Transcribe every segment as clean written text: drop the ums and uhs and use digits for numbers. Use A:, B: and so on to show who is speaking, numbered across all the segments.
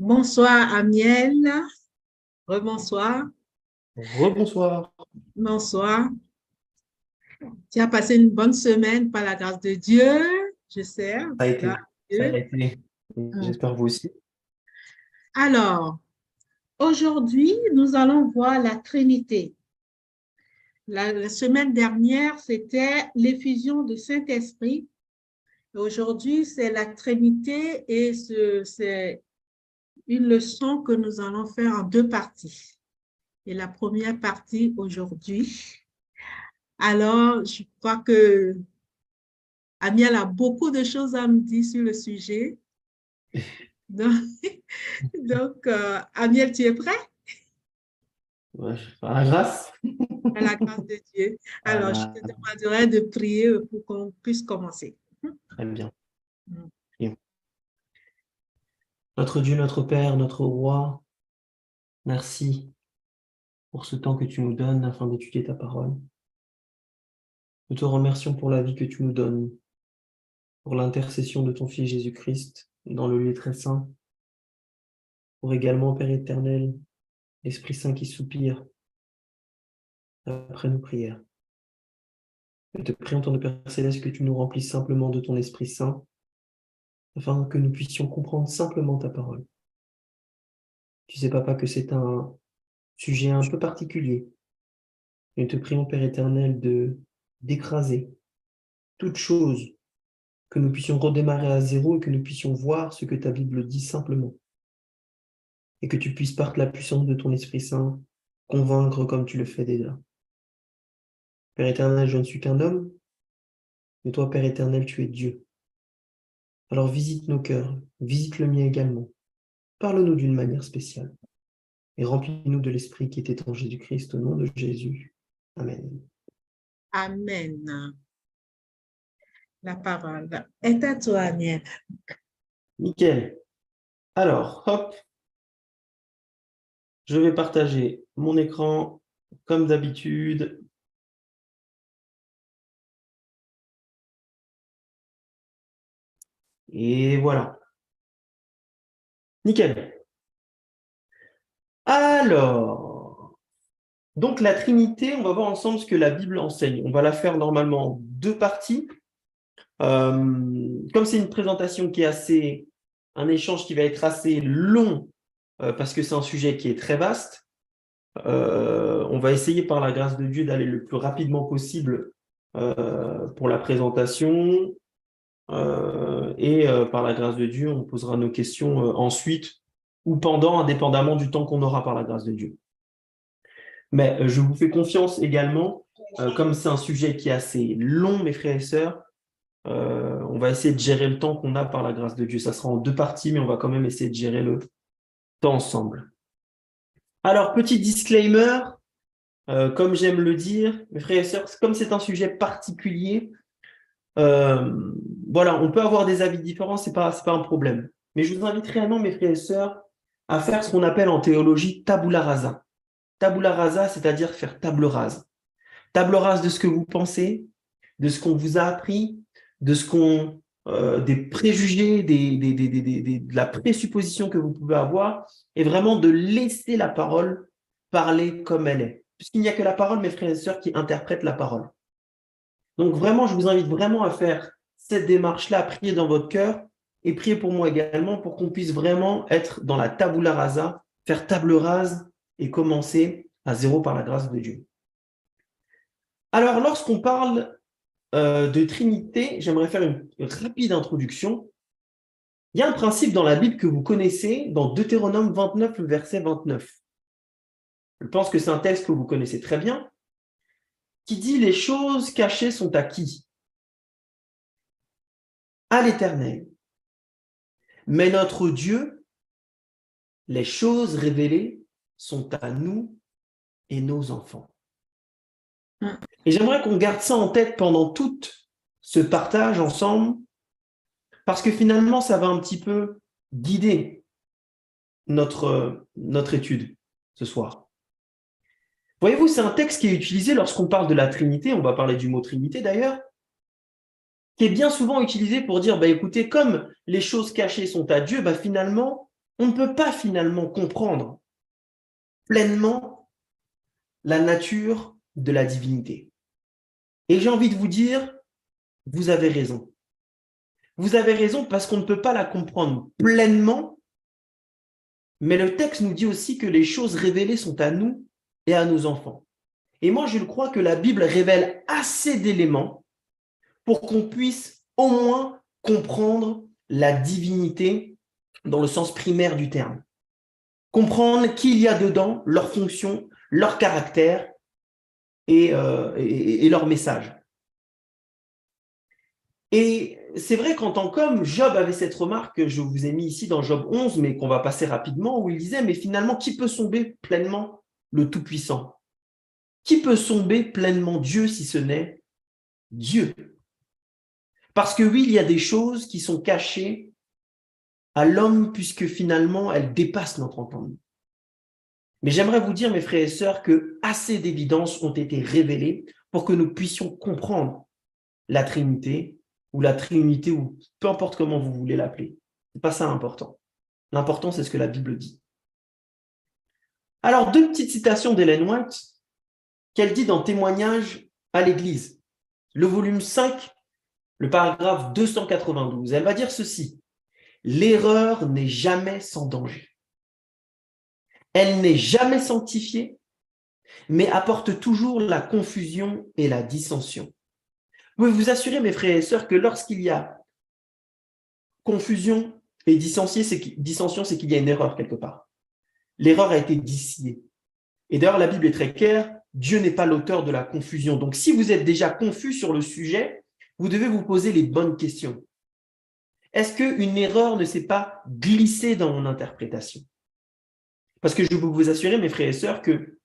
A: Bonsoir Amiel, rebonsoir,
B: Rebonsoir.
A: bonsoir. Tu as passé une bonne semaine par la grâce de Dieu, je sais,
B: Ça a
A: grâce
B: été.
A: à
B: Ça a
A: Dieu.
B: été.
A: Hum.
B: J'espère vous aussi.
A: Alors, aujourd'hui, nous allons voir la Trinité. La semaine dernière, c'était l'effusion du Saint-Esprit. Aujourd'hui, c'est la Trinité et c'est une leçon que nous allons faire en deux parties. Et la première partie aujourd'hui. Alors, je crois que Amiel a beaucoup de choses à me dire sur le sujet. Donc, Amiel, tu es prêt?
B: Ouais, à la grâce.
A: À la grâce de Dieu. Alors, je te
B: Voilà.
A: demanderai de prier pour qu'on puisse commencer.
B: Très bien. Et notre Dieu, notre Père, notre Roi, merci pour ce temps que tu nous donnes afin d'étudier ta parole. Nous te remercions pour la vie que tu nous donnes, pour l'intercession de ton Fils Jésus-Christ dans le lieu très saint, pour également, Père éternel, l'Esprit Saint qui soupire après nos prières. Nous te prions, ton Père céleste, que tu nous remplisses simplement de ton Esprit Saint, afin que nous puissions comprendre simplement ta parole. Tu sais, Papa, que c'est un sujet un peu particulier. Nous te prions, Père éternel, d'écraser toute chose, que nous puissions redémarrer à zéro et que nous puissions voir ce que ta Bible dit simplement. Et que tu puisses, par la puissance de ton Esprit Saint, convaincre comme tu le fais déjà. Père éternel, je ne suis qu'un homme, mais toi, Père éternel, tu es Dieu. Alors visite nos cœurs, visite le mien également. Parle-nous d'une manière spéciale et remplis-nous de l'Esprit qui était en Jésus-Christ, au nom de Jésus. Amen.
A: Amen. La parole est à toi, Amiel.
B: Nickel. Alors, hop, je vais partager mon écran comme d'habitude. Et voilà. Nickel. Alors, donc la Trinité, on va voir ensemble ce que la Bible enseigne. On va la faire normalement en deux parties. Comme c'est une présentation qui est un échange qui va être assez long, parce que c'est un sujet qui est très vaste, on va essayer par la grâce de Dieu d'aller le plus rapidement possible pour la présentation. Par la grâce de Dieu, on posera nos questions ensuite ou pendant, indépendamment du temps qu'on aura par la grâce de Dieu. Mais je vous fais confiance également, comme c'est un sujet qui est assez long, mes frères et sœurs, on va essayer de gérer le temps qu'on a par la grâce de Dieu. Ça sera en deux parties, mais on va quand même essayer de gérer le temps ensemble. Alors, petit disclaimer, comme j'aime le dire, mes frères et sœurs, comme c'est un sujet particulier, voilà, on peut avoir des avis différents, c'est pas un problème. Mais je vous invite réellement, mes frères et sœurs, à faire ce qu'on appelle en théologie tabula rasa. Tabula rasa, c'est-à-dire faire table rase. Table rase de ce que vous pensez, de ce qu'on vous a appris, de ce des préjugés, de la présupposition que vous pouvez avoir, et vraiment de laisser la parole parler comme elle est. Puisqu'il n'y a que la parole, mes frères et sœurs, qui interprètent la parole. Donc vraiment, je vous invite vraiment à faire cette démarche-là, à prier dans votre cœur et prier pour moi également pour qu'on puisse vraiment être dans la tabula rasa, faire table rase et commencer à zéro par la grâce de Dieu. Alors, lorsqu'on parle de Trinité, j'aimerais faire une rapide introduction. Il y a un principe dans la Bible que vous connaissez, dans Deutéronome 29, le verset 29. Je pense que c'est un texte que vous connaissez très bien, qui dit « Les choses cachées sont à qui? À l'Éternel. Mais notre Dieu, les choses révélées sont à nous et nos enfants. » Et j'aimerais qu'on garde ça en tête pendant tout ce partage ensemble, parce que finalement, ça va un petit peu guider notre étude ce soir. Voyez-vous, c'est un texte qui est utilisé lorsqu'on parle de la Trinité, on va parler du mot Trinité d'ailleurs, qui est bien souvent utilisé pour dire, écoutez, comme les choses cachées sont à Dieu, finalement, on ne peut pas finalement comprendre pleinement la nature de la divinité. Et j'ai envie de vous dire, vous avez raison. Vous avez raison parce qu'on ne peut pas la comprendre pleinement, mais le texte nous dit aussi que les choses révélées sont à nous et à nos enfants. Et moi, je crois que la Bible révèle assez d'éléments pour qu'on puisse au moins comprendre la divinité dans le sens primaire du terme. Comprendre qui il y a dedans, leur fonction, leur caractère et leur message. Et c'est vrai qu'en tant qu'homme, Job avait cette remarque que je vous ai mis ici dans Job 11, mais qu'on va passer rapidement, où il disait, mais finalement, qui peut sonder pleinement le Tout-Puissant? Qui peut sonder pleinement Dieu si ce n'est Dieu? Parce que oui, il y a des choses qui sont cachées à l'homme, puisque finalement, elles dépassent notre entendement. Mais j'aimerais vous dire, mes frères et sœurs, que assez d'évidences ont été révélées pour que nous puissions comprendre la Trinité, ou la Trinité, ou peu importe comment vous voulez l'appeler. Ce n'est pas ça l'important. L'important, c'est ce que la Bible dit. Alors, deux petites citations d'Ellen White qu'elle dit dans Témoignage à l'Église, le volume 5, le paragraphe 292. Elle va dire ceci: l'erreur n'est jamais sans danger. Elle n'est jamais sanctifiée, mais apporte toujours la confusion et la dissension. Vous pouvez vous assurer, mes frères et sœurs, que lorsqu'il y a confusion et dissension, c'est qu'il y a une erreur quelque part. L'erreur a été distillée. Et d'ailleurs, la Bible est très claire, Dieu n'est pas l'auteur de la confusion. Donc, si vous êtes déjà confus sur le sujet, vous devez vous poser les bonnes questions. Est-ce qu'une erreur ne s'est pas glissée dans mon interprétation? Parce que je peux vous assurer, mes frères et sœurs, que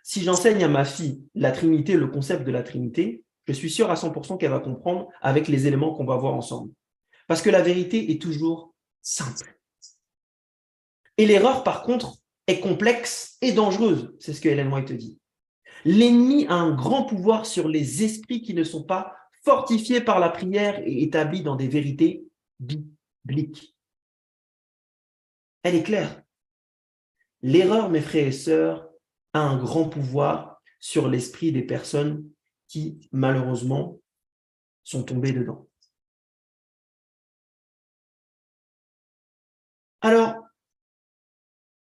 B: si j'enseigne à ma fille la Trinité, le concept de la Trinité, je suis sûr à 100% qu'elle va comprendre avec les éléments qu'on va voir ensemble. Parce que la vérité est toujours simple. Et l'erreur, par contre, est complexe et dangereuse. C'est ce que Ellen White dit. L'ennemi a un grand pouvoir sur les esprits qui ne sont pas fortifiés par la prière et établis dans des vérités bibliques. Elle est claire. L'erreur, mes frères et sœurs, a un grand pouvoir sur l'esprit des personnes qui, malheureusement, sont tombées dedans. Alors,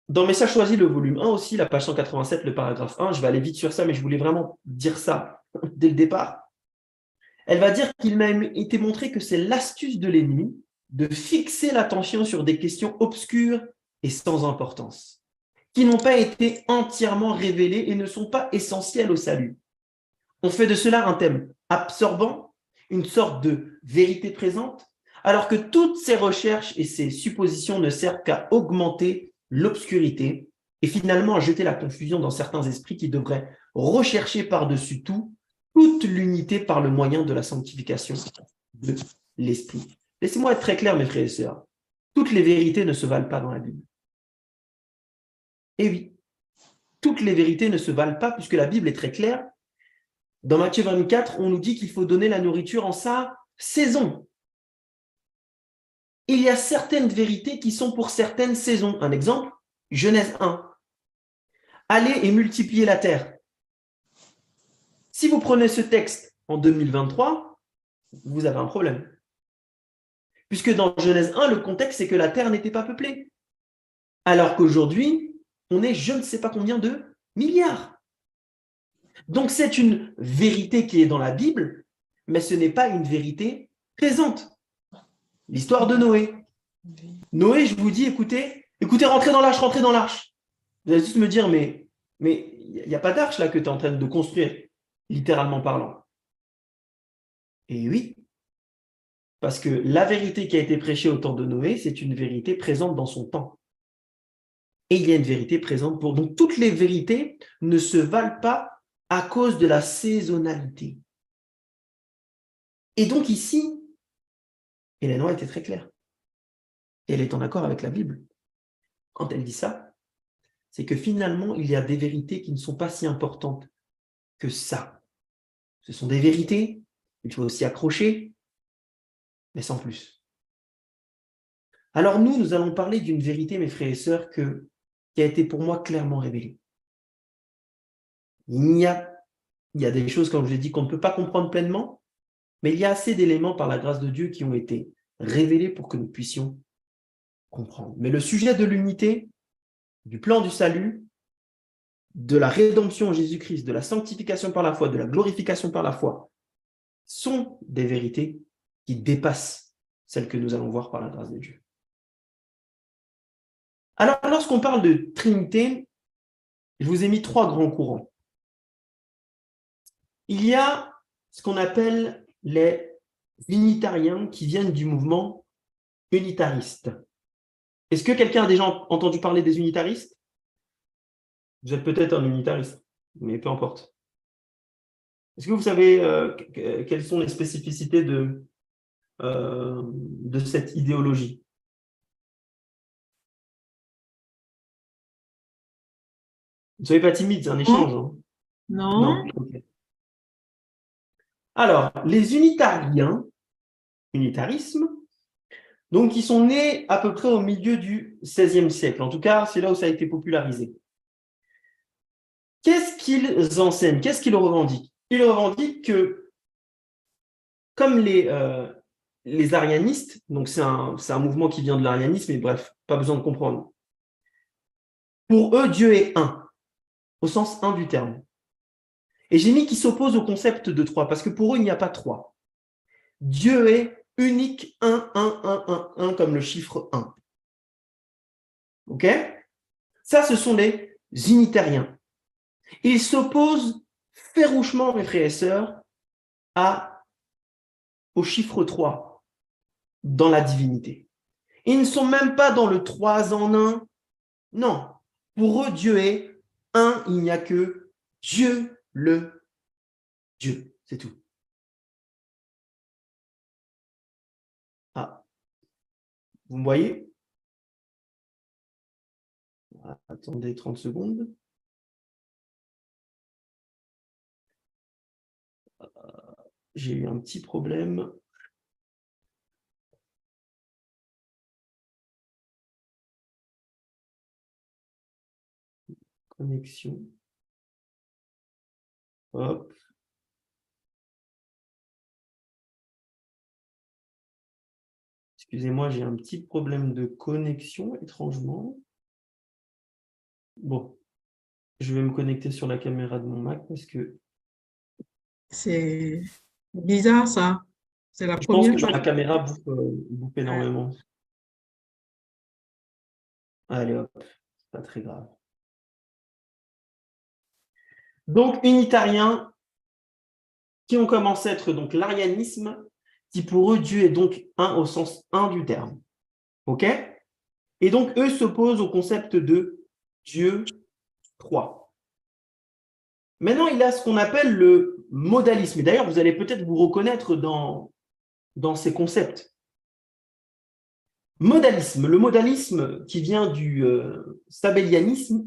B: dans Message choisi, le volume 1 aussi, la page 187, le paragraphe 1, je vais aller vite sur ça, mais je voulais vraiment dire ça dès le départ. Elle va dire qu'il m'a été montré que c'est l'astuce de l'ennemi de fixer l'attention sur des questions obscures et sans importance, qui n'ont pas été entièrement révélées et ne sont pas essentielles au salut. On fait de cela un thème absorbant, une sorte de vérité présente, alors que toutes ces recherches et ces suppositions ne servent qu'à augmenter l'obscurité et finalement à jeter la confusion dans certains esprits qui devraient rechercher par-dessus tout toute l'unité par le moyen de la sanctification de l'esprit. Laissez-moi être très clair, mes frères et sœurs. Toutes les vérités ne se valent pas dans la Bible. Et oui, toutes les vérités ne se valent pas puisque la Bible est très claire. Dans Matthieu 24, on nous dit qu'il faut donner la nourriture en sa saison. Il y a certaines vérités qui sont pour certaines saisons. Un exemple, Genèse 1. Allez et multipliez la terre. Si vous prenez ce texte en 2023, vous avez un problème. Puisque dans Genèse 1, le contexte, c'est que la terre n'était pas peuplée. Alors qu'aujourd'hui, on est je ne sais pas combien de milliards. Donc c'est une vérité qui est dans la Bible, mais ce n'est pas une vérité présente. L'histoire de Noé. Noé, je vous dis, écoutez, rentrez dans l'arche, rentrez dans l'arche. Vous allez tous me dire, mais il n'y a pas d'arche là que tu es en train de construire, littéralement parlant. Et oui, parce que la vérité qui a été prêchée au temps de Noé, c'est une vérité présente dans son temps. Et il y a une vérité présente pour... Donc, toutes les vérités ne se valent pas à cause de la saisonnalité. Et donc ici, Ellen White était très claire. Et elle est en accord avec la Bible. Quand elle dit ça, c'est que finalement, il y a des vérités qui ne sont pas si importantes que ça. Ce sont des vérités, il faut aussi accrocher, mais sans plus. Alors nous allons parler d'une vérité, mes frères et sœurs, qui a été pour moi clairement révélée. Il y a des choses, comme je l'ai dit, qu'on ne peut pas comprendre pleinement, mais il y a assez d'éléments par la grâce de Dieu qui ont été révélés pour que nous puissions comprendre. Mais le sujet de l'unité, du plan du salut, de la rédemption en Jésus-Christ, de la sanctification par la foi, de la glorification par la foi, sont des vérités qui dépassent celles que nous allons voir par la grâce de Dieu. Alors, lorsqu'on parle de Trinité, je vous ai mis 3 grands courants. Il y a ce qu'on appelle les unitariens qui viennent du mouvement unitariste. Est-ce que quelqu'un a déjà entendu parler des unitaristes? Vous êtes peut-être un unitariste, mais peu importe. Est-ce que vous savez quelles sont les spécificités de cette idéologie? Ne soyez pas timide, c'est un échange. Hein.
A: Non.
B: Okay. Alors, les unitarisme, donc ils sont nés à peu près au milieu du XVIe siècle. En tout cas, c'est là où ça a été popularisé. Qu'est-ce qu'ils enseignent? Qu'est-ce qu'ils revendiquent? Ils revendiquent que, comme les arianistes, donc c'est un mouvement qui vient de l'arianisme, mais bref, pas besoin de comprendre. Pour eux, Dieu est un, au sens un du terme. Et j'ai mis qui s'oppose au concept de trois, parce que pour eux, il n'y a pas trois. Dieu est unique, un, comme le chiffre 1. OK? Ça, ce sont les unitariens. Ils s'opposent farouchement, mes frères et sœurs, au chiffre 3 dans la divinité. Ils ne sont même pas dans le 3 en 1. Non. Pour eux, Dieu est un, il n'y a que Dieu, le Dieu. C'est tout. Ah. Vous me voyez? Attendez 30 secondes. J'ai eu un petit problème. Connexion. Hop. Excusez-moi, j'ai un petit problème de connexion, étrangement. Bon, je vais me connecter sur la caméra de mon Mac parce que...
A: C'est bizarre, ça. C'est la
B: Je pense
A: première
B: que
A: fois.
B: ma caméra bouffe énormément. Allez hop, c'est pas très grave. Donc, unitariens qui ont commencé à être donc l'arianisme, qui pour eux, Dieu est donc un au sens un du terme. OK? Et donc, eux s'opposent au concept de Dieu 3. Maintenant, il y a ce qu'on appelle le modalisme. Et d'ailleurs, vous allez peut-être vous reconnaître dans ces concepts. Modalisme, le modalisme qui vient du sabellianisme.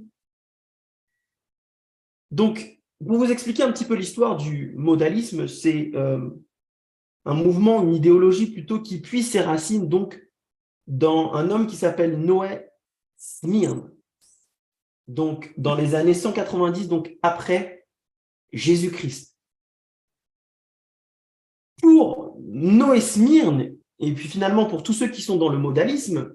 B: Donc, pour vous expliquer un petit peu l'histoire du modalisme, c'est un mouvement, une idéologie plutôt qui puise ses racines donc dans un homme qui s'appelle Noé Smyrne. Donc, dans les années 190, donc après Jésus-Christ. Pour Noé Smyrne, et puis finalement pour tous ceux qui sont dans le modalisme,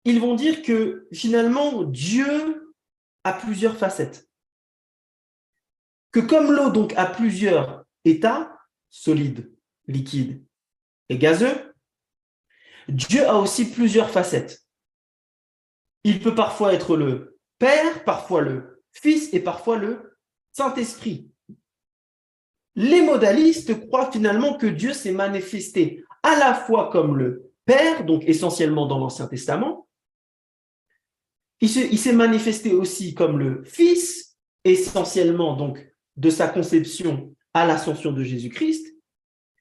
B: ils vont dire que finalement Dieu a plusieurs facettes. Que comme l'eau donc a plusieurs états, solide, liquide et gazeux, Dieu a aussi plusieurs facettes. Il peut parfois être le Père, parfois le Fils et parfois le Saint-Esprit. Les modalistes croient finalement que Dieu s'est manifesté à la fois comme le Père, donc essentiellement dans l'Ancien Testament. Il s'est manifesté aussi comme le Fils, essentiellement donc de sa conception à l'ascension de Jésus-Christ,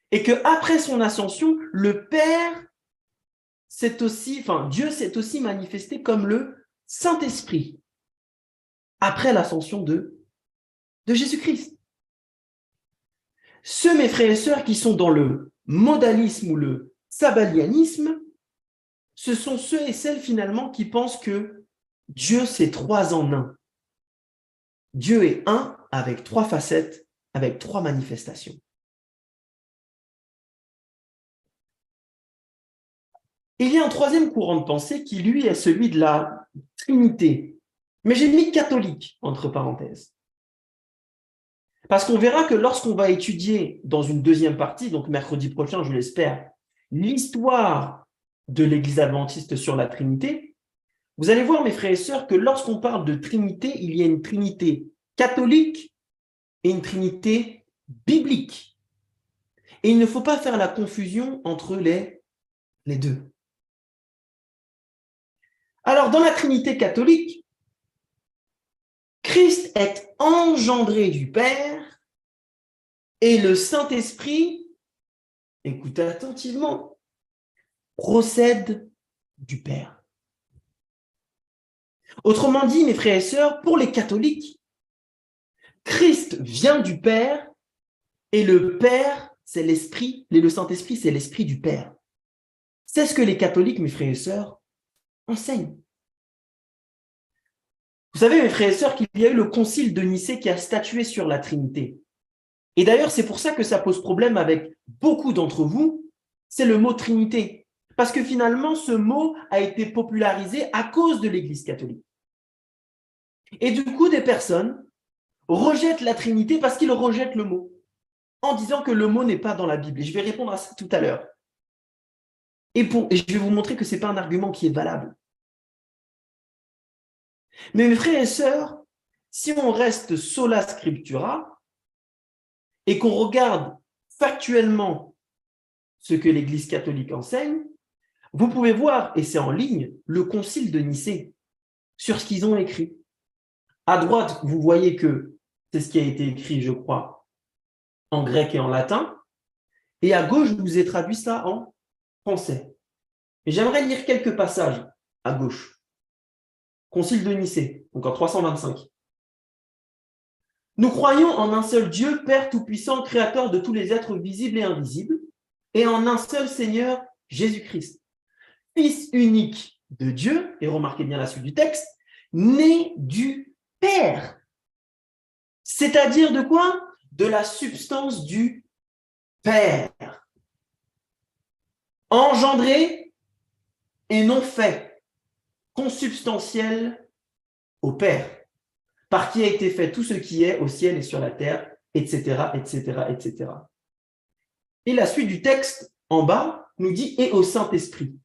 B: et qu'après son ascension, le Père Dieu s'est aussi manifesté comme le Saint-Esprit après l'ascension de Jésus-Christ. Ceux, mes frères et sœurs, qui sont dans le modalisme ou le sabellianisme, ce sont ceux et celles finalement qui pensent que Dieu, c'est 3 en 1. Dieu est un avec 3 facettes, avec 3 manifestations. Il y a un troisième courant de pensée qui, lui, est celui de la Trinité. Mais j'ai mis catholique, entre parenthèses. Parce qu'on verra que lorsqu'on va étudier dans une deuxième partie, donc mercredi prochain, je l'espère, l'histoire de l'Église adventiste sur la Trinité, vous allez voir, mes frères et sœurs, que lorsqu'on parle de Trinité, il y a une Trinité catholique et une Trinité biblique. Et il ne faut pas faire la confusion entre les deux. Alors, dans la Trinité catholique, Christ est engendré du Père et le Saint-Esprit, écoutez attentivement, procède du Père. Autrement dit, mes frères et sœurs, pour les catholiques, Christ vient du Père et le Père, c'est l'Esprit, et le Saint-Esprit, c'est l'Esprit du Père. C'est ce que les catholiques, mes frères et sœurs, enseignent. Vous savez, mes frères et sœurs, qu'il y a eu le concile de Nicée qui a statué sur la Trinité. Et d'ailleurs, c'est pour ça que ça pose problème avec beaucoup d'entre vous, c'est le mot Trinité. Parce que finalement, ce mot a été popularisé à cause de l'Église catholique. Et du coup, des personnes rejettent la Trinité parce qu'ils rejettent le mot, en disant que le mot n'est pas dans la Bible. Et je vais répondre à ça tout à l'heure. Et je vais vous montrer que ce n'est pas un argument qui est valable. Mais mes frères et sœurs, si on reste sola scriptura et qu'on regarde factuellement ce que l'Église catholique enseigne, vous pouvez voir, et c'est en ligne, le concile de Nicée sur ce qu'ils ont écrit. À droite, vous voyez que c'est ce qui a été écrit, je crois, en grec et en latin. Et à gauche, je vous ai traduit ça en français. Et j'aimerais lire quelques passages à gauche. Concile de Nicée, donc en 325. Nous croyons en un seul Dieu, Père Tout-Puissant, Créateur de tous les êtres visibles et invisibles, et en un seul Seigneur, Jésus-Christ, Fils unique de Dieu, et remarquez bien la suite du texte, né du Père. C'est-à-dire de quoi? De la substance du Père. Engendré et non fait, consubstantiel au Père, par qui a été fait tout ce qui est au ciel et sur la terre, etc., etc., etc. Et la suite du texte en bas nous dit « et au Saint-Esprit ».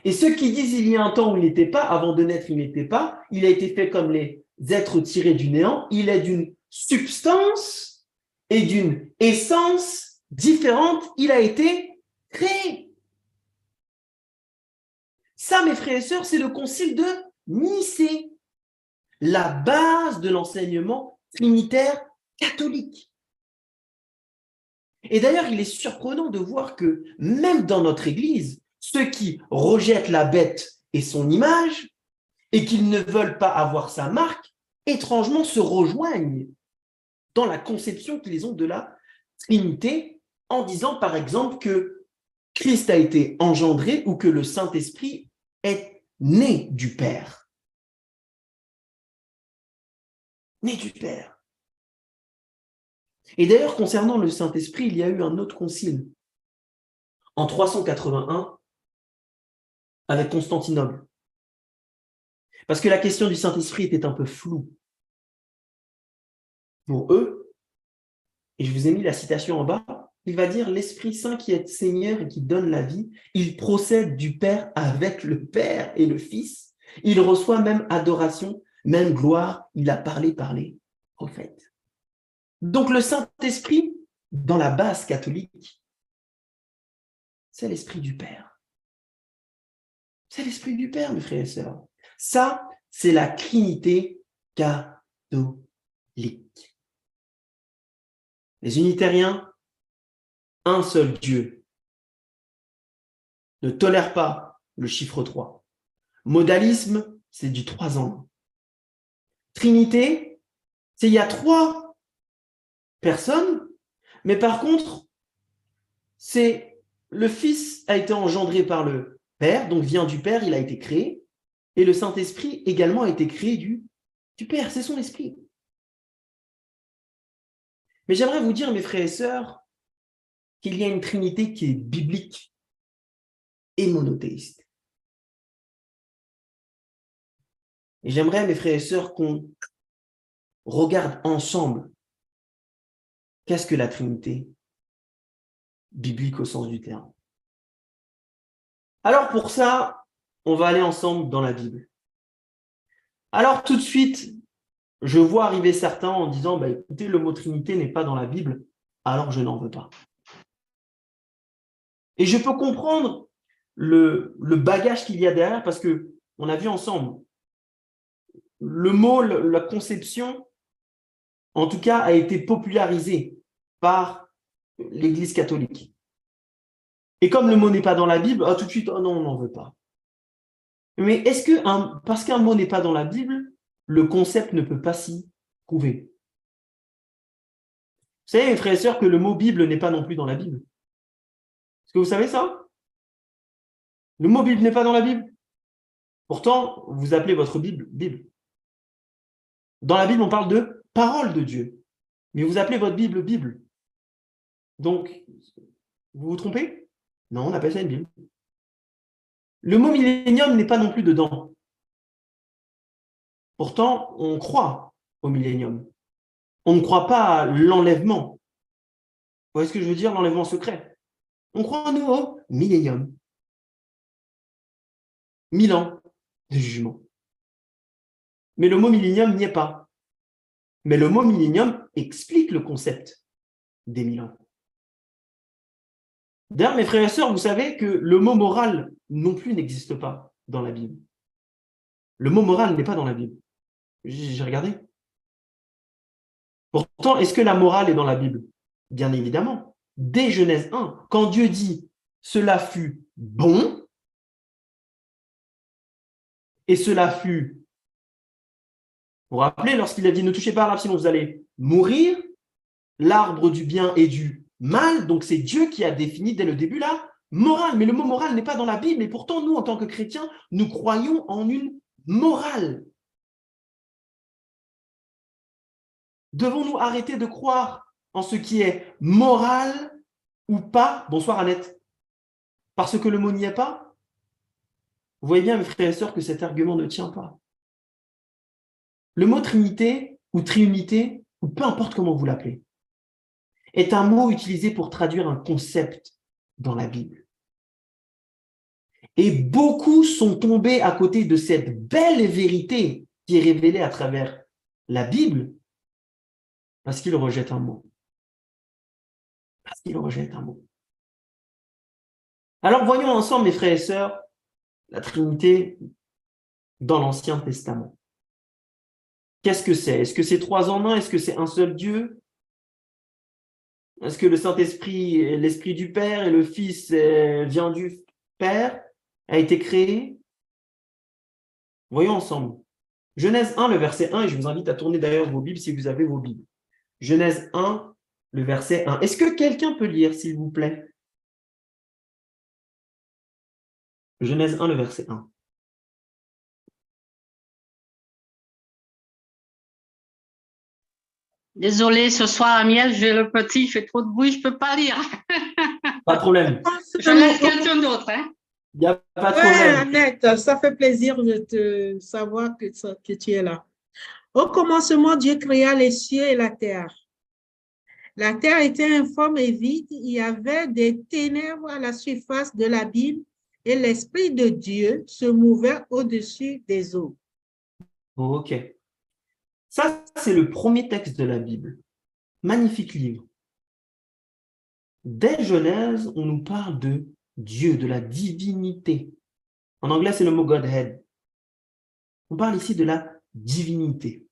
B: Et ceux qui disent il y a un temps où il n'était pas, avant de naître il n'était pas, il a été fait comme les êtres tirés du néant, il est d'une substance et d'une essence différente, il a été créé. Ça, mes frères et sœurs, c'est le concile de Nicée, la base de l'enseignement trinitaire catholique. Et d'ailleurs, il est surprenant de voir que même dans notre Église, ceux qui rejettent la bête et son image et qu'ils ne veulent pas avoir sa marque, étrangement se rejoignent dans la conception qu'ils ont de la Trinité en disant par exemple que Christ a été engendré ou que le Saint-Esprit est né du Père. Né du Père. Et d'ailleurs, concernant le Saint-Esprit, il y a eu un autre concile en 381 avec Constantinople. Parce que la question du Saint-Esprit était un peu floue pour eux. Et je vous ai mis la citation en bas. Il va dire « L'Esprit Saint qui est Seigneur et qui donne la vie, il procède du Père avec le Père et le Fils. Il reçoit même adoration, même gloire. Il a parlé par les prophètes. » Donc le Saint-Esprit, dans la base catholique, c'est l'Esprit du Père. C'est l'Esprit du Père, mes frères et sœurs. Ça, c'est la Trinité catholique. Les unitariens, un seul Dieu, ne tolèrent pas le chiffre 3. Modalisme, c'est du 3 en 1. Trinité, c'est il y a 3 personnes, mais par contre, c'est le Fils a été engendré par le Père, donc vient du Père, il a été créé, et le Saint-Esprit également a été créé du Père, c'est son esprit. Mais j'aimerais vous dire, mes frères et sœurs, qu'il y a une Trinité qui est biblique et monothéiste. Et j'aimerais, mes frères et sœurs, qu'on regarde ensemble qu'est-ce que la Trinité biblique au sens du terme. Alors pour ça, on va aller ensemble dans la Bible. Alors tout de suite, je vois arriver certains en disant, écoutez, le mot Trinité n'est pas dans la Bible, alors je n'en veux pas. Et je peux comprendre le bagage qu'il y a derrière parce que on a vu ensemble, le mot, la conception, en tout cas, a été popularisé par l'Église catholique. Et comme le mot n'est pas dans la Bible, tout de suite, oh non, on n'en veut pas. Mais est-ce que, parce qu'un mot n'est pas dans la Bible, le concept ne peut pas s'y trouver? Vous savez, mes frères et sœurs, que le mot Bible n'est pas non plus dans la Bible. Est-ce que vous savez ça? Le mot Bible n'est pas dans la Bible. Pourtant, vous appelez votre Bible Bible. Dans la Bible, on parle de parole de Dieu. Mais vous appelez votre Bible Bible. Donc, vous vous trompez? Non, on appelle ça une Bible. Le mot millénium n'est pas non plus dedans. Pourtant, on croit au millénium. On ne croit pas à l'enlèvement. Vous voyez ce que je veux dire, l'enlèvement secret? On croit, nous, au millénium. 1000 ans de jugement. Mais le mot millénium n'y est pas. Mais le mot millénium explique le concept des 1000 ans. D'ailleurs, mes frères et sœurs, vous savez que le mot moral non plus n'existe pas dans la Bible. Le mot moral n'est pas dans la Bible. J'ai regardé. Pourtant, est-ce que la morale est dans la Bible? Bien évidemment. Dès Genèse 1, quand Dieu dit « cela fut bon » et cela fut, vous vous rappelez, lorsqu'il a dit « ne touchez pas à l'arbre, sinon vous allez mourir », l'arbre du bien et du mal, donc c'est Dieu qui a défini dès le début la morale. Mais le mot morale n'est pas dans la Bible, et pourtant, nous, en tant que chrétiens, nous croyons en une morale. Devons-nous arrêter de croire en ce qui est moral ou pas? Bonsoir Annette. Parce que le mot n'y est pas? Vous voyez bien, mes frères et sœurs, que cet argument ne tient pas. Le mot Trinité ou Triunité, ou peu importe comment vous l'appelez, est un mot utilisé pour traduire un concept dans la Bible. Et beaucoup sont tombés à côté de cette belle vérité qui est révélée à travers la Bible parce qu'ils rejettent un mot. Parce qu'ils rejettent un mot. Alors voyons ensemble, mes frères et sœurs, la Trinité dans l'Ancien Testament. Qu'est-ce que c'est? Est-ce que c'est 3 en 1? Est-ce que c'est un seul Dieu? Est-ce que le Saint-Esprit est l'Esprit du Père et le Fils vient du Père, a été créé? Voyons ensemble. Genèse 1, le verset 1, et je vous invite à tourner d'ailleurs vos Bibles si vous avez vos Bibles. Genèse 1, le verset 1. Est-ce que quelqu'un peut lire, s'il vous plaît? Genèse 1, le verset 1.
C: Désolée, ce soir, Amiel, j'ai le petit, il fait trop de bruit, je ne peux pas lire.
B: Pas de problème.
C: Je laisse quelqu'un d'autre. Hein.
B: Il n'y a pas de problème.
A: Annette, ça fait plaisir de te savoir que tu es là. Au commencement, Dieu créa les cieux et la terre. La terre était informe et vide. Il y avait des ténèbres à la surface de l'abîme et l'Esprit de Dieu se mouvait au-dessus des eaux.
B: Ok. Ça, c'est le premier texte de la Bible. Magnifique livre. Dès Genèse, on nous parle de Dieu, de la divinité. En anglais, c'est le mot Godhead. On parle ici de la divinité.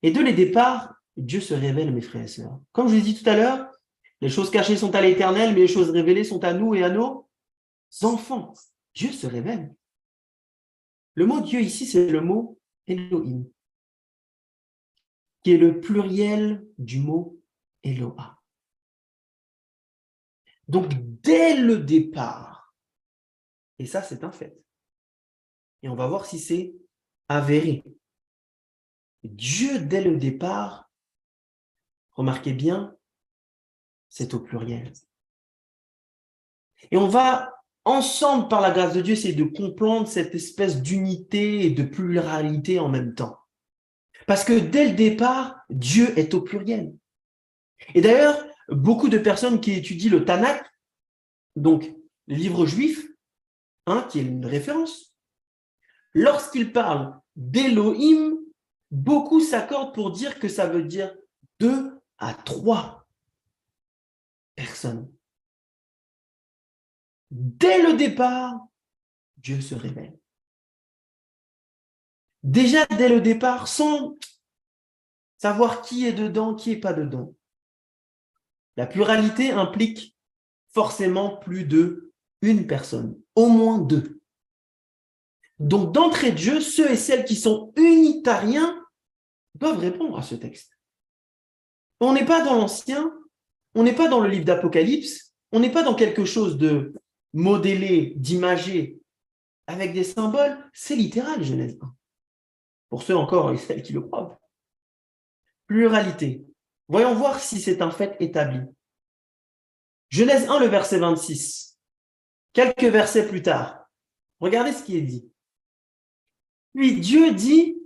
B: Et dès le départ, Dieu se révèle, mes frères et sœurs. Comme je vous ai dit tout à l'heure, les choses cachées sont à l'Éternel, mais les choses révélées sont à nous et à nos enfants. Dieu se révèle. Le mot Dieu ici, c'est le mot Elohim, qui est le pluriel du mot Eloah. Donc, dès le départ, et ça, c'est un fait, et on va voir si c'est avéré. Dieu, dès le départ, remarquez bien, c'est au pluriel. Et on va, ensemble, par la grâce de Dieu, essayer de comprendre cette espèce d'unité et de pluralité en même temps. Parce que dès le départ, Dieu est au pluriel. Et d'ailleurs, beaucoup de personnes qui étudient le Tanakh, donc le livre juif, qui est une référence, lorsqu'ils parlent d'Elohim, beaucoup s'accordent pour dire que ça veut dire 2 à 3 personnes. Dès le départ, Dieu se révèle. Déjà dès le départ, sans savoir qui est dedans, qui n'est pas dedans. La pluralité implique forcément plus de une personne, au moins 2. Donc, d'entrée de jeu, ceux et celles qui sont unitariens doivent répondre à ce texte. On n'est pas dans l'Ancien, on n'est pas dans le livre d'Apocalypse, on n'est pas dans quelque chose de modélé, d'imagé, avec des symboles, c'est littéral, Genèse 1. Pour ceux encore et celles qui le croient. Pluralité. Voyons voir si c'est un fait établi. Genèse 1, le verset 26. Quelques versets plus tard, regardez ce qui est dit. Puis Dieu dit,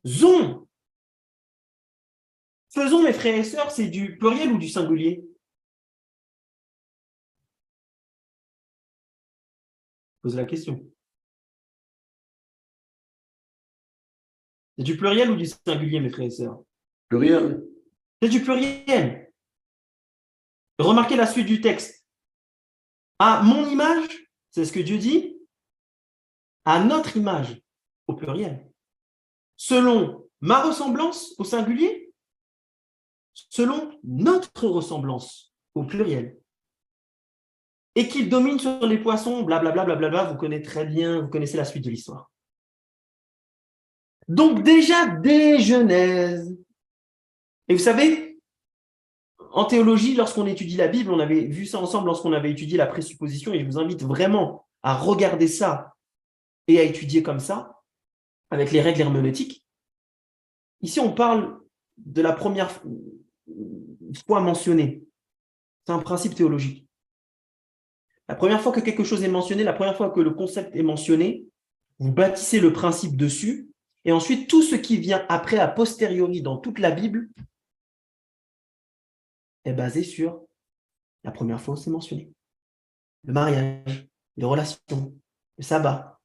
B: faisons. Faisons, mes frères et sœurs, c'est du pluriel ou du singulier? Pose la question. C'est du pluriel ou du singulier, mes frères et sœurs?
D: Pluriel.
B: C'est du pluriel. Remarquez la suite du texte. À mon image, c'est ce que Dieu dit, à notre image, au pluriel. Selon ma ressemblance, au singulier, selon notre ressemblance, au pluriel. Et qu'il domine sur les poissons, blablabla, blablabla, vous connaissez la suite de l'histoire. Donc déjà, dès Genèse, et vous savez, en théologie, lorsqu'on étudie la Bible, on avait vu ça ensemble lorsqu'on avait étudié la présupposition, et je vous invite vraiment à regarder ça et à étudier comme ça, avec les règles herméneutiques. Ici, on parle de la première fois mentionnée. C'est un principe théologique. La première fois que quelque chose est mentionné, la première fois que le concept est mentionné, vous bâtissez le principe dessus, et ensuite, tout ce qui vient après, a posteriori, dans toute la Bible, est basé sur la première fois où c'est mentionné. Le mariage, les relations, le sabbat,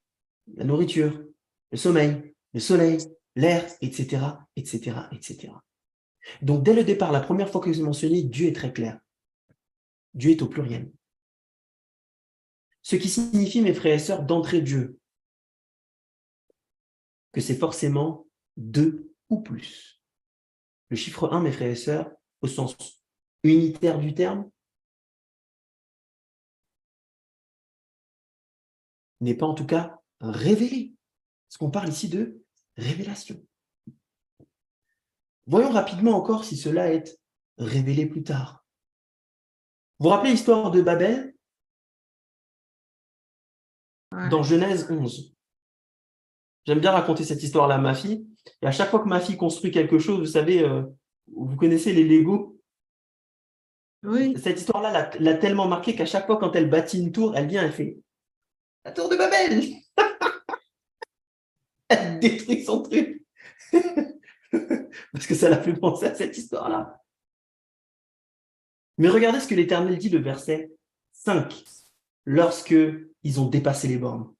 B: la nourriture, le sommeil, le soleil, l'air, etc., etc., etc. Donc, dès le départ, la première fois que c'est mentionné, Dieu est très clair. Dieu est au pluriel. Ce qui signifie, mes frères et sœurs, d'entrée de jeu, que c'est forcément 2 ou plus. Le chiffre 1, mes frères et sœurs, au sens unitaire du terme, n'est pas en tout cas révélé. Parce qu'on parle ici de révélation. Voyons rapidement encore si cela est révélé plus tard. Vous vous rappelez l'histoire de Babel dans Genèse 11. J'aime bien raconter cette histoire-là à ma fille. Et à chaque fois que ma fille construit quelque chose, vous savez, vous connaissez les Legos.
A: Oui.
B: Cette histoire-là l'a tellement marquée qu'à chaque fois quand elle bâtit une tour, elle vient, elle fait la tour de Babel. Elle détruit son truc. Parce que ça l'a fait penser à cette histoire-là. Mais regardez ce que l'Éternel dit, le verset 5, lorsque ils ont dépassé les bornes.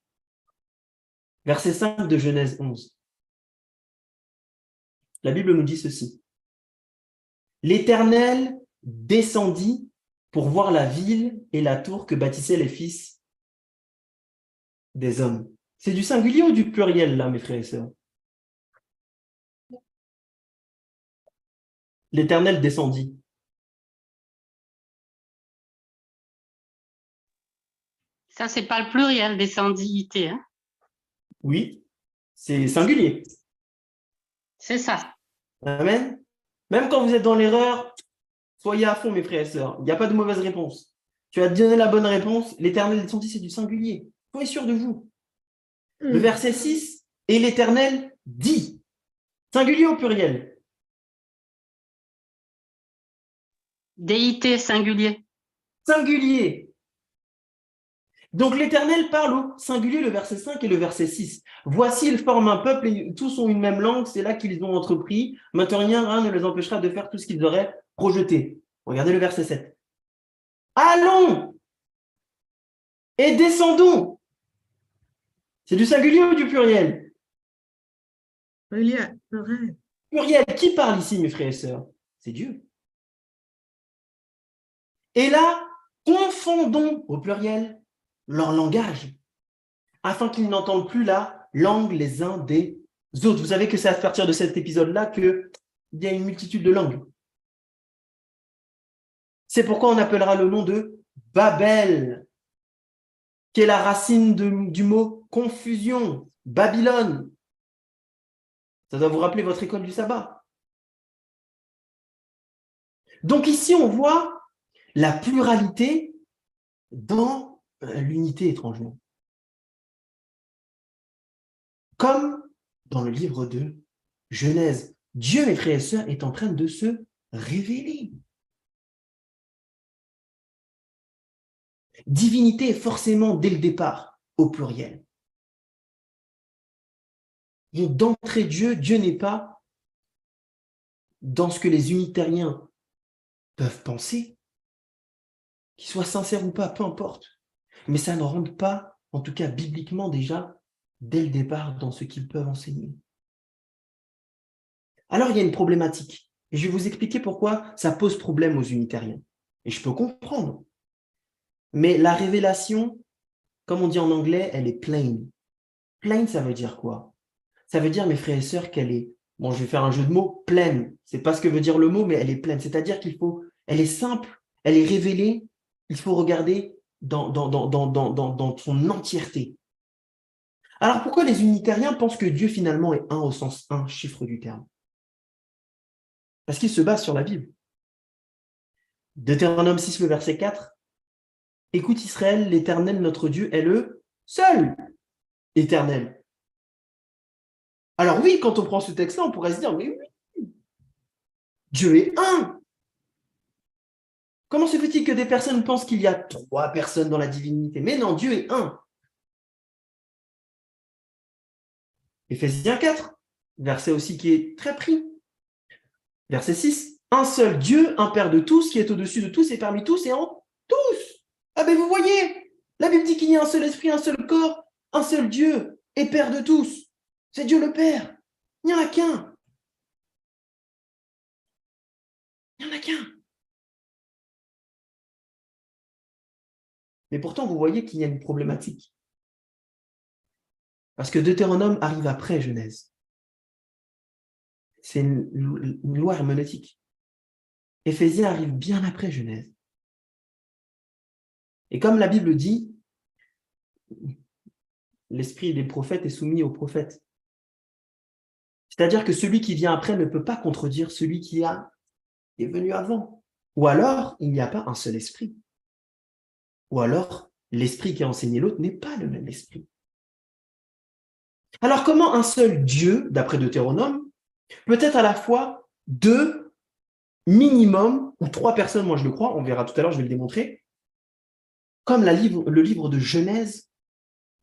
B: Verset 5 de Genèse 11. La Bible nous dit ceci. L'Éternel descendit pour voir la ville et la tour que bâtissaient les fils des hommes. C'est du singulier ou du pluriel, là, mes frères et sœurs? L'Éternel descendit.
C: Ça, c'est pas le pluriel, descendité. Hein?
B: Oui, c'est singulier.
C: C'est ça.
B: Amen. Même quand vous êtes dans l'erreur, Soyez à fond, mes frères et sœurs. Il n'y a pas de mauvaise réponse. Tu as donné la bonne réponse. L'Éternel descendit, c'est du singulier. Soyez sûr de vous. Le verset 6, et l'Éternel dit. Singulier au pluriel.
C: Déité singulier.
B: Singulier. Donc l'Éternel parle au singulier, le verset 5 et le verset 6. Voici, ils forment un peuple et tous ont une même langue, c'est là qu'ils ont entrepris. Maintenant, rien ne les empêchera de faire tout ce qu'ils auraient projeté. Regardez le verset 7. Allons et descendons. C'est du singulier ou du pluriel?
A: Pluriel.
B: Pluriel. Qui parle ici, mes frères et sœurs? C'est Dieu. Et là, confondons au pluriel leur langage, afin qu'ils n'entendent plus la langue les uns des autres. Vous savez que c'est à partir de cet épisode-là qu'il y a une multitude de langues. C'est pourquoi on appellera le nom de Babel, qui est la racine du mot confusion, Babylone. Ça doit vous rappeler votre école du sabbat. Donc ici, on voit la pluralité dans l'unité étrangement. Comme dans le livre de Genèse, Dieu, mes frères et sœurs, est en train de se révéler. Divinité est forcément, dès le départ, au pluriel. Donc, d'entrée Dieu n'est pas dans ce que les unitariens peuvent penser, qu'ils soient sincères ou pas, peu importe. Mais ça ne rentre pas, en tout cas bibliquement déjà, dès le départ, dans ce qu'ils peuvent enseigner. Alors, il y a une problématique. Et je vais vous expliquer pourquoi ça pose problème aux unitariens. Et je peux comprendre. Mais la révélation, comme on dit en anglais, elle est plain. Plain, ça veut dire quoi? Ça veut dire, mes frères et sœurs, qu'elle est, bon, je vais faire un jeu de mots, pleine. C'est pas ce que veut dire le mot, mais elle est pleine. C'est-à-dire elle est simple, elle est révélée, il faut regarder dans son entièreté. Alors, pourquoi les unitariens pensent que Dieu, finalement, est un au sens un, chiffre du terme? Parce qu'ils se basent sur la Bible. Deutéronome 6, le verset 4. Écoute Israël, l'Éternel, notre Dieu, est le seul Éternel. Alors oui, quand on prend ce texte-là, on pourrait se dire, mais oui, Dieu est un. Comment se fait-il que des personnes pensent qu'il y a 3 personnes dans la divinité? Mais non, Dieu est un. Éphésiens 4, verset aussi qui est très pris. Verset 6, un seul Dieu, un Père de tous, qui est au-dessus de tous et parmi tous et en tous. Ah ben vous voyez, la Bible dit qu'il y a un seul esprit, un seul corps, un seul Dieu et Père de tous. C'est Dieu le Père. Il n'y en a qu'un. Il n'y en a qu'un. Mais pourtant, vous voyez qu'il y a une problématique. Parce que Deutéronome arrive après Genèse. C'est une loi herméneutique. Éphésiens arrive bien après Genèse. Et comme la Bible dit, l'esprit des prophètes est soumis aux prophètes. C'est-à-dire que celui qui vient après ne peut pas contredire celui qui est venu avant. Ou alors, il n'y a pas un seul esprit. Ou alors, l'esprit qui a enseigné l'autre n'est pas le même esprit. Alors, comment un seul Dieu, d'après Deutéronome, peut être à la fois 2 minimum, ou 3 personnes, moi je le crois, on verra tout à l'heure, je vais le démontrer, comme le livre de Genèse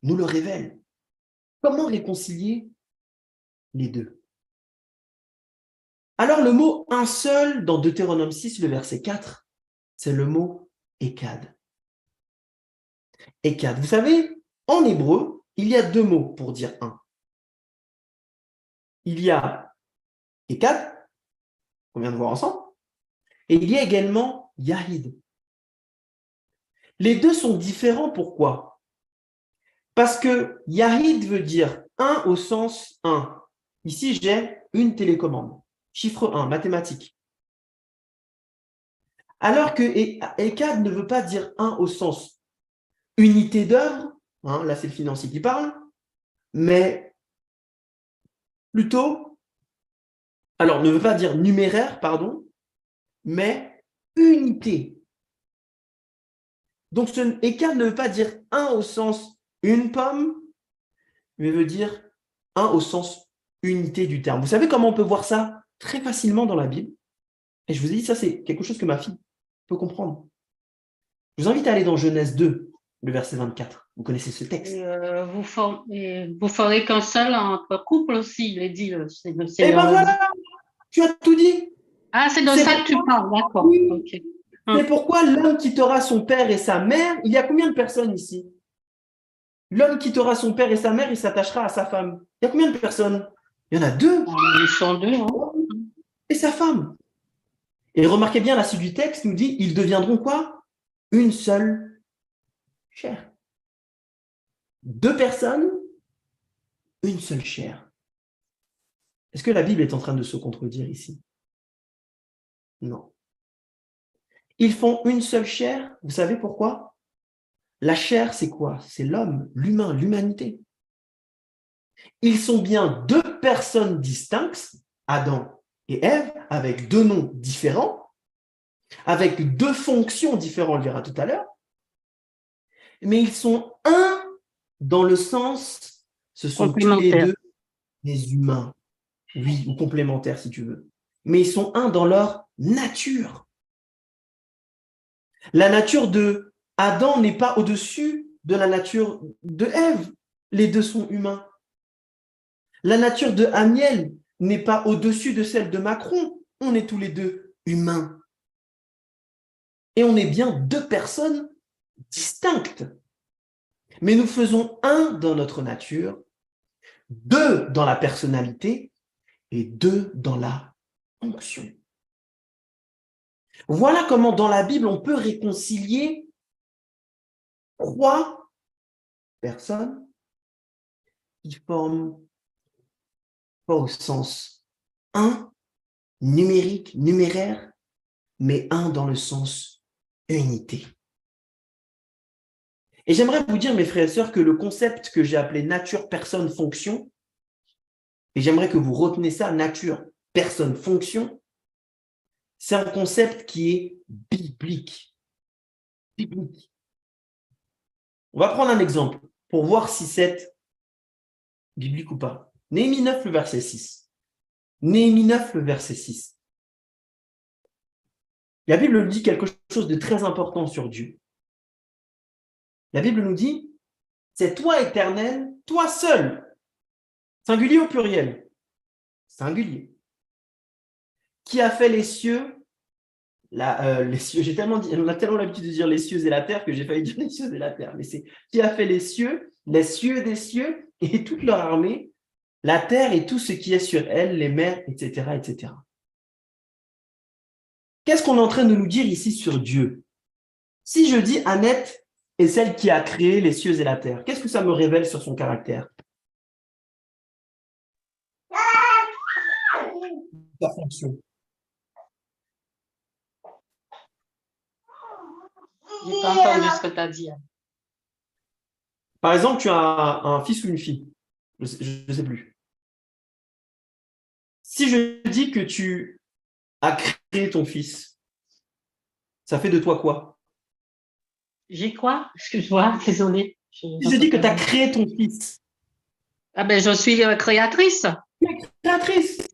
B: nous le révèle. Comment réconcilier les deux? Alors, le mot un seul dans Deutéronome 6, le verset 4, c'est le mot Echad. Echad. Vous savez, en hébreu, il y a 2 mots pour dire un. Il y a Echad, qu'on vient de voir ensemble, et il y a également Yahid. Les 2 sont différents, pourquoi? Parce que Yahid veut dire un au sens 1. Ici, j'ai une télécommande. Chiffre 1, mathématiques. Alors que Echad ne veut pas dire un au sens unité d'œuvre, hein, là c'est le financier qui parle, mais plutôt, alors ne veut pas dire numéraire, pardon, mais unité. Donc, ce écart ne veut pas dire un au sens une pomme, mais veut dire un au sens unité du terme. Vous savez comment on peut voir ça très facilement dans la Bible? Et je vous ai dit, ça, c'est quelque chose que ma fille peut comprendre. Je vous invite à aller dans Genèse 2, le verset 24. Vous connaissez ce texte.
C: Vous ferez qu'un seul entre couples aussi, il est dit.
B: Eh bien voilà, tu as tout dit.
C: Ah, c'est de ça que tu parles, d'accord.
B: Oui.
C: Okay.
B: C'est pourquoi l'homme quittera son père et sa mère. Il y a combien de personnes ici? L'homme quittera son père et sa mère, il s'attachera à sa femme. Il y a combien de personnes? Il y en a deux.
C: Ils sont deux. Hein?
B: Et sa femme. Et remarquez bien, la suite du texte nous dit, ils deviendront quoi? Une seule chair. Deux personnes, une seule chair. Est-ce que la Bible est en train de se contredire ici? Non. Ils font une seule chair. Vous savez pourquoi? La chair, c'est quoi? C'est l'homme, l'humain, l'humanité. Ils sont bien deux personnes distinctes, Adam et Ève, avec deux noms différents, avec deux fonctions différentes, on le verra tout à l'heure, mais ils sont un dans le sens, ce sont tous les deux des humains, oui, ou complémentaires si tu veux, mais ils sont un dans leur nature. La nature de Adam n'est pas au-dessus de la nature de Ève, les deux sont humains. La nature de Amiel n'est pas au-dessus de celle de Macron. On est tous les deux humains. Et on est bien deux personnes distinctes. Mais nous faisons un dans notre nature, deux dans la personnalité et deux dans la fonction. Voilà comment dans la Bible on peut réconcilier trois personnes qui forment pas au sens un, numérique, numéraire, mais un dans le sens unité. Et j'aimerais vous dire, mes frères et sœurs, que le concept que j'ai appelé nature, personne, fonction, et j'aimerais que vous retenez ça, nature, personne, fonction, c'est un concept qui est biblique. Biblique. On va prendre un exemple pour voir si c'est biblique ou pas. Néhémie 9, le verset 6. Néhémie 9, le verset 6. La Bible nous dit quelque chose de très important sur Dieu. La Bible nous dit, c'est toi, Éternel, toi seul, singulier au pluriel, singulier, qui a fait les cieux, les cieux, on a tellement l'habitude de dire les cieux et la terre que j'ai failli dire les cieux et la terre, mais c'est qui a fait les cieux des cieux et toute leur armée, la terre et tout ce qui est sur elle, les mers, etc., etc. Qu'est-ce qu'on est en train de nous dire ici sur Dieu? Si je dis Annette est celle qui a créé les cieux et la terre, qu'est-ce que ça me révèle sur son caractère? Sa fonction.
C: Je n'ai pas entendu ce que tu as dit.
B: Par exemple, tu as un fils ou une fille. Je ne sais plus. Si je dis que tu as créé ton fils, ça fait de toi quoi?
C: J'ai quoi? Excuse-moi, désolée.
B: Si je dis que tu as créé ton fils.
C: Ah ben, je suis créatrice.
B: Créatrice.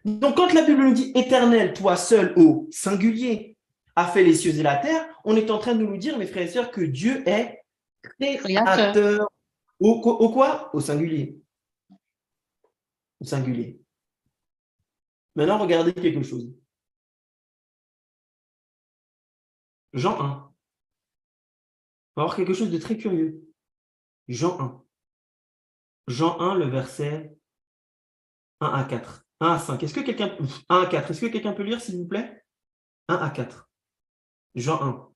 B: Donc, quand la Bible nous dit éternel, toi seul au singulier, a fait les cieux et la terre, on est en train de nous dire, mes frères et sœurs, que Dieu est créateur. Au quoi? Au singulier. Au singulier. Maintenant, regardez quelque chose. Jean 1. On va voir quelque chose de très curieux. Jean 1. Jean 1, le verset 1 à 4. 1 à 5. 1 à 4. Est-ce que quelqu'un peut lire, s'il vous plaît? 1 à 4. Jean 1.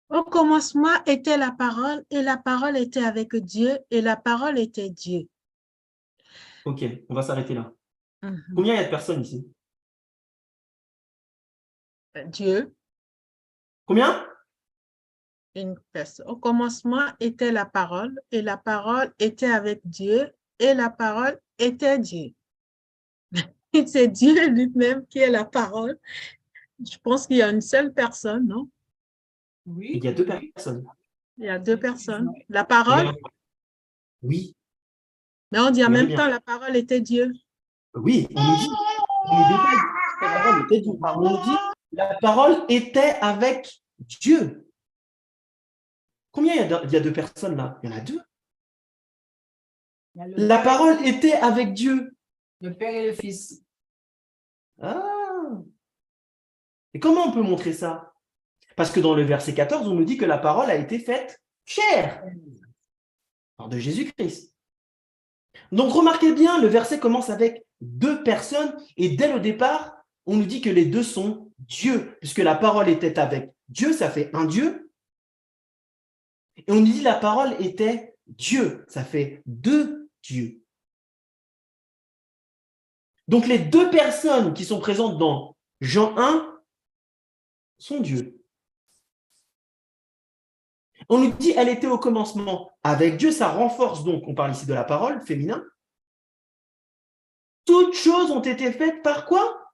A: Au commencement était la parole, et la parole était avec Dieu, et la parole était Dieu.
B: Ok, on va s'arrêter là. Combien il y a de personnes ici?
A: Dieu.
B: Combien?
A: Une personne. Au commencement était la parole, et la parole était avec Dieu, et la parole était Dieu. c'est Dieu lui-même qui est la parole. Je pense qu'il y a une seule personne, non?
B: Il y a deux personnes.
A: Il y a deux personnes. La parole,
B: Regardez. Oui,
A: mais on dit en
B: regardez
A: même
B: bien.
A: temps, la parole était Dieu.
B: Oui, on nous détaille que la parole était Dieu. On nous dit la parole était avec Dieu. Combien il y a deux personnes là? Il y en a deux. La parole était avec Dieu.
D: Le Père et le Fils.
B: Ah. Et comment on peut montrer ça? Parce que dans le verset 14, on nous dit que la parole a été faite chair. Par de Jésus-Christ. Donc remarquez bien, le verset commence avec deux personnes et dès le départ, on nous dit que les deux sont Dieu, puisque la parole était avec Dieu, ça fait un Dieu. Et on nous dit la parole était Dieu, ça fait deux dieux. Donc les deux personnes qui sont présentes dans Jean 1 sont Dieu. On nous dit elle était au commencement avec Dieu, ça renforce donc, on parle ici de la parole féminin. Toutes choses ont été faites par quoi?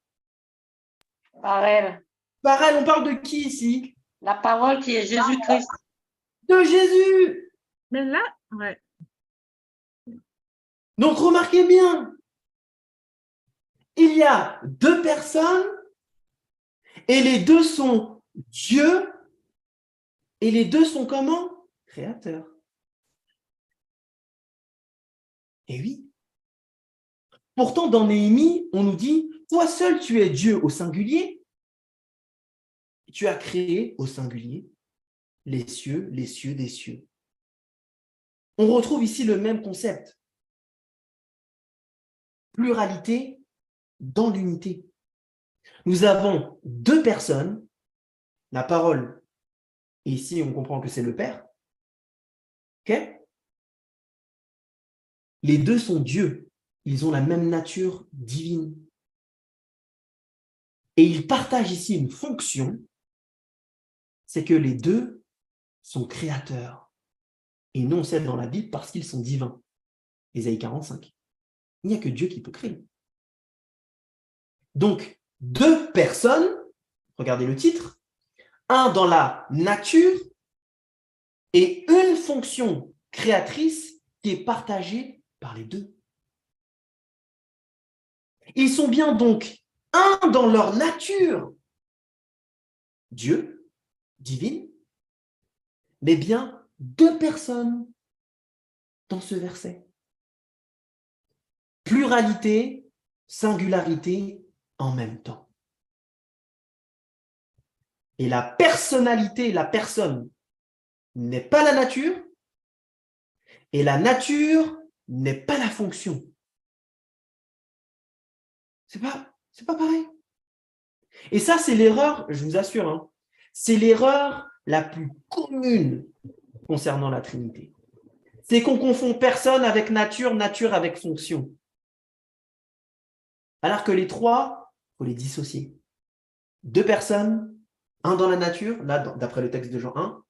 C: Par elle.
B: Par elle, on parle de qui ici?
C: La parole qui est Jésus-Christ.
B: De Jésus.
A: Mais là, ouais.
B: Donc remarquez bien, il y a deux personnes et les deux sont Dieu et les deux sont comment? Créateurs. Et oui. Pourtant, dans Néhémie, on nous dit, toi seul tu es Dieu au singulier, tu as créé au singulier les cieux des cieux. On retrouve ici le même concept. Pluralité dans l'unité. Nous avons deux personnes, la parole, et ici on comprend que c'est le Père. Okay? Les deux sont Dieu, ils ont la même nature divine. Et ils partagent ici une fonction, c'est que les deux sont créateurs. Et non, c'est dans la Bible parce qu'ils sont divins. Ésaïe 45. Il n'y a que Dieu qui peut créer. Donc, deux personnes, regardez le titre, un dans la nature et une fonction créatrice qui est partagée par les deux. Ils sont bien donc un dans leur nature, Dieu, divine, mais bien deux personnes dans ce verset. Pluralité, singularité en même temps. Et la personnalité, la personne n'est pas la nature, et la nature n'est pas la fonction. C'est pas pareil. Et ça, c'est l'erreur, je vous assure, hein, c'est l'erreur la plus commune concernant la Trinité. C'est qu'on confond personne avec nature, nature avec fonction. Alors que les trois, il faut les dissocier. Deux personnes, un dans la nature, là, d'après le texte de Jean 1,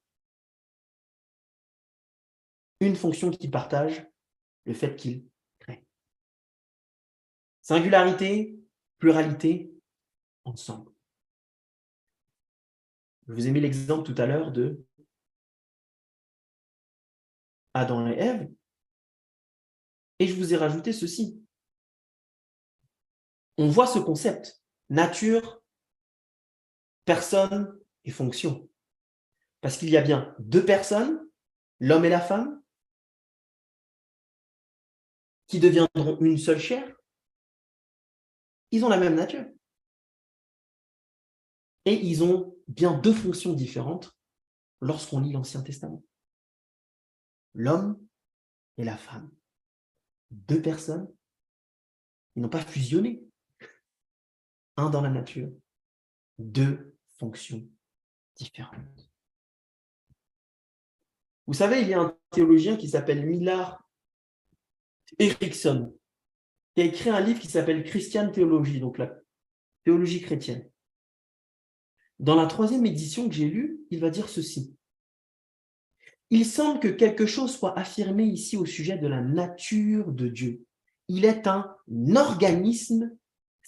B: une fonction qui partage le fait qu'ils créent. Singularité, pluralité, ensemble. Je vous ai mis l'exemple tout à l'heure de Adam et Ève, et je vous ai rajouté ceci. On voit ce concept, nature, personne et fonction. Parce qu'il y a bien deux personnes, l'homme et la femme, qui deviendront une seule chair. Ils ont la même nature. Et ils ont bien deux fonctions différentes lorsqu'on lit l'Ancien Testament. L'homme et la femme. Deux personnes, ils n'ont pas fusionné. Un dans la nature, deux fonctions différentes. Vous savez, il y a un théologien qui s'appelle Millard Erickson, qui a écrit un livre qui s'appelle Christian Theology, donc la théologie chrétienne. Dans la 3e édition que j'ai lue, il va dire ceci. Il semble que quelque chose soit affirmé ici au sujet de la nature de Dieu. Il est un organisme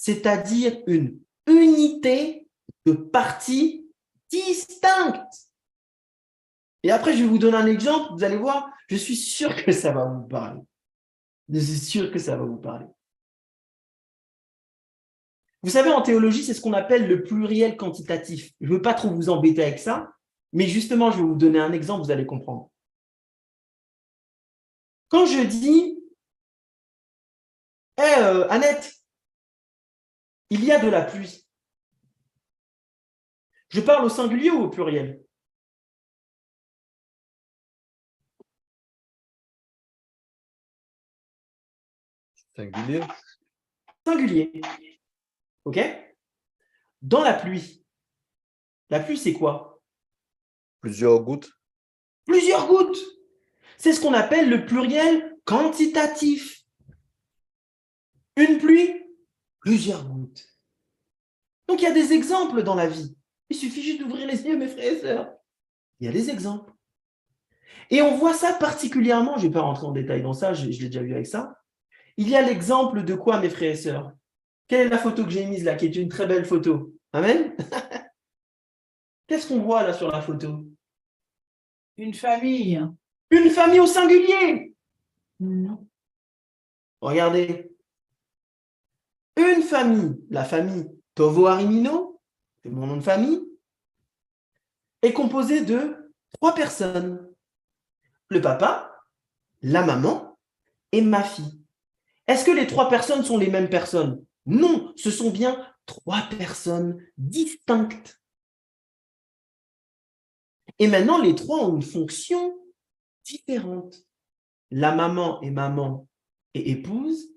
B: c'est-à-dire une unité de parties distinctes. Et après, je vais vous donner un exemple, vous allez voir, je suis sûr que ça va vous parler. Je suis sûr que ça va vous parler. Vous savez, en théologie, c'est ce qu'on appelle le pluriel quantitatif. Je ne veux pas trop vous embêter avec ça, mais justement, je vais vous donner un exemple, vous allez comprendre. Quand je dis « Hey, Annette, il y a de la pluie », je parle au singulier ou au pluriel?
E: Singulier.
B: Singulier. OK? Dans la pluie, c'est quoi?
E: Plusieurs gouttes.
B: Plusieurs gouttes. C'est ce qu'on appelle le pluriel quantitatif. Une pluie, plusieurs gouttes. Donc, il y a des exemples dans la vie. Il suffit juste d'ouvrir les yeux, mes frères et sœurs. Il y a des exemples. Et on voit ça particulièrement, je ne vais pas rentrer en détail dans ça, je l'ai déjà vu avec ça. Il y a l'exemple de quoi, mes frères et sœurs? Quelle est la photo que j'ai mise là, qui est une très belle photo? Amen. Qu'est-ce qu'on voit là sur la photo?
D: Une famille.
B: Une famille au singulier.
D: Non.
B: Regardez. Une famille, la famille Tovo Arimino, c'est mon nom de famille, est composée de 3 personnes. Le papa, la maman et ma fille. Est-ce que les 3 personnes sont les mêmes personnes? Non, ce sont bien 3 personnes distinctes. Et maintenant, les 3 ont une fonction différente. La maman est maman et épouse.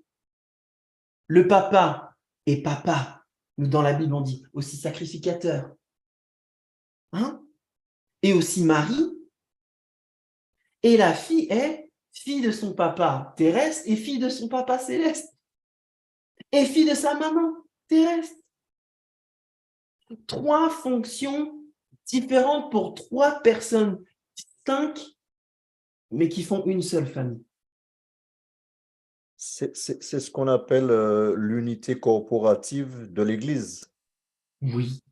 B: Le papa est papa. Nous, dans la Bible, on dit aussi sacrificateur. Hein? Et aussi mari. Et la fille est fille de son papa terrestre et fille de son papa céleste. Et fille de sa maman terrestre. 3 fonctions différentes pour 3 personnes distinctes, mais qui font une seule famille.
E: C'est ce qu'on appelle l'unité corporative de l'Église.
B: Oui.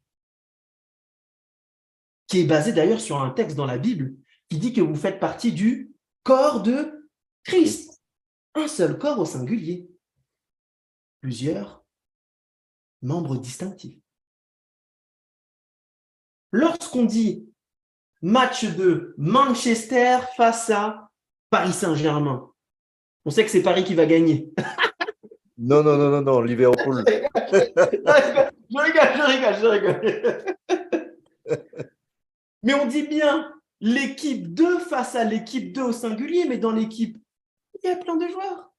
B: Qui est basé d'ailleurs sur un texte dans la Bible qui dit que vous faites partie du corps de Christ. Un seul corps au singulier. Plusieurs membres distinctifs. Lorsqu'on dit match de Manchester face à Paris Saint-Germain, on sait que c'est Paris qui va gagner.
E: Non, Liverpool.
B: Je rigole. Mais on dit bien l'équipe 2 face à l'équipe 2 au singulier, mais dans l'équipe, il y a plein de joueurs.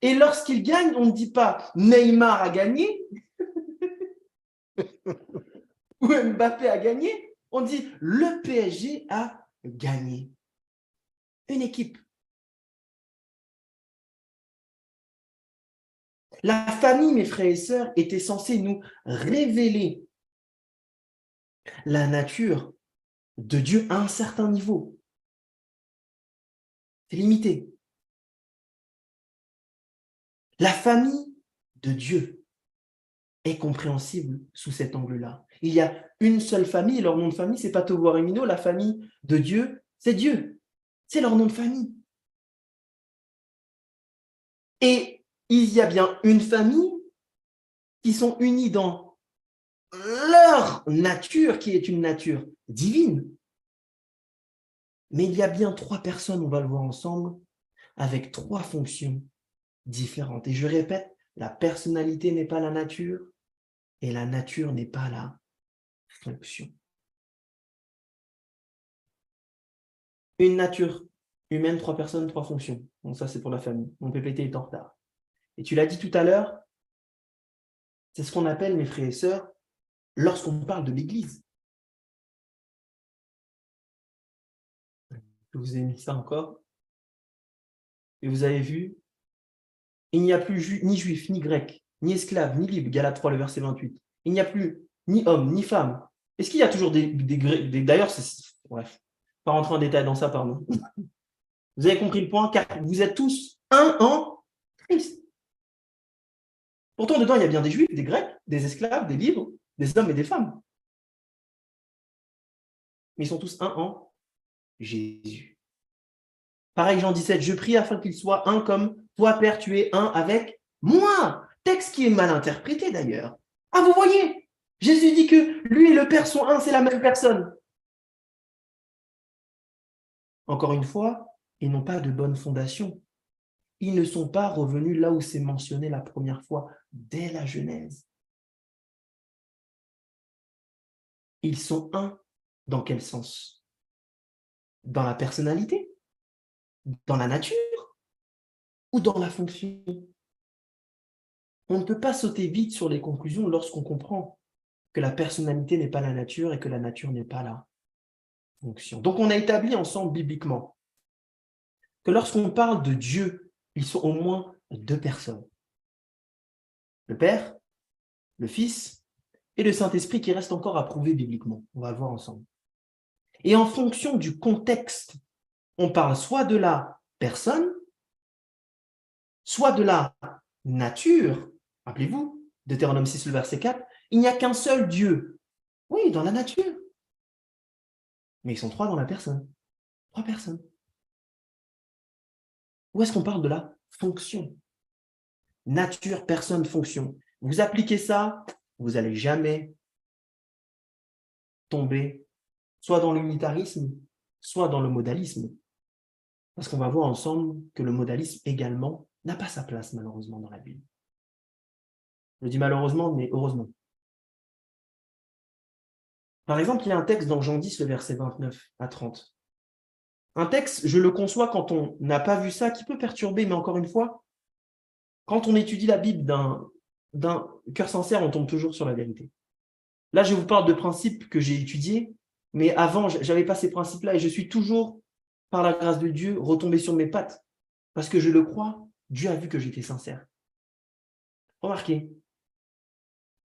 B: Et lorsqu'ils gagnent, on ne dit pas Neymar a gagné ou Mbappé a gagné, on dit le PSG a gagné. Une équipe. La famille, mes frères et sœurs, était censée nous révéler la nature de Dieu à un certain niveau. C'est limité. La famille de Dieu est compréhensible sous cet angle-là. Il y a une seule famille, et leur nom de famille, ce n'est pas Tovo Arimino, la famille de Dieu, c'est Dieu. C'est leur nom de famille. Et il y a bien une famille qui sont unis dans leur nature, qui est une nature divine. Mais il y a bien 3 personnes, on va le voir ensemble, avec 3 fonctions différentes. Et je répète, la personnalité n'est pas la nature et la nature n'est pas la fonction. Une nature humaine, 3 personnes, 3 fonctions. Donc ça, c'est pour la famille. Mon PPT est en retard. Et tu l'as dit tout à l'heure, c'est ce qu'on appelle, mes frères et sœurs, lorsqu'on parle de l'Église. Je vous ai mis ça encore. Et vous avez vu, il n'y a plus ni juif, ni grec, ni esclave, ni libre, Galates 3, le verset 28. Il n'y a plus ni homme, ni femme. Est-ce qu'il y a toujours des d'ailleurs, bref, pas rentrer en détail dans ça, pardon. Vous avez compris le point, car vous êtes tous un en Christ. Pourtant, dedans, il y a bien des Juifs, des Grecs, des esclaves, des libres, des hommes et des femmes. Mais ils sont tous un en Jésus. Pareil, Jean 17, je prie afin qu'ils soient un comme toi, Père, tu es un avec moi. Texte qui est mal interprété d'ailleurs. Ah, vous voyez, Jésus dit que lui et le Père sont un, c'est la même personne. Encore une fois, ils n'ont pas de bonne fondation. Ils ne sont pas revenus là où c'est mentionné la première fois, dès la Genèse. Ils sont un. Dans quel sens? Dans la personnalité? Dans la nature? Ou dans la fonction? On ne peut pas sauter vite sur les conclusions lorsqu'on comprend que la personnalité n'est pas la nature et que la nature n'est pas la fonction. Donc on a établi ensemble bibliquement que lorsqu'on parle de Dieu, ils sont au moins deux personnes. Le Père, le Fils et le Saint-Esprit qui reste encore à prouver bibliquement. On va le voir ensemble. Et en fonction du contexte, on parle soit de la personne, soit de la nature. Rappelez-vous, Deutéronome 6, le verset 4, il n'y a qu'un seul Dieu. Oui, dans la nature. Mais ils sont trois dans la personne. Trois personnes. Où est-ce qu'on parle de la fonction? Nature, personne, fonction. Vous appliquez ça, vous n'allez jamais tomber soit dans l'unitarisme, soit dans le modalisme. Parce qu'on va voir ensemble que le modalisme également n'a pas sa place malheureusement dans la Bible. Je dis malheureusement, mais heureusement. Par exemple, il y a un texte dans Jean 10, le verset 29 à 30. Un texte, je le conçois quand on n'a pas vu ça, qui peut perturber, mais encore une fois, quand on étudie la Bible d'un cœur sincère, on tombe toujours sur la vérité. Là, je vous parle de principes que j'ai étudiés, mais avant, je n'avais pas ces principes-là et je suis toujours, par la grâce de Dieu, retombé sur mes pattes. Parce que je le crois, Dieu a vu que j'étais sincère. Remarquez,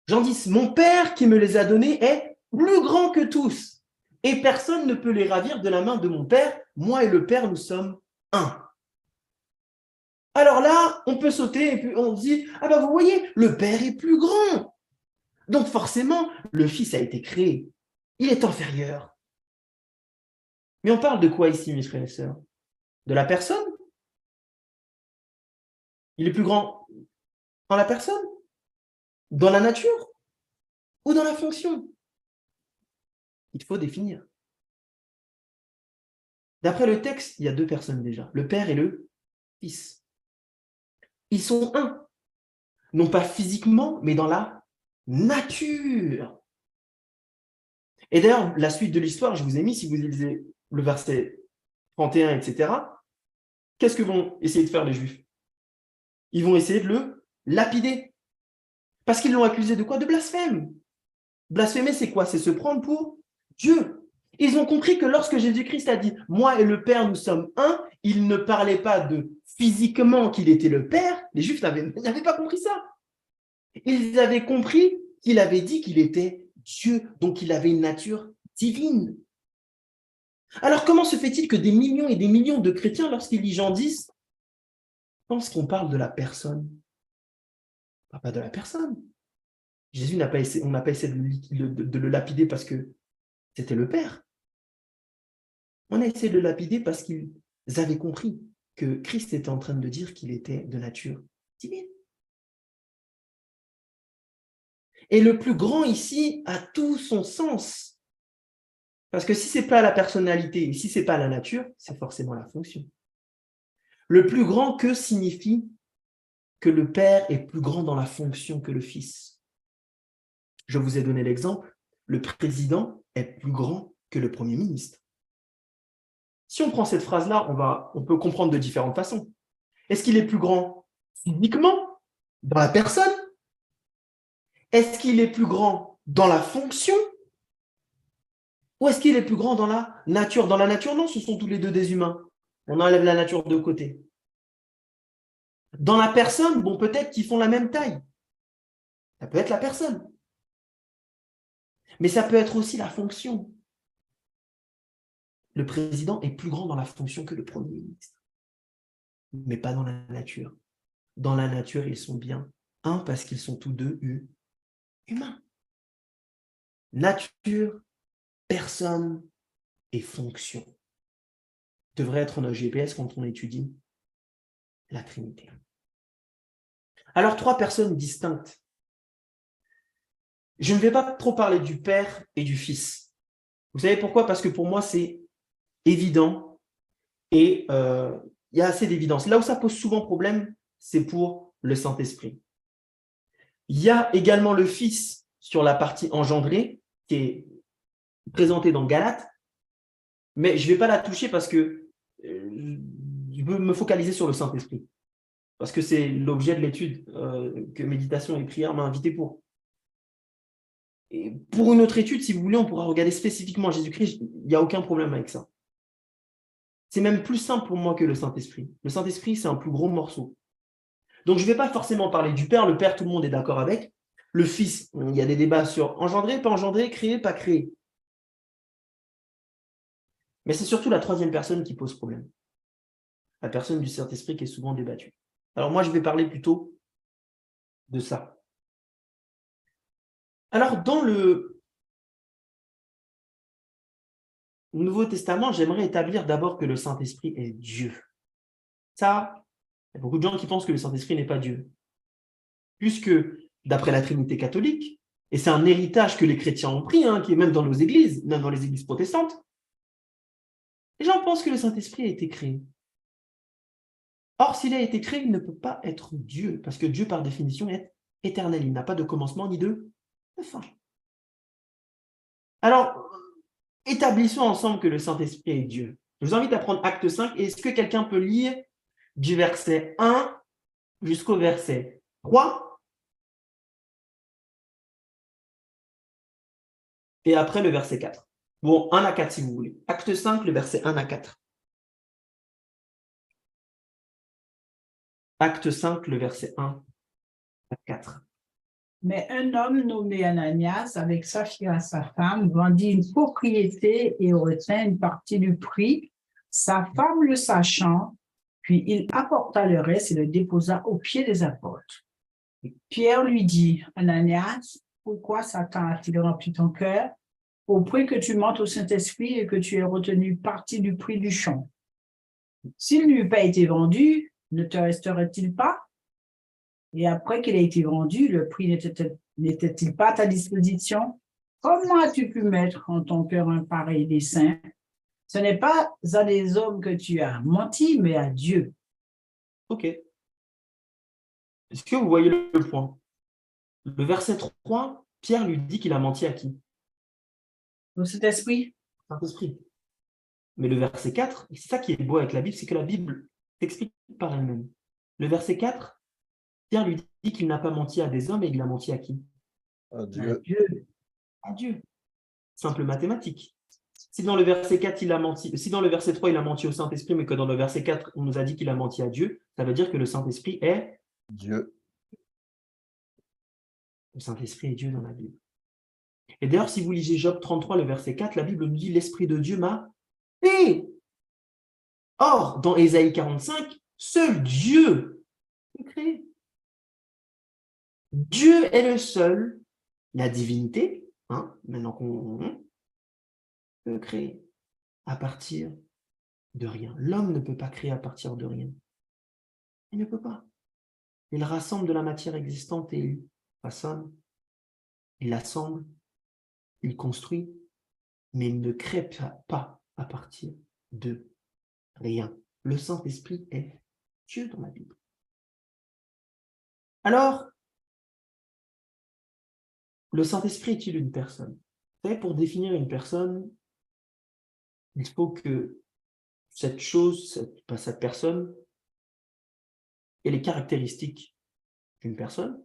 B: Jean 10, mon Père qui me les a donnés est plus grand que tous, et personne ne peut les ravir de la main de mon Père. Moi et le Père, nous sommes un. Alors là, on peut sauter et puis on dit, ah ben vous voyez, le Père est plus grand. Donc forcément, le Fils a été créé. Il est inférieur. Mais on parle de quoi ici, mes frères et sœurs? De la personne? Il est plus grand dans la personne? Dans la nature? Ou dans la fonction? Il faut définir. D'après le texte, il y a deux personnes déjà, le Père et le Fils. Ils sont un, non pas physiquement, mais dans la nature. Et d'ailleurs, la suite de l'histoire, je vous ai mis, si vous lisez le verset 31, etc., qu'est-ce que vont essayer de faire les Juifs? Ils vont essayer de le lapider. Parce qu'ils l'ont accusé de quoi? De blasphème. Blasphémer, c'est quoi? C'est se prendre pour Dieu. Ils ont compris que lorsque Jésus-Christ a dit « Moi et le Père, nous sommes un », il ne parlait pas de physiquement qu'il était le Père. Les Juifs n'avaient pas compris ça. Ils avaient compris qu'il avait dit qu'il était Dieu, donc il avait une nature divine. Alors comment se fait-il que des millions et des millions de chrétiens, lorsqu'ils lisent Jean 10, pensent qu'on parle de la personne? Pas de la personne. Jésus n'a pas essayé, on n'a pas essayé de le lapider parce que c'était le Père. On a essayé de le lapider parce qu'ils avaient compris que Christ était en train de dire qu'il était de nature divine. Et le plus grand ici a tout son sens. Parce que si ce n'est pas la personnalité, et si ce n'est pas la nature, c'est forcément la fonction. Le plus grand que signifie que le Père est plus grand dans la fonction que le Fils. Je vous ai donné l'exemple, le président est plus grand que le Premier ministre. Si on prend cette phrase-là, on peut comprendre de différentes façons. Est-ce qu'il est plus grand physiquement, dans la personne? Est-ce qu'il est plus grand dans la fonction? Ou est-ce qu'il est plus grand dans la nature? Dans la nature, non, ce sont tous les deux des humains. On enlève la nature de côté. Dans la personne, bon, peut-être qu'ils font la même taille. Ça peut être la personne. Mais ça peut être aussi la fonction. Le président est plus grand dans la fonction que le Premier ministre. Mais pas dans la nature. Dans la nature, ils sont bien Un, parce qu'ils sont tous deux humains. Nature, personne et fonction devrait être notre GPS quand on étudie la Trinité. Alors, 3 personnes distinctes. Je ne vais pas trop parler du Père et du Fils. Vous savez pourquoi? Parce que pour moi, c'est évident et il y a assez d'évidence. Là où ça pose souvent problème, c'est pour le Saint-Esprit. Il y a également le Fils sur la partie engendrée, qui est présentée dans Galates, mais je ne vais pas la toucher parce que je veux me focaliser sur le Saint-Esprit, parce que c'est l'objet de l'étude que Méditation et Prière m'a invité pour. Et pour une autre étude, si vous voulez, on pourra regarder spécifiquement Jésus-Christ, il n'y a aucun problème avec ça. C'est même plus simple pour moi que le Saint-Esprit. Le Saint-Esprit, c'est un plus gros morceau. Donc, je ne vais pas forcément parler du Père. Le Père, tout le monde est d'accord avec. Le Fils, il y a des débats sur engendrer, pas engendrer, créer, pas créer. Mais c'est surtout la 3e personne qui pose problème. La personne du Saint-Esprit qui est souvent débattue. Alors moi, je vais parler plutôt de ça. Alors, dans le Nouveau Testament, j'aimerais établir d'abord que le Saint-Esprit est Dieu. Ça, il y a beaucoup de gens qui pensent que le Saint-Esprit n'est pas Dieu. Puisque, d'après la Trinité catholique, et c'est un héritage que les chrétiens ont pris, qui est même dans nos églises, même dans les églises protestantes, les gens pensent que le Saint-Esprit a été créé. Or, s'il a été créé, il ne peut pas être Dieu, parce que Dieu, par définition, est éternel. Il n'a pas de commencement ni de fin. Alors, établissons ensemble que le Saint-Esprit est Dieu. Je vous invite à prendre Acte 5. Est-ce que quelqu'un peut lire du verset 1 jusqu'au verset 3 et après le verset 4? Bon, 1 à 4 si vous voulez. Acte 5, le verset 1 à 4. Acte 5, le verset 1 à 4.
D: Mais un homme nommé Ananias, avec Saphira sa femme, vendit une propriété et retint une partie du prix. Sa femme le sachant, puis il apporta le reste et le déposa aux pieds des apôtres. Pierre lui dit, Ananias, pourquoi Satan a-t-il rempli ton cœur, au point que tu mentes au Saint-Esprit et que tu aies retenu partie du prix du champ? S'il n'eût pas été vendu, ne te resterait-il pas? Et après qu'il ait été vendu, le prix n'était-il pas à ta disposition? Comment as-tu pu mettre en ton cœur un pareil dessein? Ce n'est pas à des hommes que tu as menti, mais à Dieu.
B: Ok. Est-ce que vous voyez le point? Le verset 3, Pierre lui dit qu'il a menti à qui?
D: Au Saint-Esprit?
B: Saint-Esprit. Mais le verset 4, et c'est ça qui est beau avec la Bible, c'est que la Bible s'explique par elle-même. Le verset 4, Pierre lui dit qu'il n'a pas menti à des hommes et il a menti à qui?
E: À Dieu.
D: À Dieu.
B: Simple mathématique. Si dans le verset 4, il a menti, si dans le verset 3, il a menti au Saint-Esprit, mais que dans le verset 4, on nous a dit qu'il a menti à Dieu, ça veut dire que le Saint-Esprit est
E: Dieu.
B: Le Saint-Esprit est Dieu dans la Bible. Et d'ailleurs, si vous lisez Job 33, le verset 4, la Bible nous dit « L'Esprit de Dieu m'a fait ». Or, dans Ésaïe 45, seul Dieu peut créer. Dieu est le seul, la divinité, maintenant qu'on peut créer à partir de rien. L'homme ne peut pas créer à partir de rien. Il ne peut pas. Il rassemble de la matière existante et il façonne, il assemble, il construit, mais il ne crée pas à partir de rien. Le Saint-Esprit est Dieu dans la Bible. Alors, le Saint-Esprit est-il une personne? Vous savez, pour définir une personne, il faut que cette chose, cette personne, ait les caractéristiques d'une personne,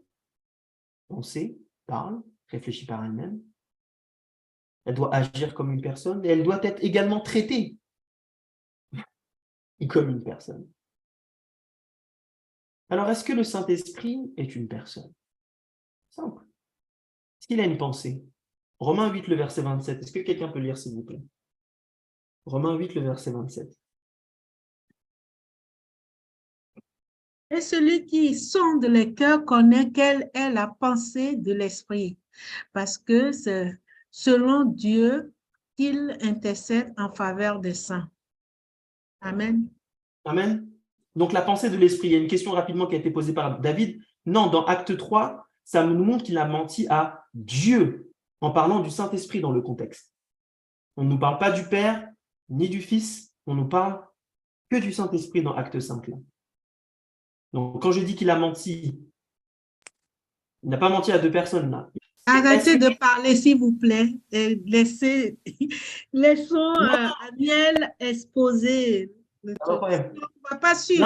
B: penser, parle, réfléchit par elle-même. Elle doit agir comme une personne et elle doit être également traitée comme une personne. Alors, est-ce que le Saint-Esprit est une personne? Simple. Est-ce qu'il a une pensée? Romains 8, le verset 27. Est-ce que quelqu'un peut lire, s'il vous plaît? Romains 8, le verset 27.
A: Et celui qui sonde les cœurs connaît quelle est la pensée de l'Esprit, parce que c'est selon Dieu qu'il intercède en faveur des saints. Amen.
B: Amen. Donc, la pensée de l'esprit, il y a une question rapidement qui a été posée par David. Non, dans Acte 3, ça nous montre qu'il a menti à Dieu en parlant du Saint-Esprit dans le contexte. On ne nous parle pas du Père ni du Fils, on nous parle que du Saint-Esprit dans Acte 5. Là. Donc, quand je dis qu'il a menti, il n'a pas menti à deux personnes là.
A: Arrêtez de parler, s'il vous plaît. Et laissons Aniel exposer le truc. On ne va pas suivre.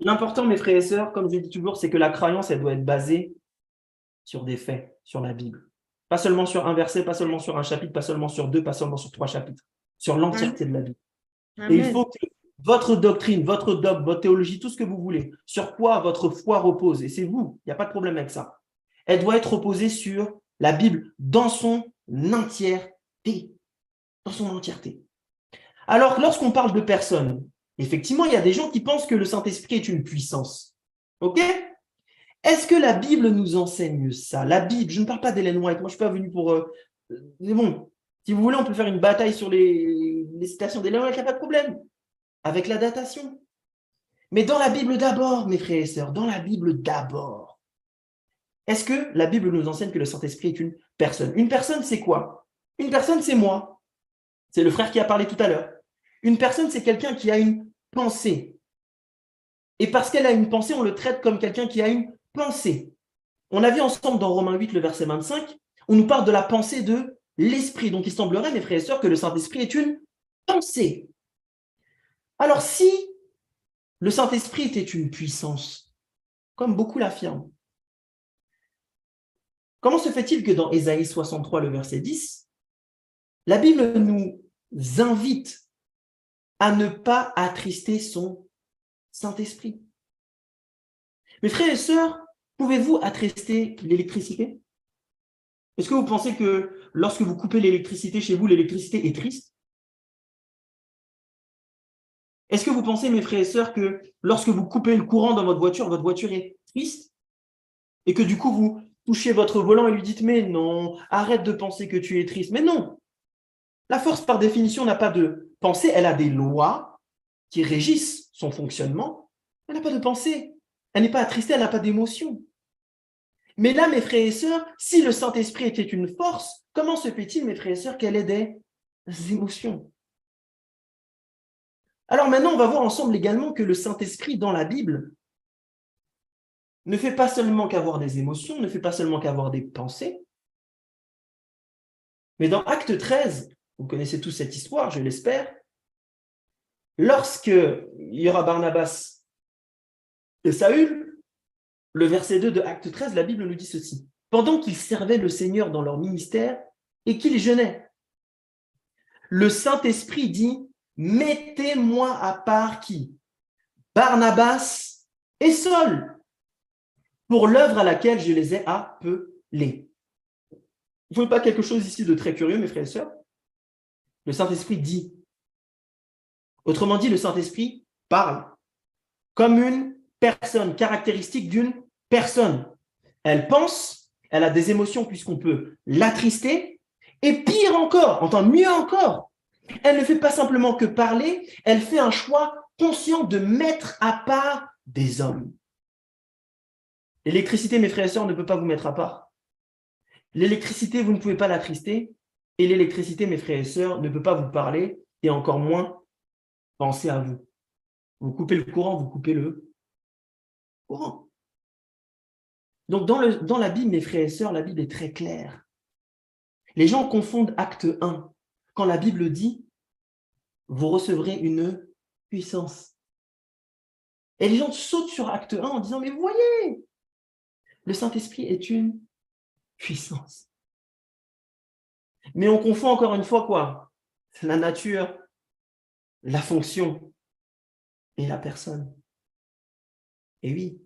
B: L'important, mes frères et sœurs, comme je dis toujours, c'est que la croyance, elle doit être basée sur des faits, sur la Bible. Pas seulement sur un verset, pas seulement sur un chapitre, pas seulement sur deux, pas seulement sur 3 chapitres, sur l'entièreté de la Bible.
A: Amen.
B: Et il faut que votre doctrine, votre dogme, votre théologie, tout ce que vous voulez, sur quoi votre foi repose, et c'est vous, il n'y a pas de problème avec ça, elle doit être reposée sur la Bible dans son entièreté. Dans son entièreté. Alors, lorsqu'on parle de personnes, effectivement, il y a des gens qui pensent que le Saint-Esprit est une puissance. OK? Est-ce que la Bible nous enseigne ça? La Bible, je ne parle pas d'Ellen White, moi je ne suis pas venu pour... Mais bon, si vous voulez, on peut faire une bataille sur les citations d'Ellen White, il n'y a pas de problème, avec la datation. Mais dans la Bible d'abord, mes frères et sœurs, dans la Bible d'abord, est-ce que la Bible nous enseigne que le Saint-Esprit est une personne? Une personne, c'est quoi? Une personne, c'est moi. C'est le frère qui a parlé tout à l'heure. Une personne, c'est quelqu'un qui a une pensée. Et parce qu'elle a une pensée, on le traite comme quelqu'un qui a une pensée. On a vu ensemble dans Romains 8, le verset 25, on nous parle de la pensée de l'esprit. Donc, il semblerait, mes frères et sœurs, que le Saint-Esprit est une pensée. Alors, si le Saint-Esprit était une puissance, comme beaucoup l'affirment, comment se fait-il que dans Ésaïe 63, le verset 10, la Bible nous invite à ne pas attrister son Saint-Esprit? Mes frères et sœurs, pouvez-vous attrister l'électricité? Est-ce que vous pensez que lorsque vous coupez l'électricité chez vous, l'électricité est triste? Est-ce que vous pensez, mes frères et sœurs, que lorsque vous coupez le courant dans votre voiture est triste? Et que du coup, vous touchez votre volant et lui dites « Mais non, arrête de penser que tu es triste. » Mais non! La force, par définition, n'a pas de pensée, elle a des lois qui régissent son fonctionnement. Elle n'a pas de pensée. Elle n'est pas attristée, elle n'a pas d'émotion. Mais là, mes frères et sœurs, si le Saint-Esprit était une force, comment se fait-il, mes frères et sœurs, qu'elle ait des émotions? Alors maintenant, on va voir ensemble également que le Saint-Esprit, dans la Bible, ne fait pas seulement qu'avoir des émotions, ne fait pas seulement qu'avoir des pensées, mais dans Acte 13, vous connaissez tous cette histoire, je l'espère, lorsque il y aura Barnabas et Saül, le verset 2 de Acte 13, la Bible nous dit ceci. Pendant qu'ils servaient le Seigneur dans leur ministère et qu'ils jeûnaient, le Saint-Esprit dit, mettez-moi à part qui? Barnabas et Saül, pour l'œuvre à laquelle je les ai appelés. Vous ne voyez pas quelque chose ici de très curieux, mes frères et sœurs? Le Saint-Esprit dit. Autrement dit, le Saint-Esprit parle comme une personne, caractéristique d'une personne. Elle pense, elle a des émotions puisqu'on peut l'attrister, et pire encore, entendre mieux encore, elle ne fait pas simplement que parler, elle fait un choix conscient de mettre à part des hommes. L'électricité, mes frères et sœurs, ne peut pas vous mettre à part. L'électricité, vous ne pouvez pas l'attrister, et l'électricité, mes frères et sœurs, ne peut pas vous parler, et encore moins penser à vous. Vous coupez le courant, vous coupez le courant. Donc, dans la Bible, mes frères et sœurs, la Bible est très claire. Les gens confondent acte 1. Quand la Bible dit, vous recevrez une puissance. Et les gens sautent sur acte 1 en disant, mais vous voyez, le Saint-Esprit est une puissance. Mais on confond encore une fois quoi? La nature, la fonction et la personne. Et oui,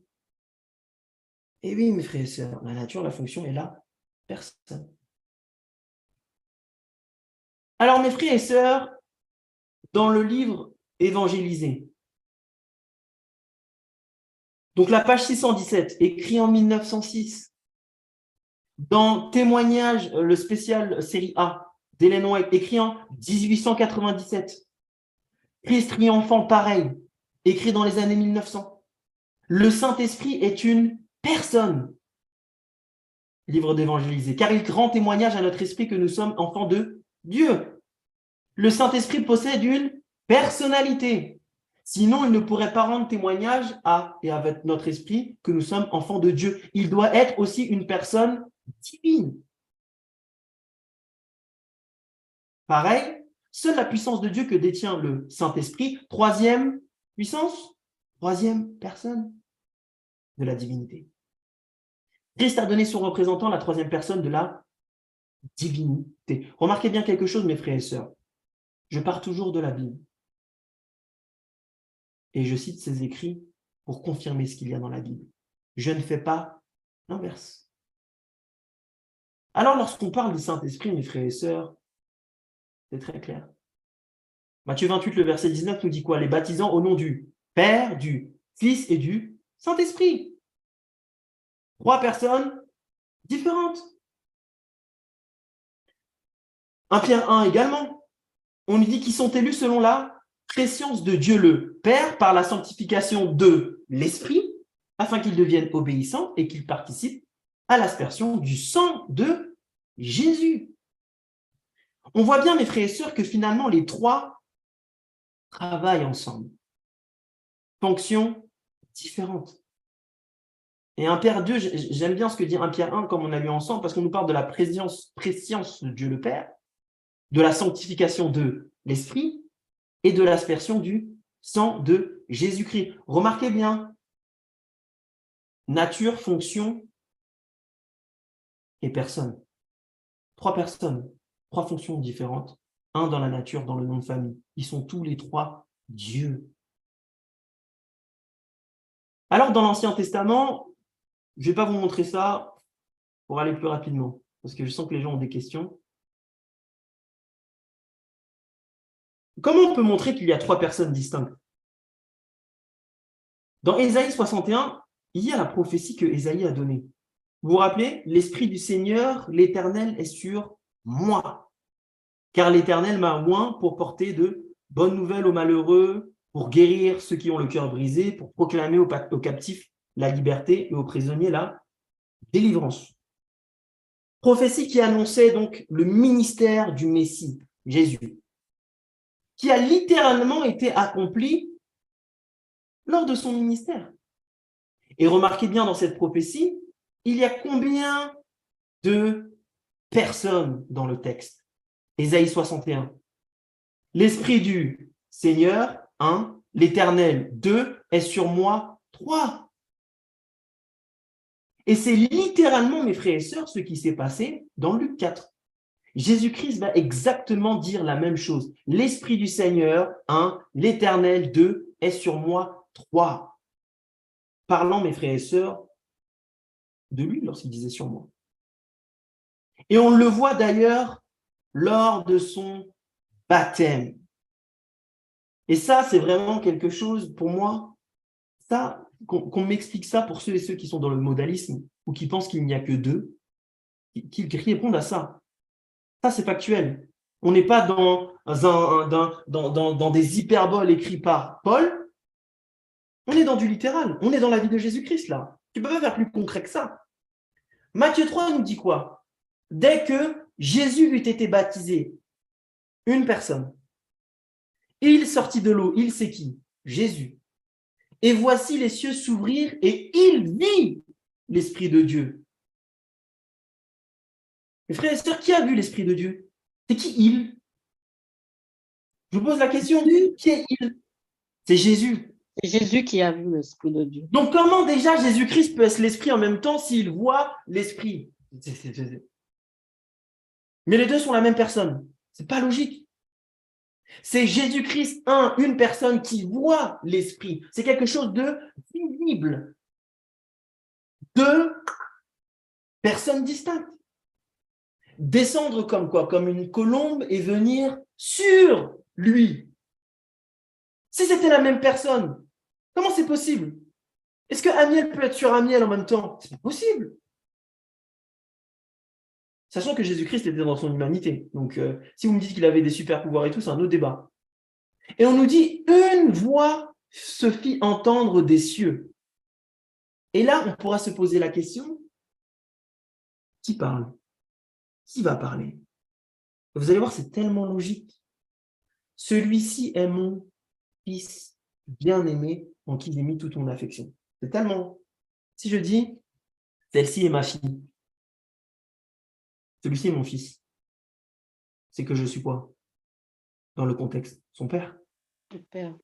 B: mes frères et sœurs, la nature, la fonction et la personne. Alors, mes frères et sœurs, dans le livre Évangélisé, Donc la page 617, écrit en 1906, dans Témoignage, le spécial série A d'Hélène White, écrit en 1897. Christ triomphant, pareil, écrit dans les années 1900. Le Saint-Esprit est une personne. Livre d'évangélisé, car il rend témoignage à notre esprit que nous sommes enfants de Dieu. Le Saint-Esprit possède une personnalité. Sinon, il ne pourrait pas rendre témoignage à et avec notre esprit que nous sommes enfants de Dieu. Il doit être aussi une personne divine. Pareil, seule la puissance de Dieu que détient le Saint-Esprit, troisième puissance, troisième personne de la divinité. Christ a donné son représentant, la troisième personne de la divinité. Remarquez bien quelque chose, mes frères et sœurs. Je pars toujours de la Bible. Et je cite ces écrits pour confirmer ce qu'il y a dans la Bible. Je ne fais pas l'inverse. Alors, lorsqu'on parle du Saint-Esprit, mes frères et sœurs, c'est très clair. Matthieu 28, le verset 19 nous dit quoi? Les baptisant au nom du Père, du Fils et du Saint-Esprit. Trois personnes différentes. 1 Pierre 1 également. On nous dit qu'ils sont élus selon la préscience de Dieu le Père par la sanctification de l'Esprit, afin qu'ils deviennent obéissants et qu'ils participent à l'aspersion du sang de Jésus. On voit bien, mes frères et sœurs, que finalement les trois travaillent ensemble. Fonctions différentes. Et 1 Pierre 2, j'aime bien ce que dit 1 Pierre 1, comme on a lu ensemble, parce qu'on nous parle de la préscience de Dieu le Père, de la sanctification de l'Esprit et de l'aspersion du sang de Jésus-Christ. Remarquez bien, nature, fonction et personne. Trois personnes, trois fonctions différentes, un dans la nature, dans le nom de famille. Ils sont tous les trois Dieu. Alors, dans l'Ancien Testament, je ne vais pas vous montrer ça pour aller plus rapidement, parce que je sens que les gens ont des questions. Comment on peut montrer qu'il y a trois personnes distinctes? Dans Ésaïe 61, il y a la prophétie que Ésaïe a donnée. Vous vous rappelez? L'Esprit du Seigneur, l'Éternel est sur moi, car l'Éternel m'a oint pour porter de bonnes nouvelles aux malheureux, pour guérir ceux qui ont le cœur brisé, pour proclamer aux captifs la liberté et aux prisonniers la délivrance. Prophétie qui annonçait donc le ministère du Messie, Jésus, qui a littéralement été accompli lors de son ministère. Et remarquez bien dans cette prophétie, il y a combien de personnes dans le texte? Ésaïe 61. L'Esprit du Seigneur, 1. L'Éternel, 2. Est sur moi, 3. Et c'est littéralement, mes frères et sœurs, ce qui s'est passé dans Luc 4. Jésus-Christ va exactement dire la même chose. L'Esprit du Seigneur, 1. L'Éternel, 2. Est sur moi, 3. Parlant, mes frères et sœurs, de lui lorsqu'il disait sur moi. Et on le voit d'ailleurs lors de son baptême. Et ça, c'est vraiment quelque chose, pour moi, ça, qu'on m'explique ça pour ceux et ceux qui sont dans le modalisme ou qui pensent qu'il n'y a que deux, qui répondent à ça. Ça, c'est factuel. On n'est pas dans des hyperboles écrits par Paul. On est dans du littéral. On est dans la vie de Jésus-Christ, là. Tu ne peux pas faire plus concret que ça. Matthieu 3 nous dit quoi? Dès que Jésus eut été baptisé, une personne, il sortit de l'eau. Il, c'est qui? Jésus. Et voici les cieux s'ouvrir et il vit l'Esprit de Dieu. Mes frères et sœurs, qui a vu l'Esprit de Dieu? C'est qui il? Je vous pose la question, qui est il? C'est Jésus.
C: C'est Jésus qui a vu l'Esprit de Dieu.
B: Donc, comment déjà Jésus-Christ peut être l'Esprit en même temps s'il voit l'Esprit? Mais les deux sont la même personne. C'est pas logique. C'est Jésus-Christ, une personne qui voit l'Esprit. C'est quelque chose de visible. Deux personnes distinctes. Descendre comme quoi? Comme une colombe et venir sur lui. Si c'était la même personne, comment c'est possible? Est-ce que Amiel peut être sur Amiel en même temps? C'est pas possible. Sachant que Jésus-Christ était dans son humanité. Donc, si vous me dites qu'il avait des super pouvoirs et tout, c'est un autre débat. Et on nous dit, une voix se fit entendre des cieux. Et là, on pourra se poser la question, qui parle? Qui va parler? Vous allez voir, c'est tellement logique. Celui-ci est mon fils bien-aimé en qui j'ai mis toute mon affection. C'est tellement... Si je dis, celle-ci est ma fille, celui-ci est mon fils, c'est que je suis quoi? Dans le contexte, son père.
C: Le Père.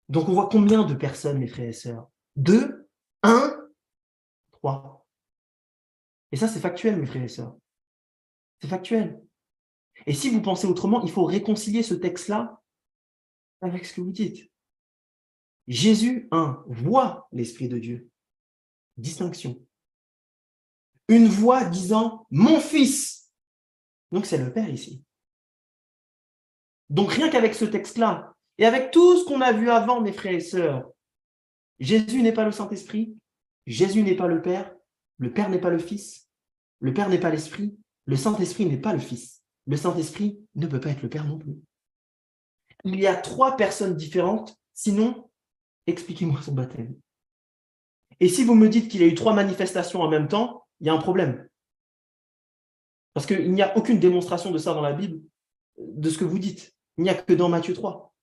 B: Donc, on voit combien de personnes, mes frères et sœurs? 2, 1, 3. Et ça, c'est factuel, mes frères et sœurs. C'est factuel. Et si vous pensez autrement, il faut réconcilier ce texte-là avec ce que vous dites. Jésus, voit l'Esprit de Dieu. Distinction. Une voix disant « Mon fils ». Donc, c'est le Père ici. Donc, rien qu'avec ce texte-là, et avec tout ce qu'on a vu avant, mes frères et sœurs, Jésus n'est pas le Saint-Esprit, Jésus n'est pas le Père n'est pas le Fils, le Père n'est pas l'Esprit, le Saint-Esprit n'est pas le Fils, le Saint-Esprit ne peut pas être le Père non plus. Il y a 3 personnes différentes, sinon, expliquez-moi son baptême. Et si vous me dites qu'il y a eu 3 manifestations en même temps, il y a un problème. Parce qu'il n'y a aucune démonstration de ça dans la Bible, de ce que vous dites. Il n'y a que dans Matthieu 3.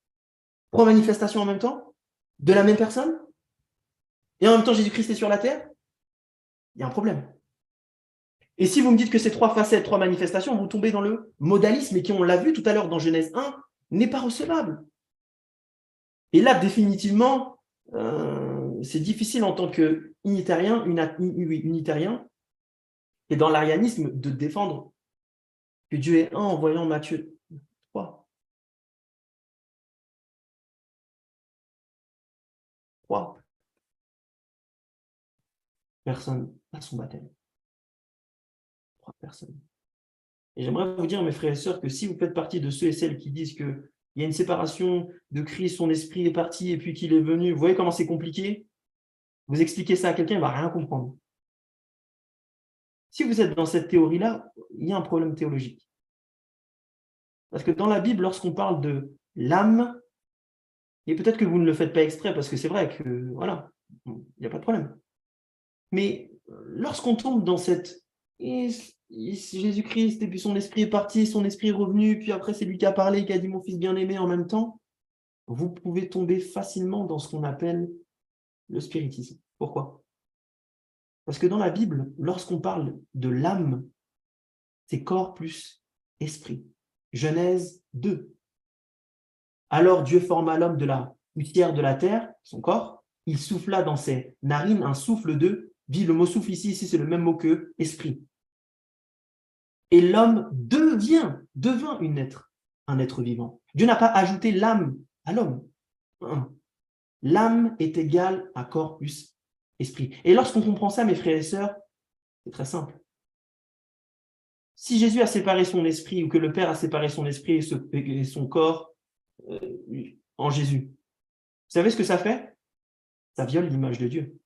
B: 3 manifestations en même temps, de la même personne, et en même temps Jésus-Christ est sur la terre, il y a un problème. Et si vous me dites que ces 3 facettes, 3 manifestations, vous tombez dans le modalisme, et qui, on l'a vu tout à l'heure dans Genèse 1, n'est pas recevable. Et là, définitivement, c'est difficile en tant qu'unitarien, et dans l'arianisme, de défendre que Dieu est un en voyant Matthieu 3. 3 personnes à son baptême. 3 personnes. Et j'aimerais vous dire, mes frères et sœurs, que si vous faites partie de ceux et celles qui disent qu'il y a une séparation de Christ, son esprit est parti et puis qu'il est venu, vous voyez comment c'est compliqué? Vous expliquez ça à quelqu'un, il ne va rien comprendre. Si vous êtes dans cette théorie-là, il y a un problème théologique. Parce que dans la Bible, lorsqu'on parle de l'âme, et peut-être que vous ne le faites pas exprès, parce que c'est vrai que, voilà, il n'y a pas de problème. Mais lorsqu'on tombe dans cette... Jésus-Christ, et puis son esprit est parti, son esprit est revenu, puis après c'est lui qui a parlé, qui a dit « mon fils bien-aimé » en même temps, vous pouvez tomber facilement dans ce qu'on appelle le spiritisme. Pourquoi? Parce que dans la Bible, lorsqu'on parle de l'âme, c'est corps plus esprit. Genèse 2. Alors Dieu forma l'homme de la poussière de la terre, son corps, il souffla dans ses narines un souffle de vie. Le mot souffle ici c'est le même mot que esprit. Et l'homme devint un être vivant. Dieu n'a pas ajouté l'âme à l'homme. L'âme est égale à corps plus esprit. Et lorsqu'on comprend ça, mes frères et sœurs, c'est très simple. Si Jésus a séparé son esprit, ou que le Père a séparé son esprit et son corps en Jésus, vous savez ce que ça fait? Ça viole l'image de Dieu.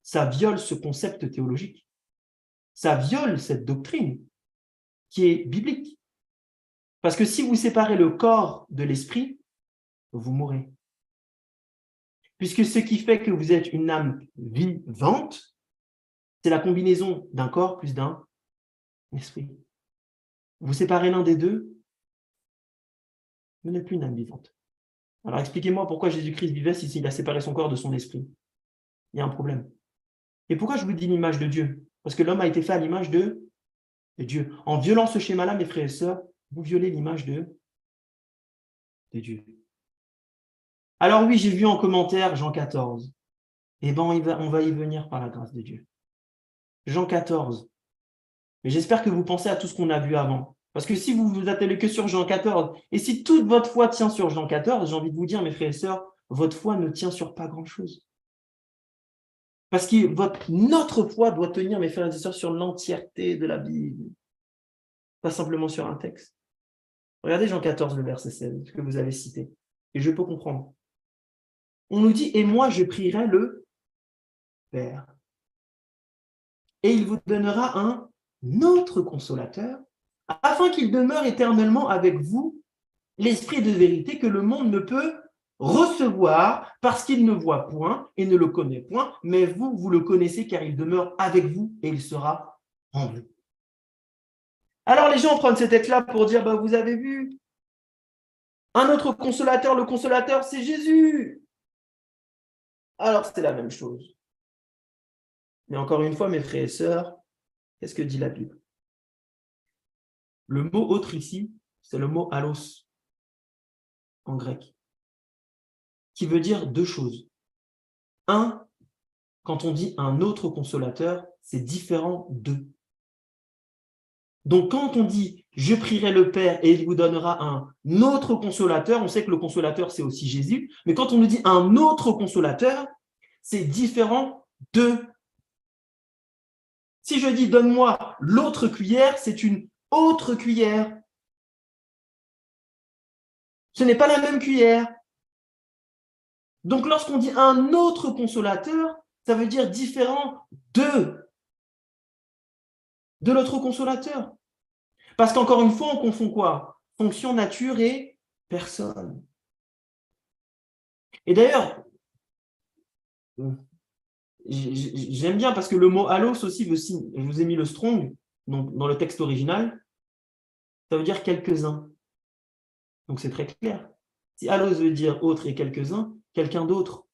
B: Ça viole ce concept théologique. Ça viole cette doctrine qui est biblique. Parce que si vous séparez le corps de l'esprit, vous mourrez. Puisque ce qui fait que vous êtes une âme vivante, c'est la combinaison d'un corps plus d'un esprit. Vous séparez l'un des deux, vous n'êtes plus une âme vivante. Alors expliquez-moi pourquoi Jésus-Christ vivait s'il a séparé son corps de son esprit. Il y a un problème. Et pourquoi je vous dis l'image de Dieu? Parce que l'homme a été fait à l'image de Dieu. En violant ce schéma-là, mes frères et sœurs, vous violez l'image de Dieu. Alors oui, j'ai vu en commentaire Jean 14. Eh bien, on va y venir par la grâce de Dieu. Jean 14. Mais j'espère que vous pensez à tout ce qu'on a vu avant. Parce que si vous vous attellez que sur Jean 14, et si toute votre foi tient sur Jean 14, j'ai envie de vous dire, mes frères et sœurs, votre foi ne tient sur pas grand-chose. Parce que notre foi doit tenir, mes frères et sœurs, sur l'entièreté de la Bible. Pas simplement sur un texte. Regardez Jean 14, le verset 16, que vous avez cité. Et je peux comprendre. on nous dit « Et moi, je prierai le Père. Et il vous donnera un autre consolateur, afin qu'il demeure éternellement avec vous, l'esprit de vérité que le monde ne peut recevoir parce qu'il ne voit point et ne le connaît point, mais vous, vous le connaissez car il demeure avec vous et il sera en vous. » Alors les gens prennent ce texte-là pour dire, bah, vous avez vu, un autre consolateur, le consolateur, c'est Jésus. Alors c'est la même chose. Mais encore une fois, mes frères et sœurs, qu'est-ce que dit la Bible? Le mot autre ici, c'est le mot allos en grec, qui veut dire deux choses. Un, quand on dit un autre consolateur, c'est différent d'eux. Donc quand on dit « je prierai le Père et il vous donnera un autre consolateur », on sait que le consolateur c'est aussi Jésus, mais quand on nous dit un autre consolateur, c'est différent d'eux. Si je dis « donne-moi l'autre cuillère », c'est une autre cuillère. Ce n'est pas la même cuillère. Donc, lorsqu'on dit un autre consolateur, ça veut dire différent de l'autre consolateur. Parce qu'encore une fois, on confond quoi? Fonction, nature et personne. Et d'ailleurs, j'aime bien parce que le mot allos aussi veut signer. Je vous ai mis le strong donc dans le texte original. Ça veut dire quelques-uns. Donc, c'est très clair. Si allos veut dire autre et quelques-uns, quelqu'un d'autre.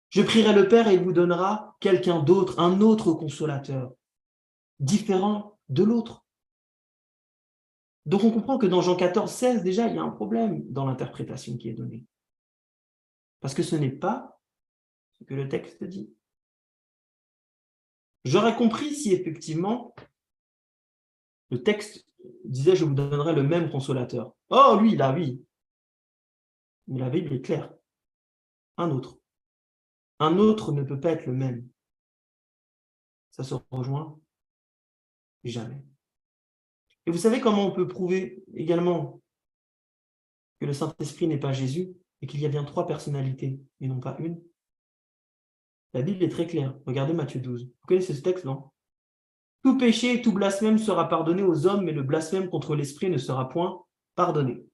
B: Je prierai le Père et il vous donnera quelqu'un d'autre, un autre consolateur, différent de l'autre. Donc on comprend que dans Jean 14, 16, déjà, il y a un problème dans l'interprétation qui est donnée. Parce que ce n'est pas ce que le texte dit. J'aurais compris si effectivement le texte disait « je vous donnerai le même consolateur ». Oh, lui, là, oui. Mais la Bible est claire. Un autre. Un autre ne peut pas être le même. Ça se rejoint jamais. Et vous savez comment on peut prouver également que le Saint-Esprit n'est pas Jésus et qu'il y a bien trois personnalités et non pas une? La Bible est très claire. Regardez Matthieu 12. Vous connaissez ce texte, non? Tout péché et tout blasphème sera pardonné aux hommes, mais le blasphème contre l'Esprit ne sera point pardonné.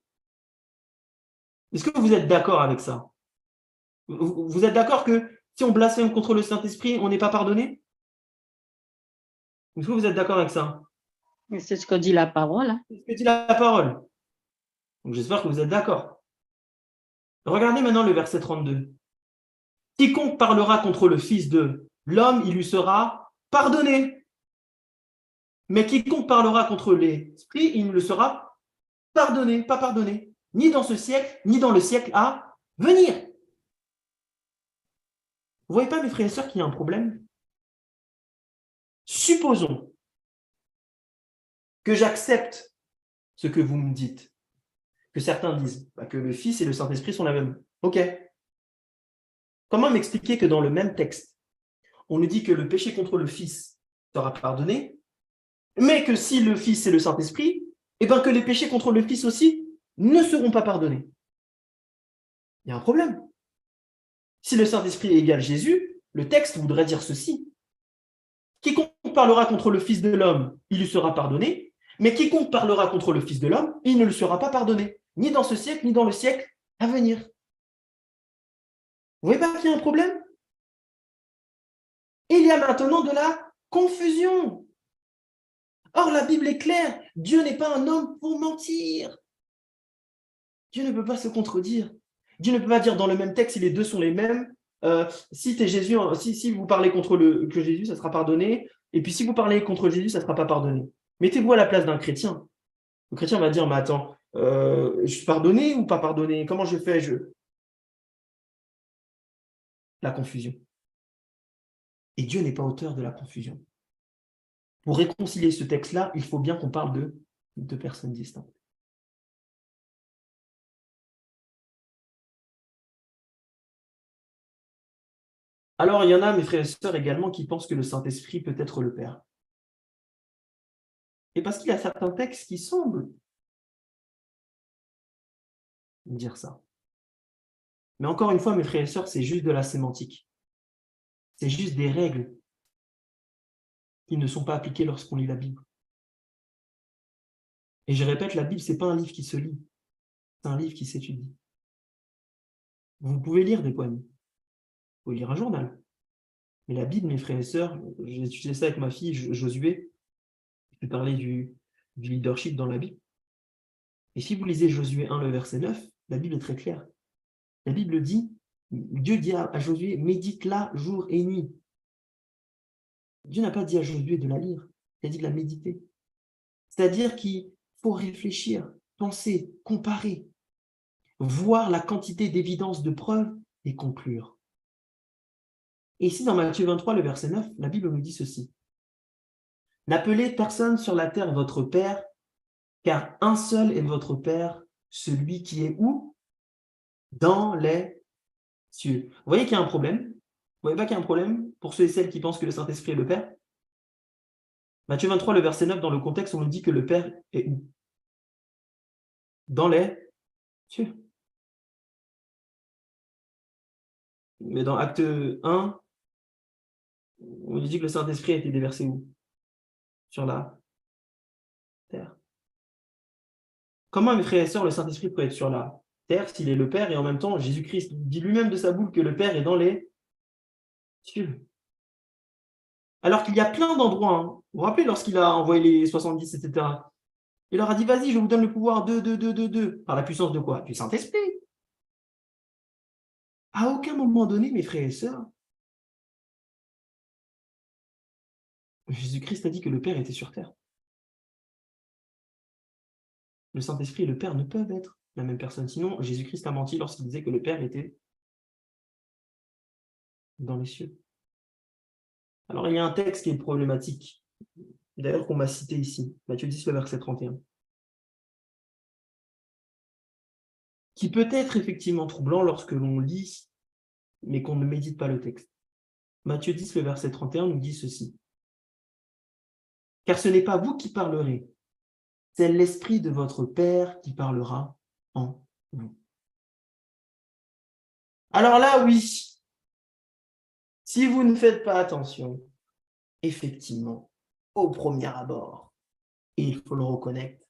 B: Est-ce que vous êtes d'accord avec ça? Vous êtes d'accord que si on blasphème contre le Saint-Esprit, on n'est pas pardonné? Est-ce que vous êtes d'accord avec ça?
C: C'est ce que dit la parole. Hein.
B: C'est ce que dit la parole. Donc j'espère que vous êtes d'accord. Regardez maintenant le verset 32. Quiconque parlera contre le Fils de l'homme, il lui sera pardonné. Mais quiconque parlera contre l'Esprit, il ne le sera pardonné, pas pardonné, ni dans ce siècle, ni dans le siècle à venir. Vous ne voyez pas, mes frères et sœurs, qu'il y a un problème? Supposons que j'accepte ce que vous me dites, que certains disent, que le Fils et le Saint-Esprit sont la même. Ok. Comment m'expliquer que dans le même texte, on nous dit que le péché contre le Fils sera pardonné, mais que si le Fils et le Saint-Esprit, eh bien que les péchés contre le Fils aussi ne seront pas pardonnés? Il y a un problème. Si le Saint-Esprit égale Jésus, le texte voudrait dire ceci. Quiconque parlera contre le Fils de l'homme, il lui sera pardonné, mais quiconque parlera contre le Fils de l'homme, il ne lui sera pas pardonné, ni dans ce siècle, ni dans le siècle à venir. Vous voyez pas qu'il y a un problème? Il y a maintenant de la confusion. Or, la Bible est claire, Dieu n'est pas un homme pour mentir. Dieu ne peut pas se contredire. Dieu ne peut pas dire dans le même texte, si les deux sont les mêmes, si Jésus, si vous parlez contre que Jésus, ça sera pardonné, et puis si vous parlez contre Jésus, ça ne sera pas pardonné. Mettez-vous à la place d'un chrétien. Le chrétien va dire, mais attends, je suis pardonné ou pas pardonné? Comment je fais? La confusion. Et Dieu n'est pas auteur de la confusion. Pour réconcilier ce texte-là, il faut bien qu'on parle de deux personnes distinctes. Alors, il y en a, mes frères et sœurs, également, qui pensent que le Saint-Esprit peut être le Père. Et parce qu'il y a certains textes qui semblent dire ça. Mais encore une fois, mes frères et sœurs, c'est juste de la sémantique. C'est juste des règles qui ne sont pas appliquées lorsqu'on lit la Bible. Et je répète, la Bible, ce n'est pas un livre qui se lit, c'est un livre qui s'étudie. Vous pouvez lire des poèmes, vous pouvez lire un journal. Mais la Bible, mes frères et sœurs, j'ai étudié ça avec ma fille Josué, je vais parler du leadership dans la Bible. Et si vous lisez Josué 1, le verset 9, la Bible est très claire. La Bible dit, Dieu dit à Josué, médite-la jour et nuit. Dieu n'a pas dit à Josué de la lire, il a dit de la méditer. C'est-à-dire qu'il faut réfléchir, penser, comparer, voir la quantité d'évidences de preuves et conclure. Et ici, dans Matthieu 23, le verset 9, la Bible nous dit ceci. N'appelez personne sur la terre votre Père, car un seul est votre Père, celui qui est où? Dans les cieux. Vous voyez qu'il y a un problème? Vous voyez pas qu'il y a un problème pour ceux et celles qui pensent que le Saint-Esprit est le Père? Matthieu 23, le verset 9, dans le contexte, on nous dit que le Père est où? Dans les cieux. Mais dans Acte 1, on nous dit que le Saint-Esprit a été déversé où? Sur la terre. Comment, mes frères et sœurs, le Saint-Esprit peut être sur la terre s'il est le Père et en même temps, Jésus-Christ dit lui-même de sa bouche que le Père est dans les cieux? Alors qu'il y a plein d'endroits, hein. Vous vous rappelez lorsqu'il a envoyé les 70, etc. Il leur a dit, vas-y, je vous donne le pouvoir de. Par la puissance de quoi? Du Saint-Esprit. À aucun moment donné, mes frères et sœurs, Jésus-Christ a dit que le Père était sur terre. Le Saint-Esprit et le Père ne peuvent être la même personne. Sinon, Jésus-Christ a menti lorsqu'il disait que le Père était dans les cieux. Alors, il y a un texte qui est problématique, d'ailleurs qu'on m'a cité ici, Matthieu 10, le verset 31, qui peut être effectivement troublant lorsque l'on lit, mais qu'on ne médite pas le texte. Matthieu 10, le verset 31 nous dit ceci. « Car ce n'est pas vous qui parlerez, c'est l'Esprit de votre Père qui parlera en vous. » Alors là, oui, si vous ne faites pas attention, effectivement, au premier abord, et il faut le reconnaître,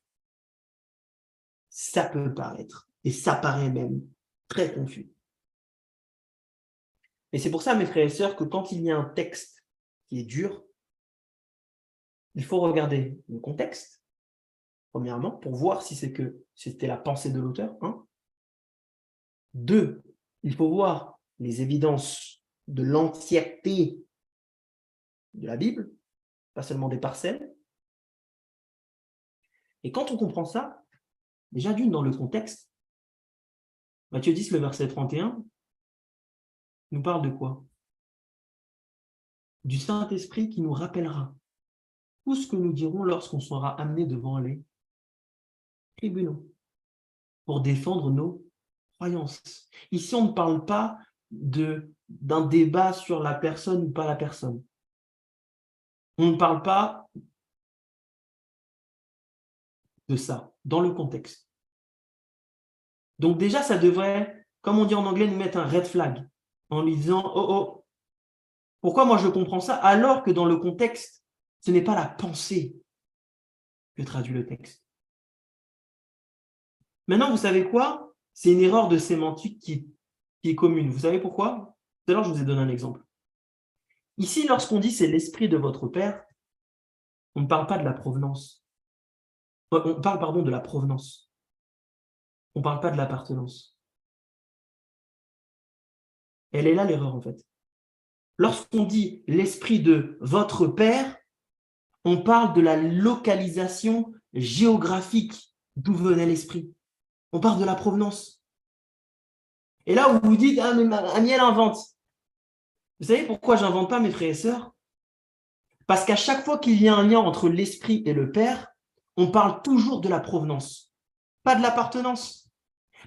B: ça peut paraître, et ça paraît même très confus. Et c'est pour ça, mes frères et sœurs, que quand il y a un texte qui est dur, il faut regarder le contexte, premièrement, pour voir si c'est que c'était la pensée de l'auteur. 1. 2, il faut voir les évidences de l'entièreté de la Bible, pas seulement des parcelles. Et quand on comprend ça, déjà d'une dans le contexte, Matthieu 10, le verset 31, nous parle de quoi? Du Saint-Esprit qui nous rappellera tout ce que nous dirons lorsqu'on sera amené devant les tribunaux pour défendre nos croyances. Ici, on ne parle pas d'un débat sur la personne ou pas la personne. On ne parle pas de ça, dans le contexte. Donc déjà, ça devrait, comme on dit en anglais, nous mettre un red flag, en lui disant, oh, pourquoi moi je comprends ça, alors que dans le contexte, ce n'est pas la pensée que traduit le texte. Maintenant, vous savez quoi? C'est une erreur de sémantique qui est commune. Vous savez pourquoi? Tout à l'heure, je vous ai donné un exemple. Ici, lorsqu'on dit « c'est l'esprit de votre Père », on ne parle pas de la provenance. On parle, pardon, de la provenance. On ne parle pas de l'appartenance. Elle est là l'erreur, en fait. Lorsqu'on dit « l'esprit de votre Père », on parle de la localisation géographique d'où venait l'esprit. On parle de la provenance. Et là, vous vous dites « ah, mais Amiel invente ». Vous savez pourquoi j'invente pas, mes frères et sœurs? Parce qu'à chaque fois qu'il y a un lien entre l'esprit et le Père, on parle toujours de la provenance, pas de l'appartenance.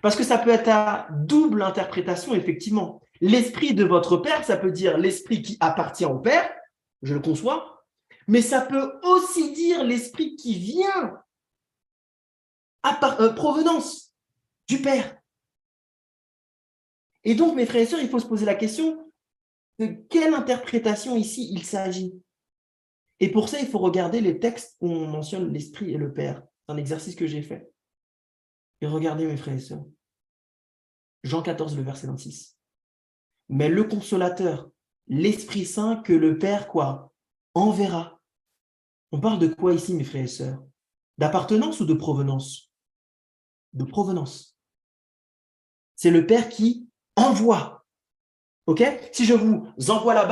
B: Parce que ça peut être à double interprétation, effectivement. L'esprit de votre Père, ça peut dire l'esprit qui appartient au Père, je le conçois, mais ça peut aussi dire l'esprit qui vient, provenance du Père. Et donc, mes frères et sœurs, il faut se poser la question de quelle interprétation ici il s'agit. Et pour ça, il faut regarder les textes où on mentionne l'Esprit et le Père. C'est un exercice que j'ai fait. Et regardez, mes frères et sœurs. Jean 14, le verset 26. Mais le consolateur, l'Esprit Saint que le Père, quoi, enverra. On parle de quoi ici, mes frères et sœurs? D'appartenance ou de provenance? De provenance. C'est le Père qui envoie. OK? Si je vous envoie la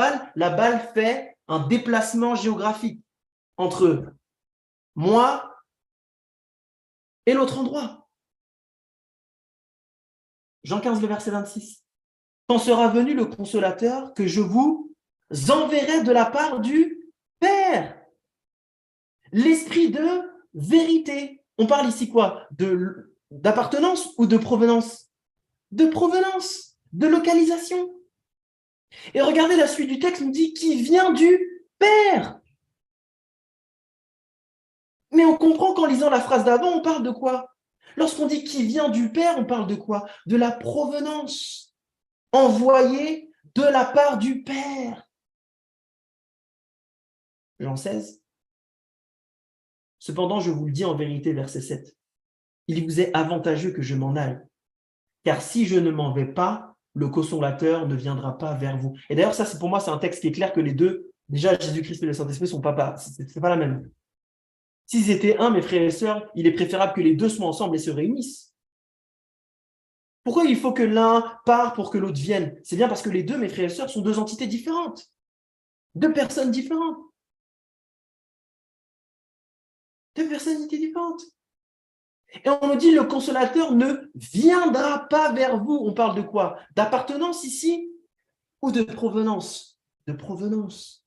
B: balle fait un déplacement géographique entre moi et l'autre endroit. Jean 15, le verset 26. Quand sera venu le consolateur que je vous enverrai de la part du Père, l'esprit de vérité. On parle ici quoi? D'appartenance ou de provenance? De provenance, de localisation. Et regardez la suite du texte, nous dit qui vient du Père. Mais on comprend qu'en lisant la phrase d'avant, on parle de quoi? Lorsqu'on dit qui vient du Père, on parle de quoi? De la provenance, envoyée de la part du Père. Jean 16. Cependant, je vous le dis en vérité, verset 7, il vous est avantageux que je m'en aille, car si je ne m'en vais pas, le consolateur ne viendra pas vers vous. Et d'ailleurs, ça, pour moi, c'est un texte qui est clair que les deux, déjà, Jésus-Christ et le Saint-Esprit sont pas, c'est pas la même. S'ils étaient un, mes frères et sœurs, il est préférable que les deux soient ensemble et se réunissent. Pourquoi il faut que l'un parte pour que l'autre vienne? C'est bien parce que les deux, mes frères et sœurs, sont deux entités différentes, deux personnes différentes. Deux personnalités différentes. Et on nous dit le consolateur ne viendra pas vers vous. On parle de quoi? D'appartenance ici ou de provenance? De provenance.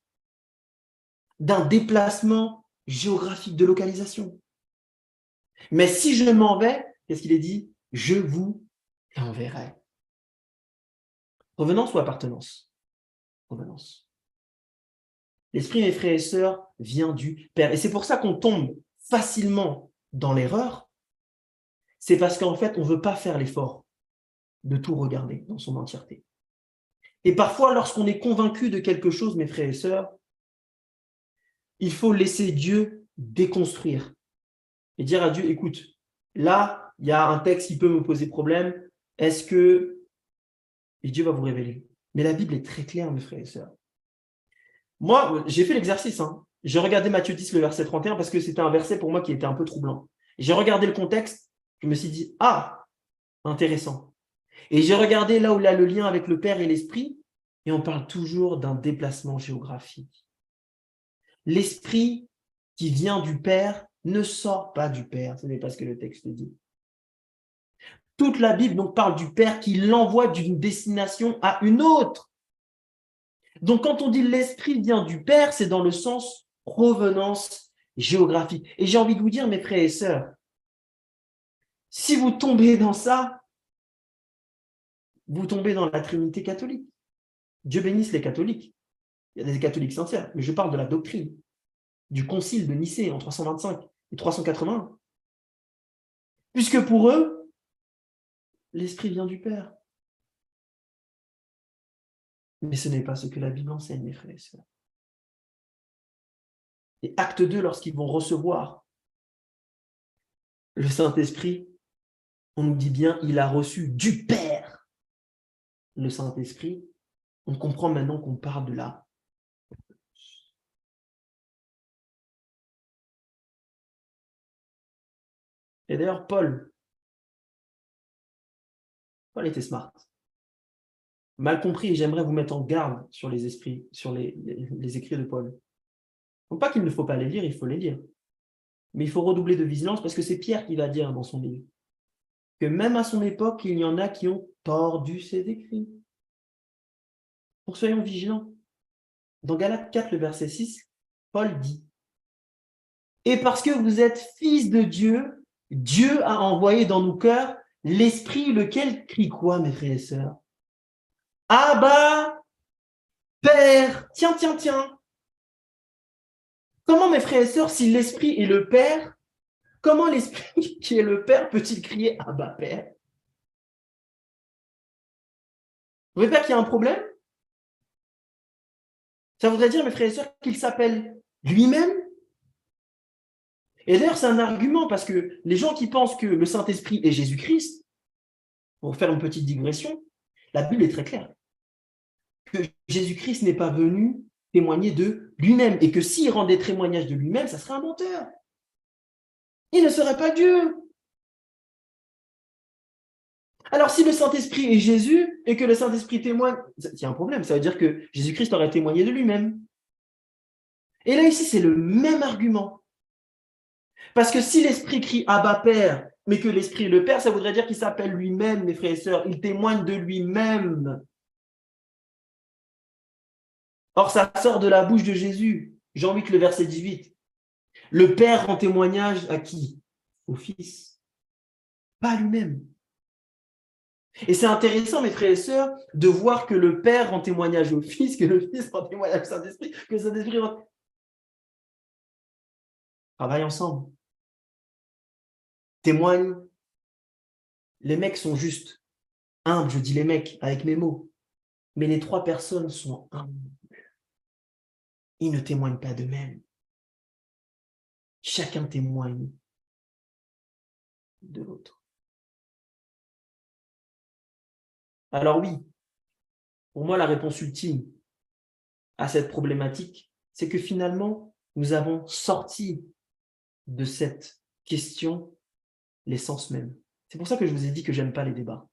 B: D'un déplacement géographique, de localisation. Mais si je m'en vais, qu'est-ce qu'il est dit? Je vous enverrai. Provenance ou appartenance? Provenance. L'esprit, mes frères et sœurs, vient du Père. Et c'est pour ça qu'on tombe facilement dans l'erreur. C'est parce qu'en fait, on ne veut pas faire l'effort de tout regarder dans son entièreté. Et parfois, lorsqu'on est convaincu de quelque chose, mes frères et sœurs, il faut laisser Dieu déconstruire et dire à Dieu, écoute, là, il y a un texte qui peut me poser problème, est-ce que... Et Dieu va vous révéler. Mais la Bible est très claire, mes frères et sœurs. Moi, j'ai fait l'exercice. J'ai regardé Matthieu 10, le verset 31, parce que c'était un verset pour moi qui était un peu troublant. J'ai regardé le contexte, je me suis dit, ah, intéressant. Et j'ai regardé là où il y a le lien avec le Père et l'Esprit, et on parle toujours d'un déplacement géographique. L'Esprit qui vient du Père ne sort pas du Père, ce n'est pas ce que le texte dit. Toute la Bible donc parle du Père qui l'envoie d'une destination à une autre. Donc quand on dit l'Esprit vient du Père, c'est dans le sens provenance géographique. Et j'ai envie de vous dire, mes frères et sœurs, si vous tombez dans ça, vous tombez dans la Trinité catholique. Dieu bénisse les catholiques. Il y a des catholiques sincères, mais je parle de la doctrine, du concile de Nicée en 325 et 381. Puisque pour eux, l'Esprit vient du Père. Mais ce n'est pas ce que la Bible enseigne, mes frères et sœurs. Et acte 2, lorsqu'ils vont recevoir le Saint-Esprit, on nous dit bien, il a reçu du Père le Saint-Esprit. On comprend maintenant qu'on parle de là. Et d'ailleurs, Paul était smart. Mal compris, et j'aimerais vous mettre en garde sur les esprits, sur les écrits de Paul. Non pas qu'il ne faut pas les lire, il faut les lire. Mais il faut redoubler de vigilance parce que c'est Pierre qui va dire dans son livre que même à son époque, il y en a qui ont tordu ses écrits. Donc soyons vigilants. Dans Galates 4, le verset 6, Paul dit « Et parce que vous êtes fils de Dieu, Dieu a envoyé dans nos cœurs l'Esprit, lequel crie quoi, mes frères et sœurs? Abba, Père. Tiens. Comment, mes frères et sœurs, si l'Esprit est le Père, comment l'Esprit qui est le Père peut-il crier Abba, Père? Vous ne voyez pas qu'il y a un problème? Ça voudrait dire, mes frères et sœurs, qu'il s'appelle lui-même. Et d'ailleurs, c'est un argument parce que les gens qui pensent que le Saint-Esprit est Jésus-Christ, pour faire une petite digression, la Bible est très claire. Que Jésus-Christ n'est pas venu témoigner de lui-même et que s'il rendait témoignage de lui-même, ça serait un menteur. Il ne serait pas Dieu. Alors, si le Saint-Esprit est Jésus et que le Saint-Esprit témoigne, il y a un problème. Ça veut dire que Jésus-Christ aurait témoigné de lui-même. Et là, ici, c'est le même argument. Parce que si l'Esprit crie Abba Père, mais que l'Esprit est le Père, ça voudrait dire qu'il s'appelle lui-même, mes frères et sœurs. Il témoigne de lui-même. Or, ça sort de la bouche de Jésus. Jean 8, le verset 18. Le Père rend témoignage à qui? Au Fils. Pas à lui-même. Et c'est intéressant, mes frères et sœurs, de voir que le Père rend témoignage au Fils, que le Fils rend témoignage au Saint-Esprit, que le Saint-Esprit rend... Travaillent ensemble. Témoignent. Les mecs sont juste humbles, je dis les mecs avec mes mots. Mais les trois personnes sont humbles. Ils ne témoignent pas d'eux-mêmes. Chacun témoigne de l'autre. Alors oui, pour moi, la réponse ultime à cette problématique, c'est que finalement, nous avons sorti de cette question l'essence même. C'est pour ça que je vous ai dit que j'aime pas les débats.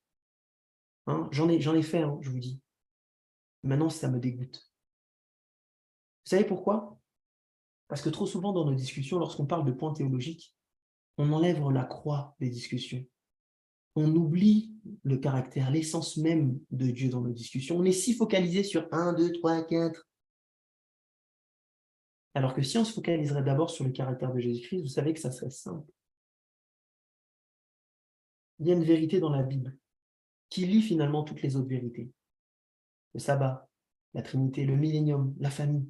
B: Hein, j'en ai fait, hein, je vous dis. Maintenant, ça me dégoûte. Vous savez pourquoi? Parce que trop souvent dans nos discussions, lorsqu'on parle de points théologiques, on enlève la croix des discussions. On oublie le caractère, l'essence même de Dieu dans nos discussions. On est si focalisé sur 1, 2, 3, 4. Alors que si on se focaliserait d'abord sur le caractère de Jésus-Christ, vous savez que ça serait simple. Il y a une vérité dans la Bible qui lie finalement toutes les autres vérités. Le sabbat, la Trinité, le millénium, la famille,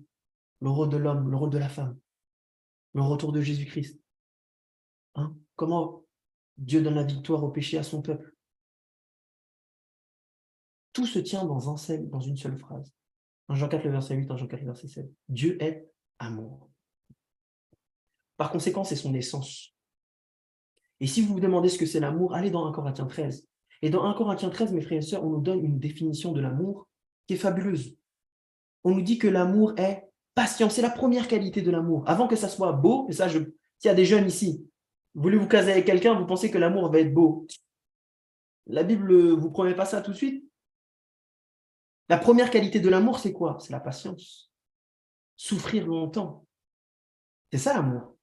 B: le rôle de l'homme, le rôle de la femme, le retour de Jésus-Christ. Hein? Comment Dieu donne la victoire au péché à son peuple. Tout se tient dans une seule phrase. 1 Jean 4, le verset 8, 1 Jean 4, le verset 7. Dieu est amour. Par conséquent, c'est son essence. Et si vous vous demandez ce que c'est l'amour, allez dans 1 Corinthiens 13. Et dans 1 Corinthiens 13, mes frères et sœurs, on nous donne une définition de l'amour qui est fabuleuse. On nous dit que l'amour est patient. C'est la première qualité de l'amour. Avant que ça soit beau, et ça, s'il y a des jeunes ici, vous voulez vous caser avec quelqu'un, vous pensez que l'amour va être beau. La Bible ne vous promet pas ça tout de suite. La première qualité de l'amour, c'est quoi? C'est la patience. Souffrir longtemps. C'est ça l'amour.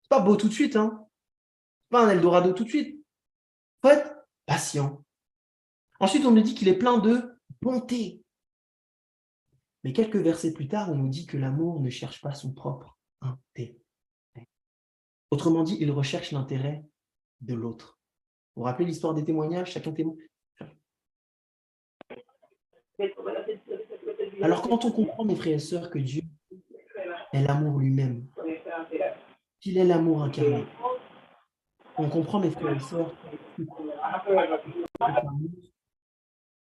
B: C'est pas beau tout de suite, hein. C'est pas un Eldorado tout de suite. Il faut être patient. Ensuite, on nous dit qu'il est plein de bonté. Mais quelques versets plus tard, on nous dit que l'amour ne cherche pas son propre intérêt. Autrement dit, il recherche l'intérêt de l'autre. Vous vous rappelez l'histoire des témoignages? Chacun témoigne. Alors, quand on comprend, mes frères et sœurs, que Dieu est l'amour lui-même, qu'il est l'amour incarné, on comprend, mes frères et sœurs,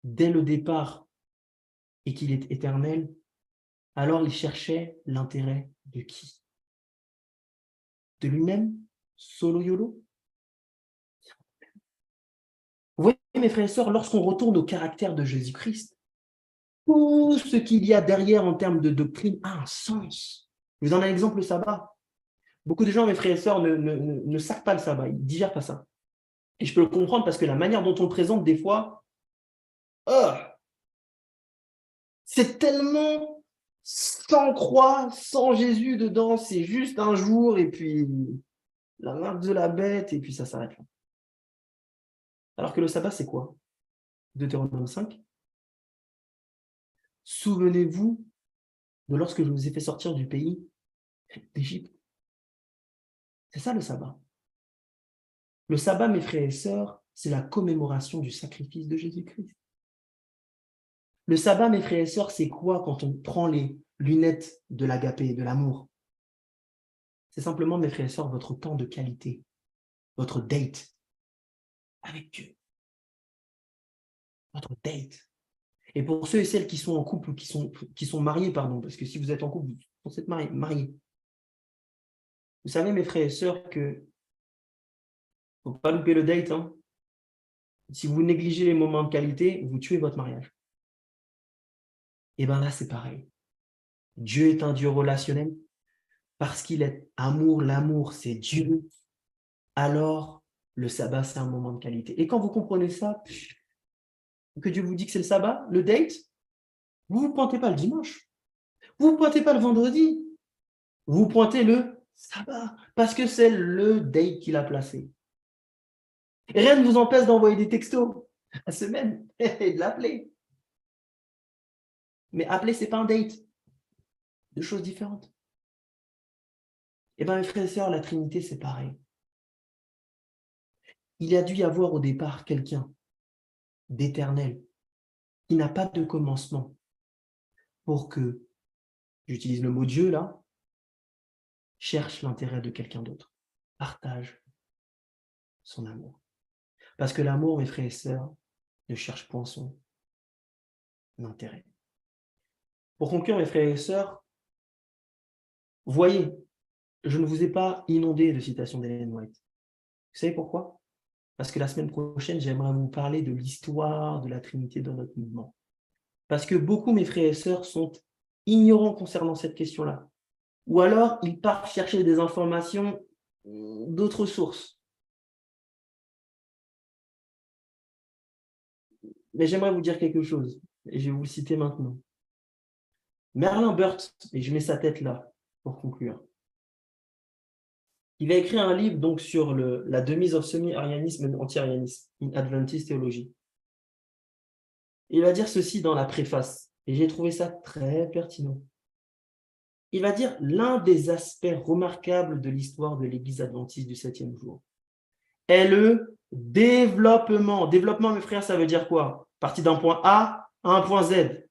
B: dès le départ et qu'il est éternel, alors il cherchait l'intérêt de qui? De lui-même? Solo YOLO? Vous voyez, mes frères et sœurs, lorsqu'on retourne au caractère de Jésus-Christ, tout ce qu'il y a derrière en termes de doctrine a un sens. Je vous en ai un exemple, le sabbat. Beaucoup de gens, mes frères et sœurs, ne savent pas le sabbat, ils ne digèrent pas ça. Et je peux le comprendre parce que la manière dont on le présente, des fois, c'est tellement sans croix, sans Jésus dedans, c'est juste un jour et puis la marque de la bête et puis ça s'arrête là. Alors que le sabbat, c'est quoi? Deutéronome 5. Souvenez-vous de lorsque je vous ai fait sortir du pays d'Égypte. C'est ça le sabbat. Le sabbat, mes frères et sœurs, c'est la commémoration du sacrifice de Jésus-Christ. Le sabbat, mes frères et sœurs, c'est quoi quand on prend les lunettes de l'agapé, de l'amour? C'est simplement, mes frères et sœurs, votre temps de qualité, votre date avec Dieu. votre date. Et pour ceux et celles qui sont en couple ou qui sont mariés, pardon, parce que si vous êtes en couple, vous êtes mariés. Vous savez, mes frères et sœurs, que faut pas louper le date. Hein. Si vous négligez les moments de qualité, vous tuez votre mariage. Et bien là, c'est pareil. Dieu est un Dieu relationnel parce qu'il est amour. L'amour, c'est Dieu. Alors, le sabbat, c'est un moment de qualité. Et quand vous comprenez ça, que Dieu vous dit que c'est le sabbat, le date, vous ne vous pointez pas le dimanche. Vous ne vous pointez pas le vendredi. Vous pointez le sabbat parce que c'est le date qu'il a placé. Et rien ne vous empêche d'envoyer des textos la semaine et de l'appeler. Mais appeler, ce n'est pas un date. Deux choses différentes. Eh bien, mes frères et sœurs, la Trinité, c'est pareil. Il a dû y avoir au départ quelqu'un d'éternel qui n'a pas de commencement pour que, j'utilise le mot Dieu là, cherche l'intérêt de quelqu'un d'autre, partage son amour. Parce que l'amour, mes frères et sœurs, ne cherche point son intérêt. Pour conclure, mes frères et sœurs, voyez, je ne vous ai pas inondé de citations d'Ellen White. Vous savez pourquoi? Parce que la semaine prochaine, j'aimerais vous parler de l'histoire de la Trinité dans notre mouvement. Parce que beaucoup, mes frères et sœurs, sont ignorants concernant cette question-là. Ou alors, ils partent chercher des informations d'autres sources. Mais j'aimerais vous dire quelque chose, et je vais vous le citer maintenant. Merlin Burt, et je mets sa tête là, pour conclure. Il a écrit un livre donc, sur la demise of semi-arianisme et anti-arianisme, in Adventist Theology. Il va dire ceci dans la préface, et j'ai trouvé ça très pertinent. Il va dire l'un des aspects remarquables de l'histoire de l'Église adventiste du 7e jour est le développement. Développement, mes frères, ça veut dire quoi? Parti d'un point A à un point Z.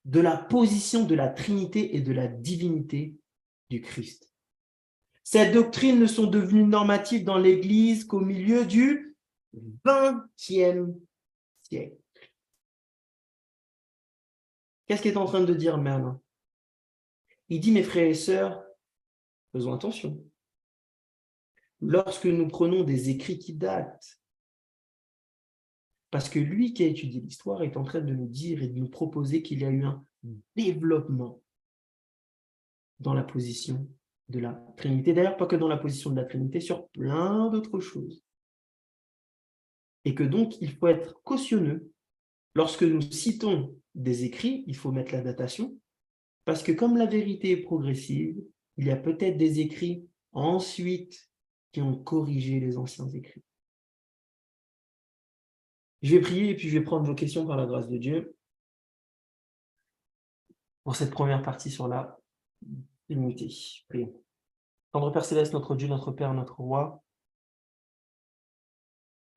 B: De la position de la Trinité et de la divinité du Christ. Ces doctrines ne sont devenues normatives dans l'Église qu'au milieu du XXe siècle. Qu'est-ce qu'il est en train de dire Merlin? Il dit, mes frères et sœurs, faisons attention. Lorsque nous prenons des écrits qui datent, parce que lui qui a étudié l'histoire est en train de nous dire et de nous proposer qu'il y a eu un développement dans la position de la Trinité. D'ailleurs, pas que dans la position de la Trinité, sur plein d'autres choses. Et que donc, il faut être cautionneux. Lorsque nous citons des écrits, il faut mettre la datation, parce que comme la vérité est progressive, il y a peut-être des écrits ensuite qui ont corrigé les anciens écrits. Je vais prier et puis je vais prendre vos questions par la grâce de Dieu pour cette première partie sur la Trinité. Prions. Tendre Père Céleste, notre Dieu, notre Père, notre Roi,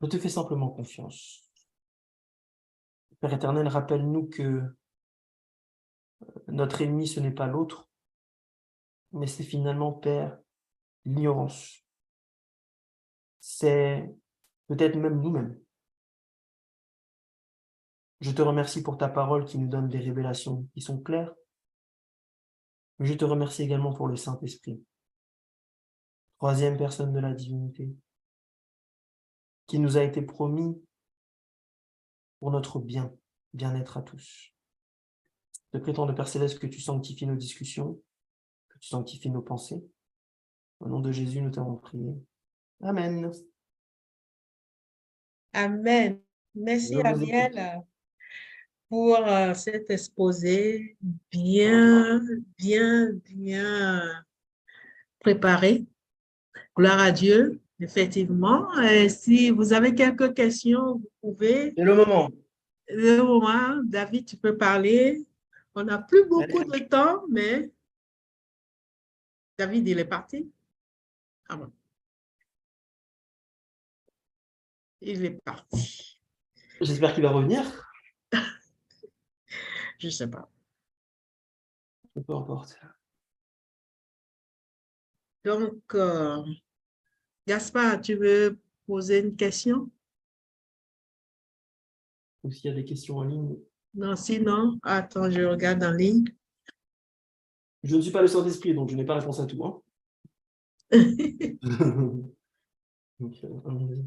B: je te fais simplement confiance. Père éternel, rappelle-nous que notre ennemi, ce n'est pas l'autre, mais c'est finalement, Père, l'ignorance. C'est peut-être même nous-mêmes. Je te remercie pour ta parole qui nous donne des révélations qui sont claires, mais je te remercie également pour le Saint-Esprit, troisième personne de la divinité, qui nous a été promis pour notre bien-être à tous. Je te prie, de Père Céleste, que tu sanctifies nos discussions, que tu sanctifies nos pensées. Au nom de Jésus, nous t'avons prié. Amen.
A: Amen. Merci,
B: Je vous
A: Amiel, pour cet exposé bien préparé. Gloire à Dieu, effectivement. Et si vous avez quelques questions, vous pouvez.
B: C'est le moment.
A: Le moment, David, tu peux parler. On n'a plus beaucoup
B: Allez.
A: de temps, mais David, il est parti. Ah bon. Il est parti.
B: J'espère qu'il va revenir.
A: Je ne sais pas.
B: Peu importe.
A: Donc, Gaspard, tu veux poser une question?
B: Ou s'il y a des questions en ligne.
A: Non, sinon, attends, je regarde en ligne.
B: Je ne suis pas le Saint-Esprit, donc je n'ai pas réponse à tout. Hein. Donc, allons-y.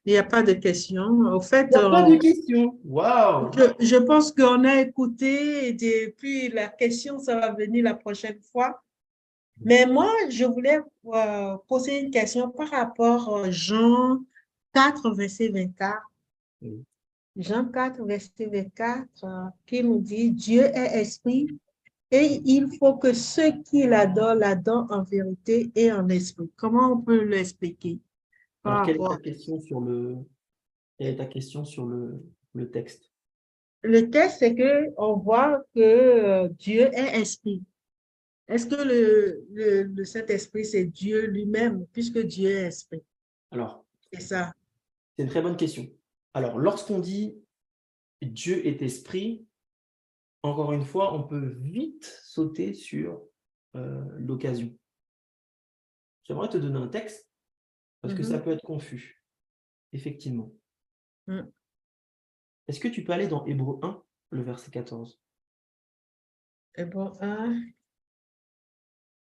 A: Il n'y a pas de questions. Au fait,
B: Il n'y a pas de questions. Waouh!
A: je pense qu'on a écouté et puis la question, ça va venir la prochaine fois. Mais moi, je voulais poser une question par rapport à Jean 4, verset 24.
B: Oui.
A: Jean 4, verset 24, qui nous dit, Dieu est esprit et il faut que ceux qui l'adorent en vérité et en esprit. Comment on peut l'expliquer?
B: Alors, quelle est
A: Rapport.
B: ta question sur le texte?
A: Le texte, c'est qu'on voit que Dieu est esprit. Est-ce que le Saint-Esprit, c'est Dieu lui-même, puisque Dieu est esprit?
B: Alors,
A: C'est ça.
B: c'est une très bonne question. Alors, lorsqu'on dit Dieu est esprit, encore une fois, on peut vite sauter sur l'occasion. J'aimerais te donner un texte parce que ça peut être confus, effectivement.
A: Mm.
B: Est-ce que tu peux aller dans Hébreux 1, le verset 14?
A: Hébreux 1.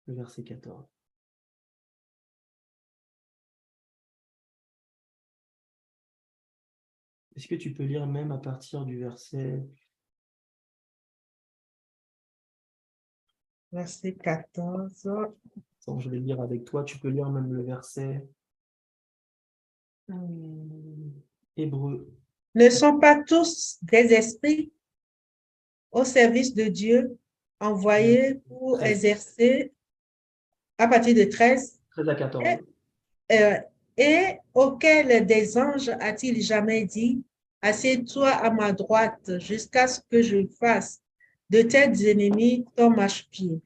B: Le verset 14. Est-ce que tu peux lire même à partir du verset...
A: Verset 14.
B: Attends, je vais lire avec toi. Tu peux lire même le verset... Hébreux.
A: Ne sont pas tous des esprits au service de Dieu, envoyés pour
B: 13.
A: exercer, à partir de 13,
B: 13 à 14.
A: et auquel des anges a-t-il jamais dit, assieds-toi à ma droite jusqu'à ce que je fasse de tes ennemis ton marchepied.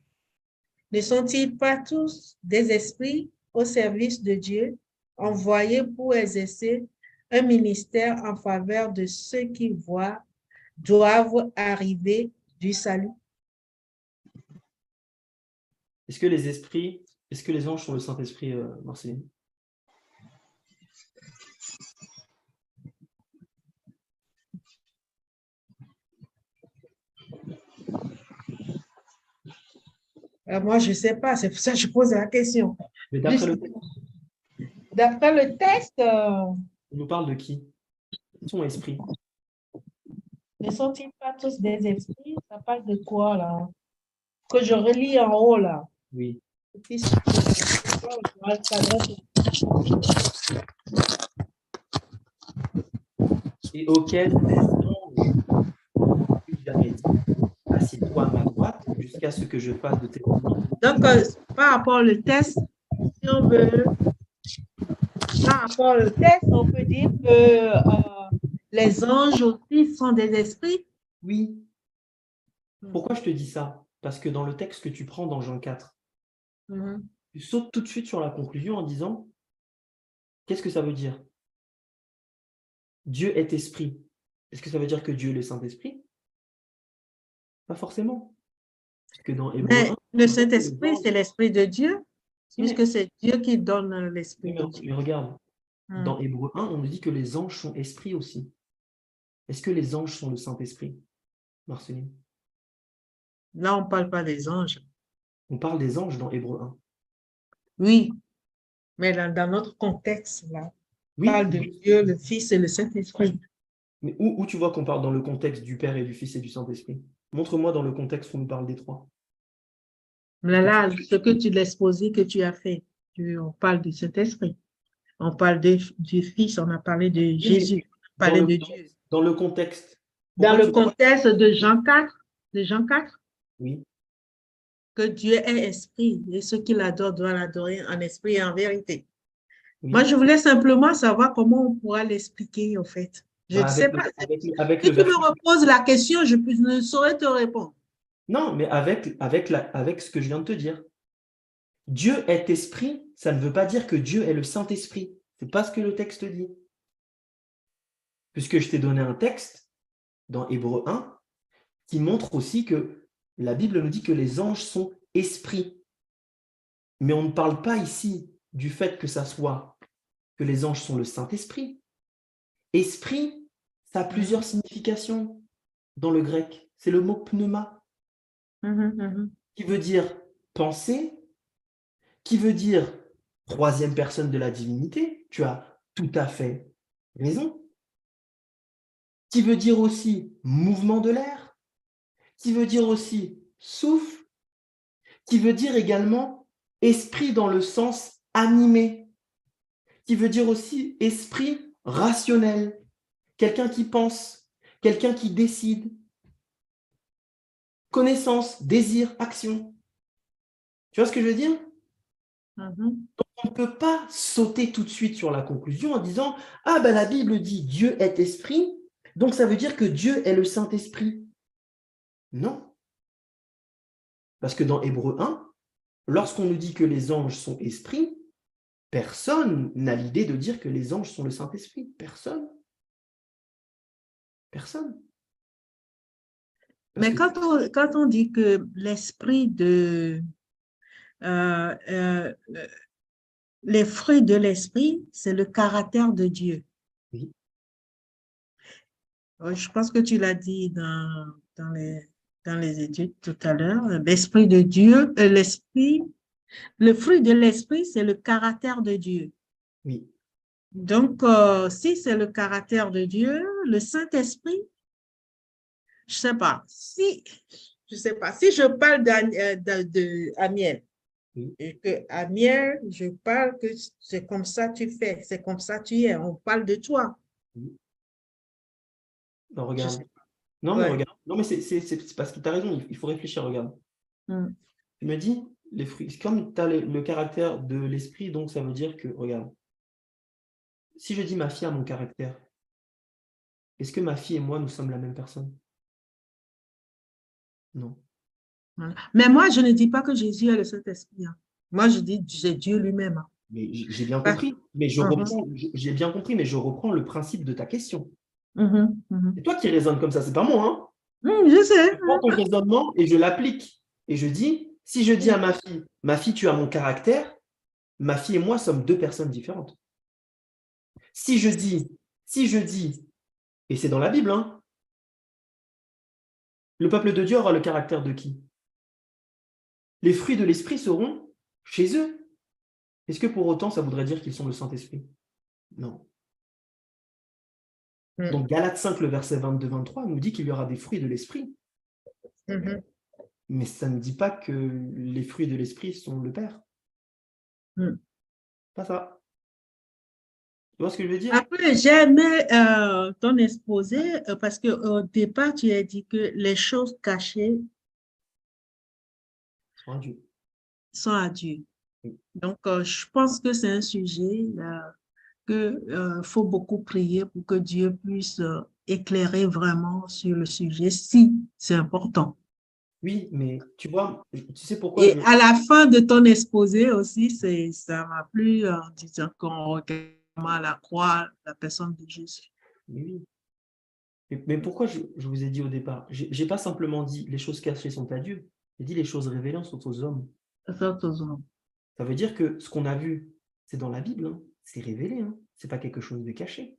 A: Ne sont-ils pas tous des esprits au service de Dieu, envoyés pour exercer un ministère en faveur de ceux qui doivent arriver du salut?
B: Est-ce que les anges sont le Saint-Esprit, Marceline?
A: Moi, je ne sais pas, c'est pour ça que je pose la question.
B: Mais d'après le texte,
A: D'après le texte,
B: on nous parle de qui? Son esprit.
A: ne sont-ils pas tous des esprits? Ça parle de quoi, là? Que je relis en haut, là.
B: Oui. Et auquel des anges n'ont jamais dit, assieds-toi à ma droite jusqu'à ce que je fasse de tes ennemis.
A: Donc, par rapport au test, si on veut, par rapport au test, on peut dire que les anges aussi sont des esprits.
B: Oui. Pourquoi je te dis ça? Parce que dans le texte que tu prends dans Jean 4, tu sautes tout de suite sur la conclusion en disant, qu'est-ce que ça veut dire? Dieu est esprit. Est-ce que ça veut dire que Dieu est le Saint-Esprit? Pas forcément. Parce que dans Hébreux
A: Mais
B: 1,
A: le Saint-Esprit, c'est l'Esprit de Dieu, puisque
B: mais,
A: c'est Dieu qui donne l'Esprit de Dieu.
B: mais regarde, dans Hébreux 1, on nous dit que les anges sont esprits aussi. Est-ce que les anges sont le Saint-Esprit, Marceline?
A: Là, on ne parle pas des anges.
B: On parle des anges dans Hébreux 1.
A: Oui, mais là, dans notre contexte, là, on
B: Oui,
A: parle de Dieu, le Fils et le Saint-Esprit.
B: mais où tu vois qu'on parle dans le contexte du Père et du Fils et du Saint-Esprit? Montre-moi dans le contexte où on nous parle des trois.
A: Là, ce que tu l'as exposé, que tu as fait, on parle du Saint-Esprit. On parle du Fils, on a parlé de Jésus, on a parlé de Dieu.
B: Dans le contexte.
A: Dans le contexte de Jean 4,
B: oui.
A: Que Dieu est esprit et ceux qui l'adorent doivent l'adorer en esprit et en vérité.
B: Oui.
A: Moi, je voulais simplement savoir comment on pourra l'expliquer, en fait. Je ne sais pas. Si tu me reposes la question, je ne saurais te répondre.
B: Non, mais avec ce que je viens de te dire. Dieu est esprit, ça ne veut pas dire que Dieu est le Saint-Esprit. Ce n'est pas ce que le texte dit. Puisque je t'ai donné un texte dans Hébreux 1 qui montre aussi que la Bible nous dit que les anges sont esprits. Mais on ne parle pas ici du fait que ça soit que les anges sont le Saint-Esprit. Esprit, Ça a plusieurs significations dans le grec. C'est le mot pneuma, qui veut dire penser, qui veut dire troisième personne de la divinité. Tu as tout à fait raison. Qui veut dire aussi mouvement de l'air, qui veut dire aussi souffle, qui veut dire également esprit dans le sens animé, qui veut dire aussi esprit rationnel, quelqu'un qui pense, quelqu'un qui décide, connaissance, désir, action. Tu vois ce que je veux dire? On ne peut pas sauter tout de suite sur la conclusion en disant « Ah ben la Bible dit Dieu est esprit, donc ça veut dire que Dieu est le Saint-Esprit. » Non. Parce que dans Hébreux 1, lorsqu'on nous dit que les anges sont esprits, personne n'a l'idée de dire que les anges sont le Saint-Esprit. Personne. Personne. Parce
A: Mais quand on dit que l'esprit les fruits de l'esprit, c'est le caractère de Dieu.
B: Oui.
A: Je pense que tu l'as dit dans les études tout à l'heure. L'esprit de Dieu, le fruit de l'esprit, c'est le caractère de Dieu.
B: Oui.
A: Donc, si c'est le caractère de Dieu, le Saint-Esprit, je sais pas. Si je parle d'Amiel,
B: Oui.
A: et que Amiel, je parle que c'est comme ça tu fais, c'est comme ça tu es, on parle de toi.
B: Oui. Non,
A: Je
B: regarde.
A: sais.
B: Non, mais
A: Ouais.
B: regarde. Non, mais c'est parce que tu as raison, il faut réfléchir, regarde. Tu me dis, les fruits, comme tu as le caractère de l'esprit, donc ça veut dire que, regarde, si je dis ma fille a mon caractère, est-ce que ma fille et moi, nous sommes la même personne? Non.
A: Voilà. Mais moi, je ne dis pas que Jésus est le Saint-Esprit. Moi, je dis c'est Dieu lui-même.
B: Mais j'ai bien
A: Ah,
B: compris, mais j'ai bien compris, mais je reprends le principe de ta question. C'est toi qui raisonnes comme ça, c'est pas moi, hein?
A: Je sais.
B: Je prends ton raisonnement et je l'applique. Et je dis, si je dis à ma fille, tu as mon caractère, ma fille et moi sommes deux personnes différentes. Si je dis, et c'est dans la Bible, hein, le peuple de Dieu aura le caractère de qui? Les fruits de l'esprit seront chez eux. Est-ce que pour autant, ça voudrait dire qu'ils sont le Saint-Esprit? Non. Donc Galates 5, le verset 22-23, nous dit qu'il y aura des fruits de l'esprit. Mais ça ne dit pas que les fruits de l'esprit sont le Père. Pas ça. Tu vois ce que je veux dire?
A: Après, j'ai aimé ton exposé parce qu'au départ, tu as dit que les choses cachées
B: Sois un Dieu.
A: sont à Dieu.
B: Oui.
A: Donc, je pense que c'est un sujet que faut beaucoup prier pour que Dieu puisse éclairer vraiment sur le sujet si c'est important.
B: Oui, mais tu vois, tu sais pourquoi
A: Et à la fin de ton exposé aussi, ça m'a plu en disant qu'on regarde à la croix la personne de Jésus.
B: Oui. Mais pourquoi je vous ai dit au départ, j'ai pas simplement dit les choses cachées sont à Dieu, j'ai dit les choses révélées sont aux hommes. Ça veut dire que ce qu'on a vu, c'est dans la Bible, hein, c'est révélé, hein, c'est pas quelque chose de caché.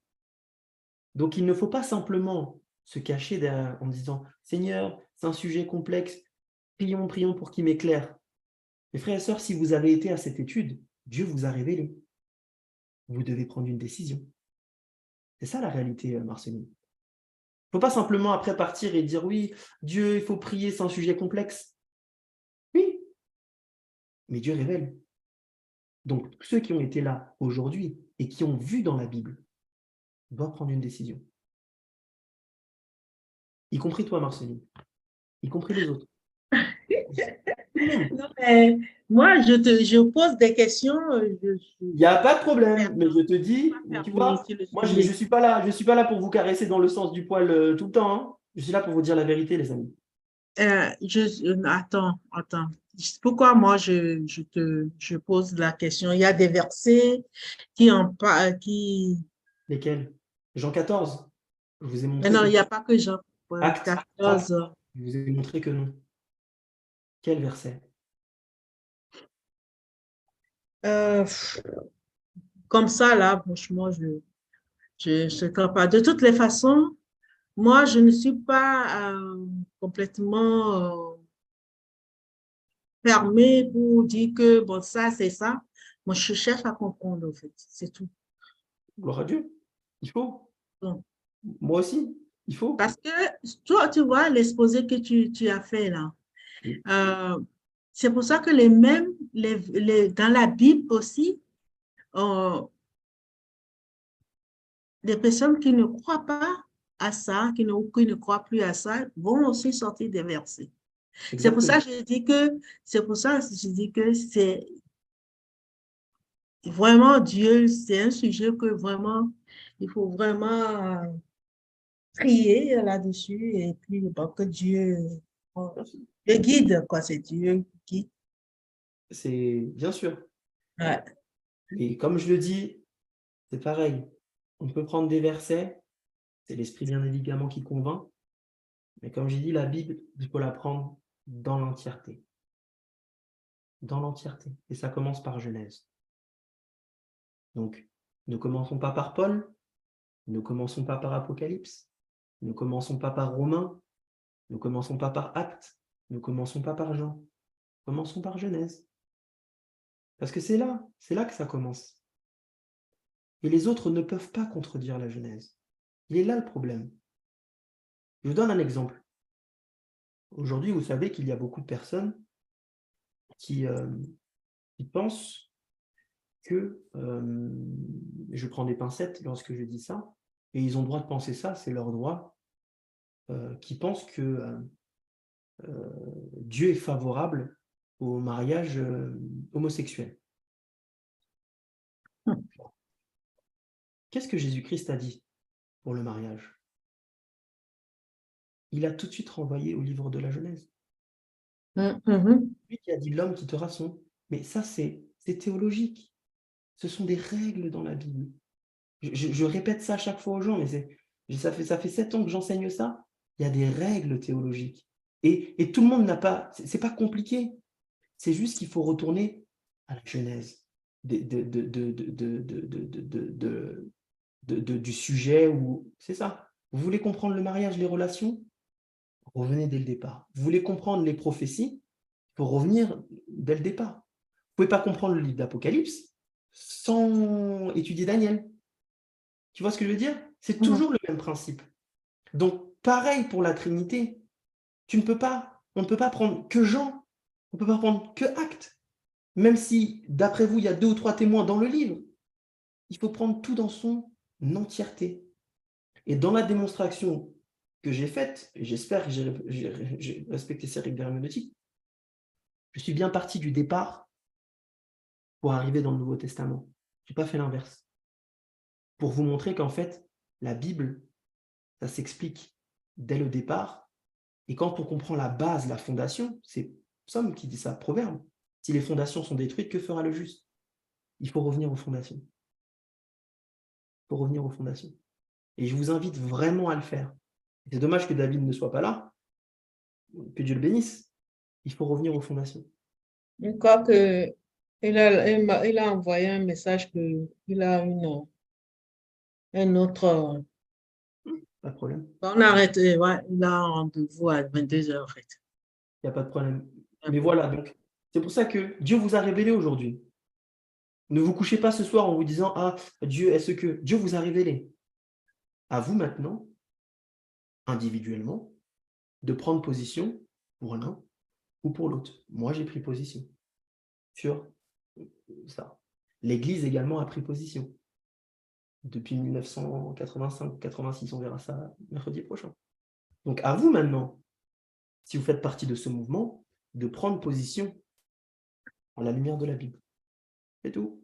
B: Donc il ne faut pas simplement se cacher derrière, en disant Seigneur, c'est un sujet complexe, prions, prions pour qu'il m'éclaire. Mes frères et sœurs, si vous avez été à cette étude, Dieu vous a révélé. Vous devez prendre une décision. C'est ça la réalité, Marceline. Il ne faut pas simplement après partir et dire oui, Dieu, il faut prier, c'est un sujet complexe. Oui, mais Dieu révèle. Donc, ceux qui ont été là aujourd'hui et qui ont vu dans la Bible doivent prendre une décision. Y compris toi, Marceline. Y compris les autres.
A: Non, mais moi, je pose des questions.
B: Il n'y a pas de problème, mais je te dis, tu vois, moi, je ne suis pas là pour vous caresser dans le sens du poil tout le temps. Hein. Je suis là pour vous dire la vérité, les amis.
A: Attends. Pourquoi moi, je pose la question? Il y a des versets qui en parlent, qui...
B: Lesquels? Jean 14. Je vous ai
A: Mais
B: montré
A: non,
B: que
A: il n'y a pas que Jean
B: Acte.
A: 14.
B: Je vous ai montré que non. Quel verset?
A: Comme ça, là, franchement, je ne sais pas. De toutes les façons, moi, je ne suis pas complètement fermée pour dire que, bon, ça, c'est ça. Moi, je cherche à comprendre, en fait. C'est tout.
B: Gloire à Dieu. Il faut.
A: Donc,
B: Moi aussi, il faut.
A: parce que, toi, tu vois, l'exposé que tu as fait là,
B: Oui.
A: c'est pour ça que les mêmes, dans la Bible aussi, des personnes qui ne croient pas à ça, qui ne croient plus à ça, vont aussi sortir des versets. C'est pour ça
B: Exactement.
A: que je dis que, c'est pour ça que je dis que c'est vraiment Dieu, c'est un sujet que vraiment, il faut vraiment prier là-dessus et puis bon, que Dieu le guide, quoi, c'est Dieu qui guide.
B: C'est bien sûr.
A: Ouais.
B: Mais comme je le dis, c'est pareil. On peut prendre des versets, c'est l'esprit bien évidemment qui convainc. Mais comme j'ai dit, la Bible, il faut la prendre dans l'entièreté. Dans l'entièreté. Et ça commence par Genèse. Donc, ne commençons pas par Paul, ne commençons pas par Apocalypse, ne commençons pas par Romains, ne commençons pas par Actes, ne commençons pas par Jean. Commençons par Genèse. Parce que c'est là que ça commence. Et les autres ne peuvent pas contredire la Genèse. Il est là le problème. Je vous donne un exemple. Aujourd'hui, vous savez qu'il y a beaucoup de personnes qui pensent que, je prends des pincettes lorsque je dis ça, et ils ont le droit de penser ça, c'est leur droit, qui pensent que Dieu est favorable au mariage homosexuel. Qu'est-ce que Jésus-Christ a dit pour le mariage? Il a tout de suite renvoyé au livre de la Genèse. Lui qui a dit l'homme quittera son. Mais ça, c'est théologique. Ce sont des règles dans la Bible. Je répète ça à chaque fois aux gens, mais ça fait 7 ans que j'enseigne ça. Il y a des règles théologiques. Et tout le monde n'a pas... C'est pas compliqué. C'est juste qu'il faut retourner à la Genèse du sujet. C'est ça. Vous voulez comprendre le mariage, les relations? Revenez dès le départ. Vous voulez comprendre les prophéties? Il faut revenir dès le départ. Vous ne pouvez pas comprendre le livre d'Apocalypse sans étudier Daniel. Tu vois ce que je veux dire? C'est toujours le même principe. Donc, pareil pour la Trinité. On ne peut pas prendre que Jean, on ne peut pas prendre que Actes. Même si, d'après vous, il y a 2 ou 3 témoins dans le livre, il faut prendre tout dans son entièreté. Et dans la démonstration que j'ai faite, et j'espère que j'ai respecté ces règles herméneutiques, je suis bien parti du départ pour arriver dans le Nouveau Testament. Je n'ai pas fait l'inverse. Pour vous montrer qu'en fait, la Bible, ça s'explique dès le départ. Et quand on comprend la base, la fondation, c'est Psaume qui dit ça, Proverbe. Si les fondations sont détruites, que fera le juste? Il faut revenir aux fondations. Il faut revenir aux fondations. Et je vous invite vraiment à le faire. C'est dommage que David ne soit pas là. Que Dieu le bénisse. Il faut revenir aux fondations.
A: Je crois que il a envoyé un message qu'il a un autre.
B: Pas de problème.
A: On arrête, ouais, il a un rendez-vous à 22h en fait.
B: Il n'y a pas de problème. Mais voilà, donc, c'est pour ça que Dieu vous a révélé aujourd'hui. Ne vous couchez pas ce soir en vous disant « Ah, Dieu, est-ce que… » Dieu vous a révélé. À vous maintenant, individuellement, de prendre position pour l'un ou pour l'autre. Moi, j'ai pris position sur ça. L'Église également a pris position. Depuis 1985-86, on verra ça mercredi prochain. Donc, à vous maintenant, si vous faites partie de ce mouvement, de prendre position en la lumière de la Bible. C'est tout.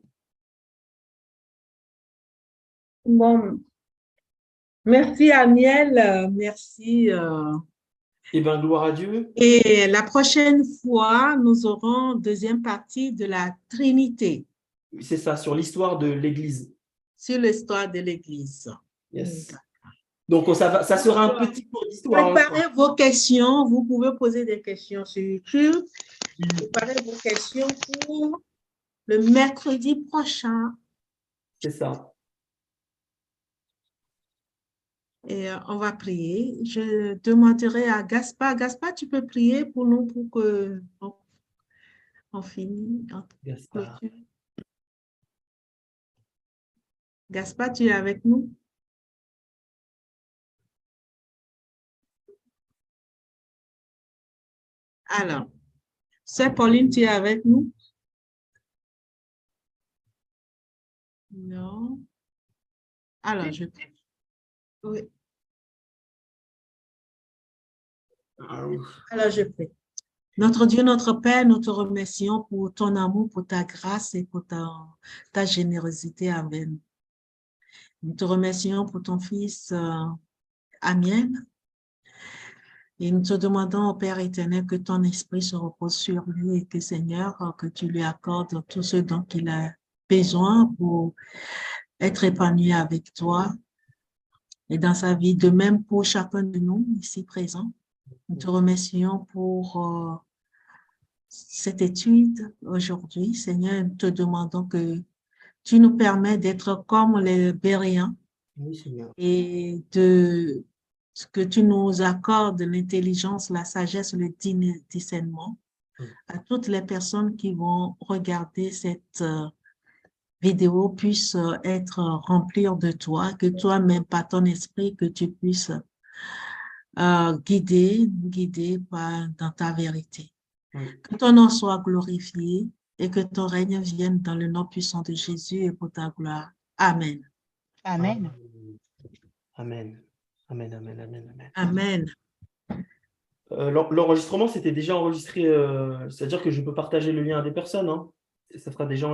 A: Bon, merci Aniel, merci.
B: Eh bien, gloire à Dieu.
A: Et la prochaine fois, nous aurons deuxième partie de la Trinité.
B: C'est ça, sur l'histoire de l'Église.
A: Sur l'histoire de l'Église.
B: Yes. Donc, ça sera un petit cours d'histoire.
A: Préparez vos questions. Vous pouvez poser des questions sur YouTube. Préparez vos questions pour le mercredi prochain.
B: C'est ça.
A: Et on va prier. Je demanderai à Gaspard. Gaspard, tu peux prier pour nous pour que on finisse.
B: Gaspard.
A: Gaspard, tu es avec nous? Alors, Sœur Pauline, tu es avec nous? Non. Alors, oui. Alors, je prie. Notre Dieu, notre Père, nous te remercions pour ton amour, pour ta grâce et pour ta générosité envers nous. Nous te remercions pour ton fils Amiel. Et nous te demandons, au Père éternel, que ton esprit se repose sur lui et que, Seigneur, que tu lui accordes tout ce dont il a besoin pour être épanoui avec toi et dans sa vie. De même pour chacun de nous ici présents. Nous te remercions pour cette étude aujourd'hui. Seigneur, nous te demandons que tu nous permets d'être comme les Béréens et que tu nous accordes l'intelligence, la sagesse, le discernement à toutes les personnes qui vont regarder cette vidéo puissent être remplies de toi, que toi-même, par ton esprit, que tu puisses guider dans ta vérité. Que ton nom soit glorifié et que ton règne vienne dans le nom puissant de Jésus et pour ta gloire. Amen.
C: Amen.
B: Amen. Amen, amen, amen, amen.
A: Amen.
B: L'enregistrement, c'était déjà enregistré, c'est-à-dire que je peux partager le lien à des personnes, hein. Ça sera déjà